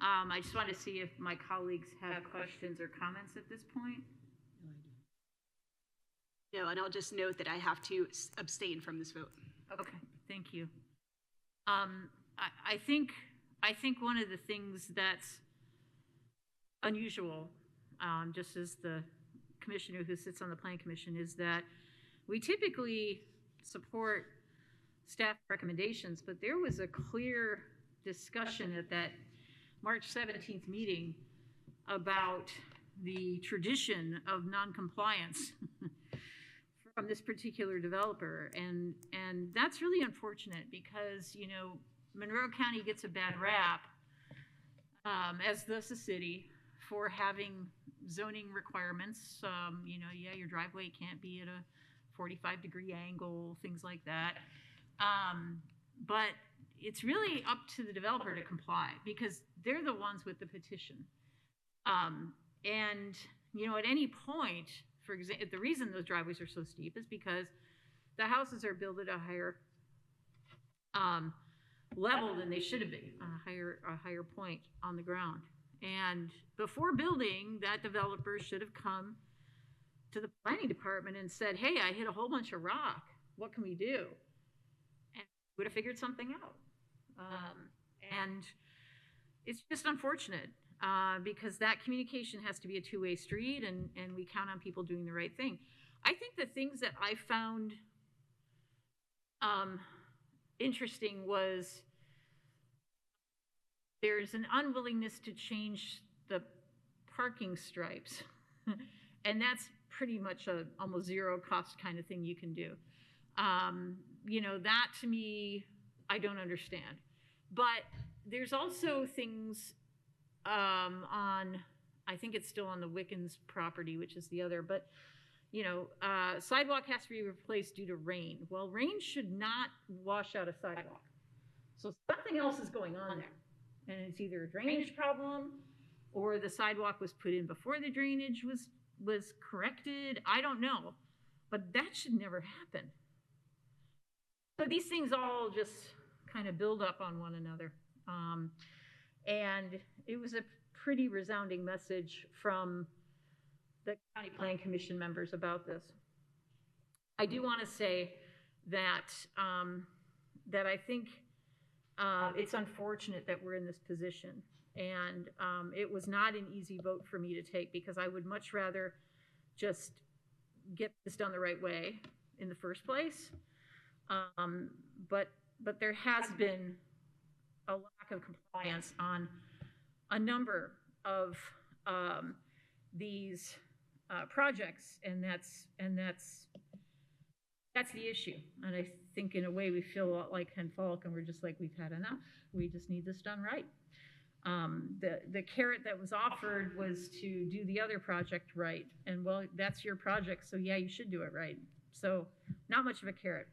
I just want to see if my colleagues have questions or comments at this point. No, and I'll just note that I have to abstain from this vote. Okay, thank you. I think one of the things that's unusual, just as the commissioner who sits on the Plan Commission, is that we typically support staff recommendations, but there was a clear discussion at that March 17th meeting about the tradition of noncompliance from this particular developer, and that's really unfortunate because, you know, Monroe County gets a bad rap, as does the city, for having zoning requirements. You know, yeah, your driveway can't be at a 45-degree angle, things like that. But it's really up to the developer to comply because they're the ones with the petition. And, you know, at any point, for example, the reason those driveways are so steep is because the houses are built at a higher level than they should have been, a higher point on the ground. And before building, that developer should have come to the planning department and said, hey, I hit a whole bunch of rock. What can we do? And would have figured something out. And it's just unfortunate because that communication has to be a two-way street, and we count on people doing the right thing. I think the things that I found interesting was there's an unwillingness to change the parking stripes. And that's pretty much a almost zero cost kind of thing you can do. You know, that to me, I don't understand. But there's also things on, I think it's still on the Wickens property, which is the other, but you know, sidewalk has to be replaced due to rain. Well, rain should not wash out a sidewalk. So something else is going on there. And it's either a drainage problem or the sidewalk was put in before the drainage was corrected. I don't know, but that should never happen. So these things all just kind of build up on one another. And it was a pretty resounding message from the County Plan Commission members about this. I do want to say that that I think it's unfortunate that we're in this position, and it was not an easy vote for me to take because I would much rather just get this done the right way in the first place. But there has been a lack of compliance on a number of these projects, and that's the issue. And I think in a way we feel a lot like Ken Falk, and we're just like, we've had enough. We just need this done right. The carrot that was offered was to do the other project right, and well, that's your project, so yeah, you should do it right. So not much of a carrot.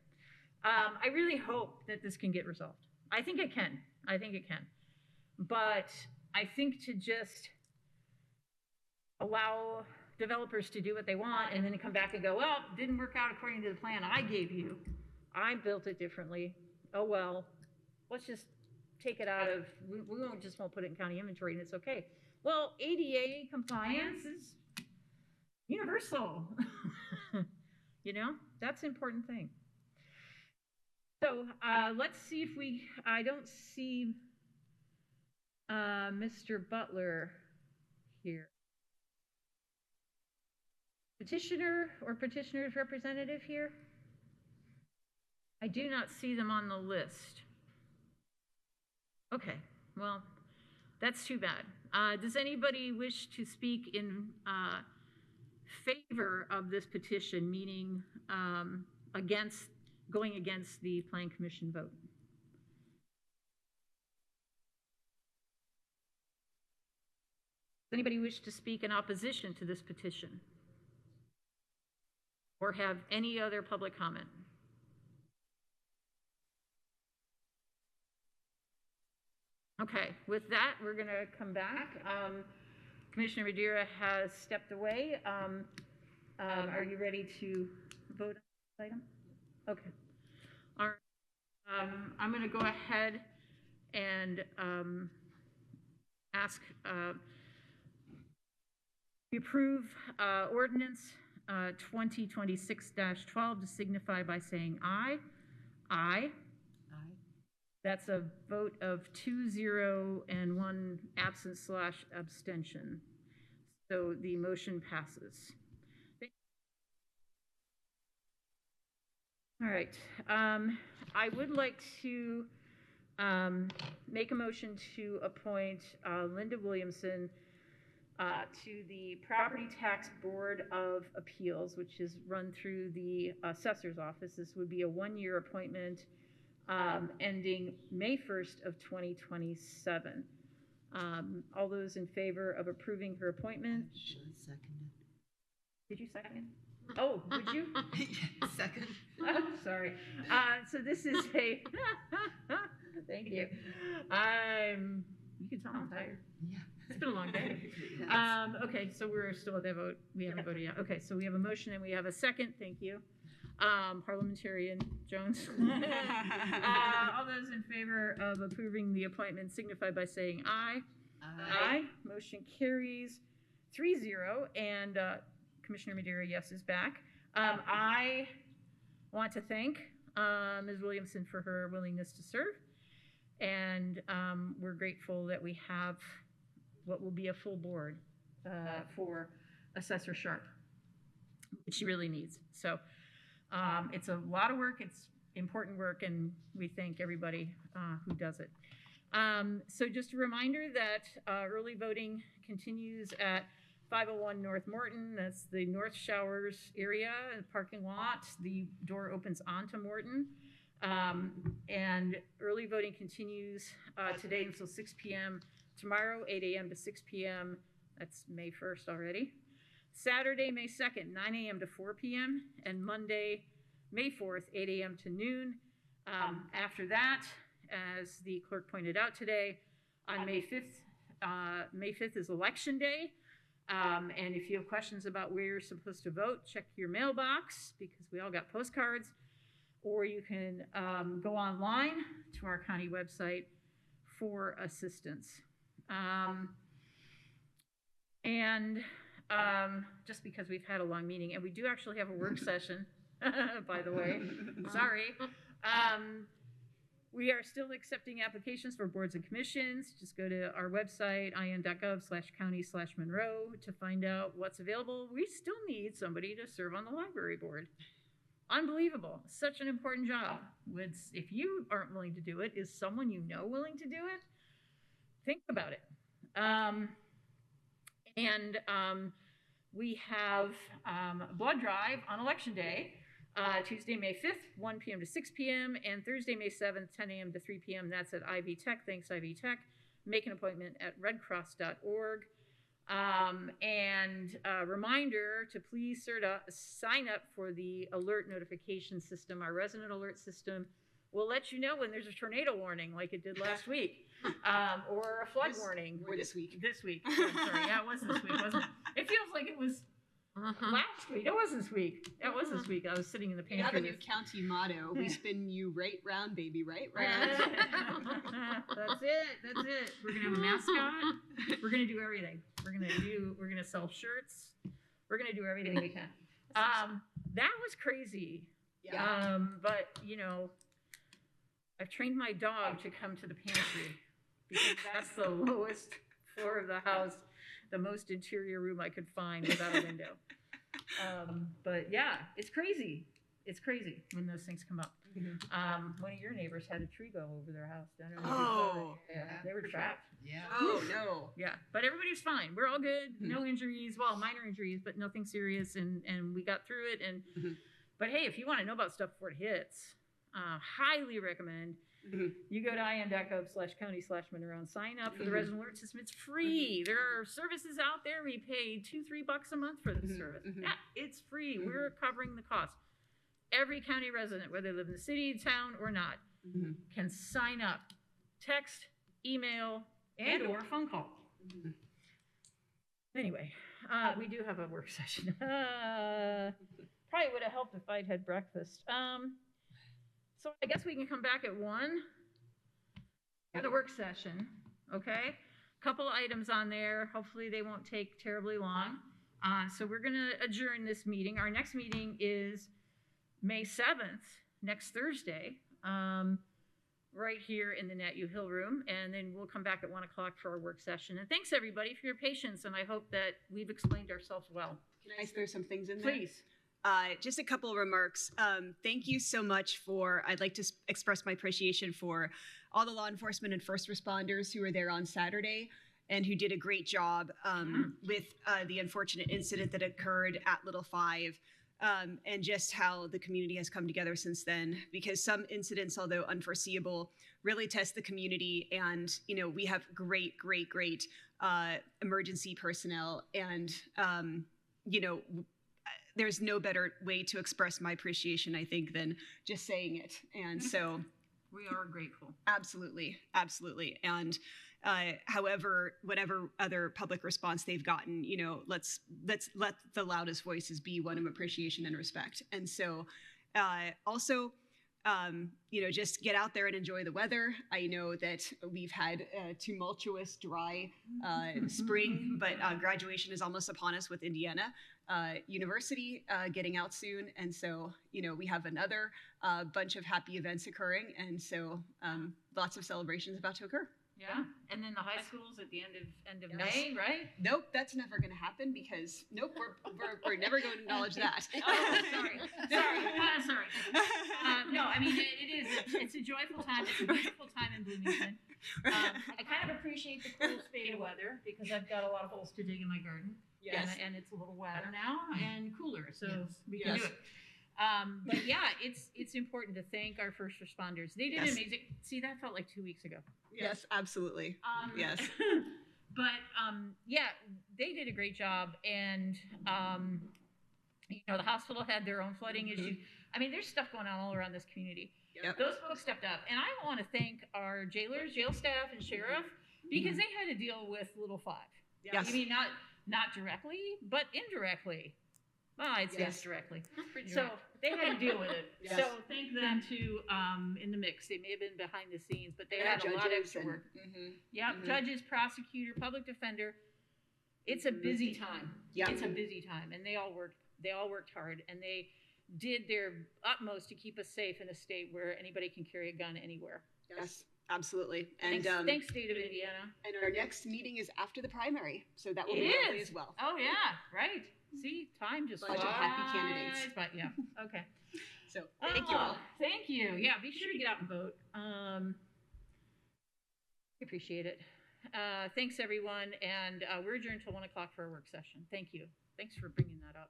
I really hope that this can get resolved. I think it can. I think it can. But I think to just allow developers to do what they want and then come back and go, well, didn't work out according to the plan I gave you. I built it differently. Oh, well, let's just take it out of, we won't put it in county inventory and it's okay. Well, ADA compliance is universal. You know, that's an important thing. So let's see if I don't see Mr. Butler here. Petitioner or petitioner's representative here? I do not see them on the list. Okay, well, that's too bad. Does anybody wish to speak in favor of this petition, meaning going against the Plan Commission vote? Does anybody wish to speak in opposition to this petition? Or have any other public comment? Okay, with that, we're going to come back. Commissioner Madeira has stepped away. Are you ready to vote on this item? Okay. All right. I'm going to go ahead and ask we approve ordinance 2026-12 to signify by saying aye. Aye. That's a vote of 2-0 and 1 absent/abstention. So the motion passes. All right. I would like to make a motion to appoint Linda Williamson to the Property Tax Board of Appeals, which is run through the assessor's office. This would be a 1-year appointment ending May 1st of 2027. All those in favor of approving her appointment? Did you second it? Oh, would you? Second. Oh, sorry. So this is a, thank you. You can tell I'm tired. Yeah. It's been a long day. Okay, so we're still at that vote. We haven't voted yet. Okay, so we have a motion and we have a second. Thank you. Parliamentarian Jones. All those in favor of approving the appointment signify by saying aye. Aye. Motion carries 3-0, and Commissioner Madeira, yes, is back. I want to thank Ms. Williamson for her willingness to serve, and we're grateful that we have what will be a full board for Assessor Sharp, which she really needs. So it's a lot of work, it's important work, and we thank everybody who does it. So just a reminder that early voting continues at 501 North Morton. That's the North Showers area parking lot. The door opens onto Morton. And early voting continues today until 6 p.m. Tomorrow, 8 a.m. to 6 p.m. That's May 1st already. Saturday, May 2nd, 9 a.m. to 4 p.m. And Monday, May 4th, 8 a.m. to noon. After that, as the clerk pointed out today, on May 5th is Election Day. And if you have questions about where you're supposed to vote, check your mailbox because we all got postcards. Or you can go online to our county website for assistance. Just because we've had a long meeting, and we do actually have a work session, by the way, sorry. We are still accepting applications for boards and commissions. Just go to our website, in.gov/county/Monroe to find out what's available. We still need somebody to serve on the library board. Unbelievable. Such an important job. If you aren't willing to do it, is someone you know willing to do it? Think about it. We have a blood drive on Election Day, Tuesday, May 5th, 1 p.m. to 6 p.m., and Thursday, May 7th, 10 a.m. to 3 p.m. That's at Ivy Tech. Thanks, Ivy Tech. Make an appointment at redcross.org. Reminder to please sign up for the alert notification system. Our resident alert system will let you know when there's a tornado warning like it did last week, or a flood warning. Or this week. This week. Oh, sorry, yeah, it was this week, wasn't it? It feels like it was last week. It was this week. It was this week. I was sitting in the We have pantry. a new county motto. We spin you right round, baby, right round. That's it. That's it. We're gonna have a mascot. We're gonna do everything. We're gonna sell shirts. We're gonna do everything we can. That was crazy. Yeah. But you know, I've trained my dog to come to the pantry because that's the lowest floor of the house, the most interior room I could find without a window. But yeah, it's crazy. It's crazy when those things come up. One of your neighbors had a tree go over their house. Yeah, they were trapped. Yeah. Oh, no. Yeah, but everybody's fine. We're all good. No injuries. Well, minor injuries, but nothing serious. And we got through it. But hey, if you want to know about stuff before it hits, highly recommend You go to in.gov/county/Monroe and sign up for the resident alert system. It's free. There are services out there. We pay $2-3 a month for this service. Yeah, it's free. We're covering the cost. Every county resident, whether they live in the city, town, or not, can sign up. Text, email, and or phone call. Anyway, we do have a work session. Probably would have helped if I'd had breakfast. So I guess we can come back at 1 for the work session, okay? Couple items on there. Hopefully they won't take terribly long. So we're gonna adjourn this meeting. Our next meeting is May 7th, next Thursday, right here in the NetU Hill Room. And then we'll come back at 1 o'clock for our work session. And thanks everybody for your patience. And I hope that we've explained ourselves well. Can I throw some things in there? Please. Just a couple of remarks. Thank you so much I'd like to express my appreciation for all the law enforcement and first responders who were there on Saturday and who did a great job with the unfortunate incident that occurred at Little Five, and just how the community has come together since then, because some incidents, although unforeseeable, really test the community. And, we have great emergency personnel, and, there's no better way to express my appreciation, I think, than just saying it. And so we are grateful. Absolutely. And however, whatever other public response they've gotten, let's let the loudest voices be one of appreciation and respect. And so also, just get out there and enjoy the weather. I know that we've had a tumultuous, dry spring, but graduation is almost upon us with Indiana University getting out soon. And so, we have another bunch of happy events occurring. And so lots of celebrations about to occur. Yeah, and then the high schools at the end of May, right? Nope, that's never going to happen because we're never going to acknowledge that. Oh, sorry. No, I mean it's a joyful time. It's a beautiful time in Bloomington. I kind of appreciate the cool spate of weather because I've got a lot of holes to dig in my garden. Yes. And it's a little wetter now and cooler, so we can Yes. do it. But yeah, it's important to thank our first responders. They did amazing. See, that felt like 2 weeks ago. Yes, absolutely. Yes. But yeah, they did a great job, and the hospital had their own flooding issue. I mean, there's stuff going on all around this community. Yep. Those folks stepped up, and I want to thank our jailers, jail staff, and sheriff because they had to deal with Little Five. Yes. I mean, not directly, but indirectly. Well, I'd say Yes. directly. Pretty So direct. they had to deal with it. Yes. So thank them too in the mix. They may have been behind the scenes, but they had a lot of extra work. Yep, judges, prosecutor, public defender. It's a busy time. Yep. It's a busy time, and they all worked hard, and they did their utmost to keep us safe in a state where anybody can carry a gun anywhere. Yes, absolutely. And Thanks, state of Indiana. And our next meeting is after the primary, so that will It be lovely is as well. Oh yeah, right. See, time just Bunch of flies. happy candidates. But yeah, okay. So thank you all. Thank you. Yeah, be sure to get out and vote. Appreciate it. Thanks everyone, and we're adjourned until 1 o'clock for our work session. Thank you. Thanks for bringing that up.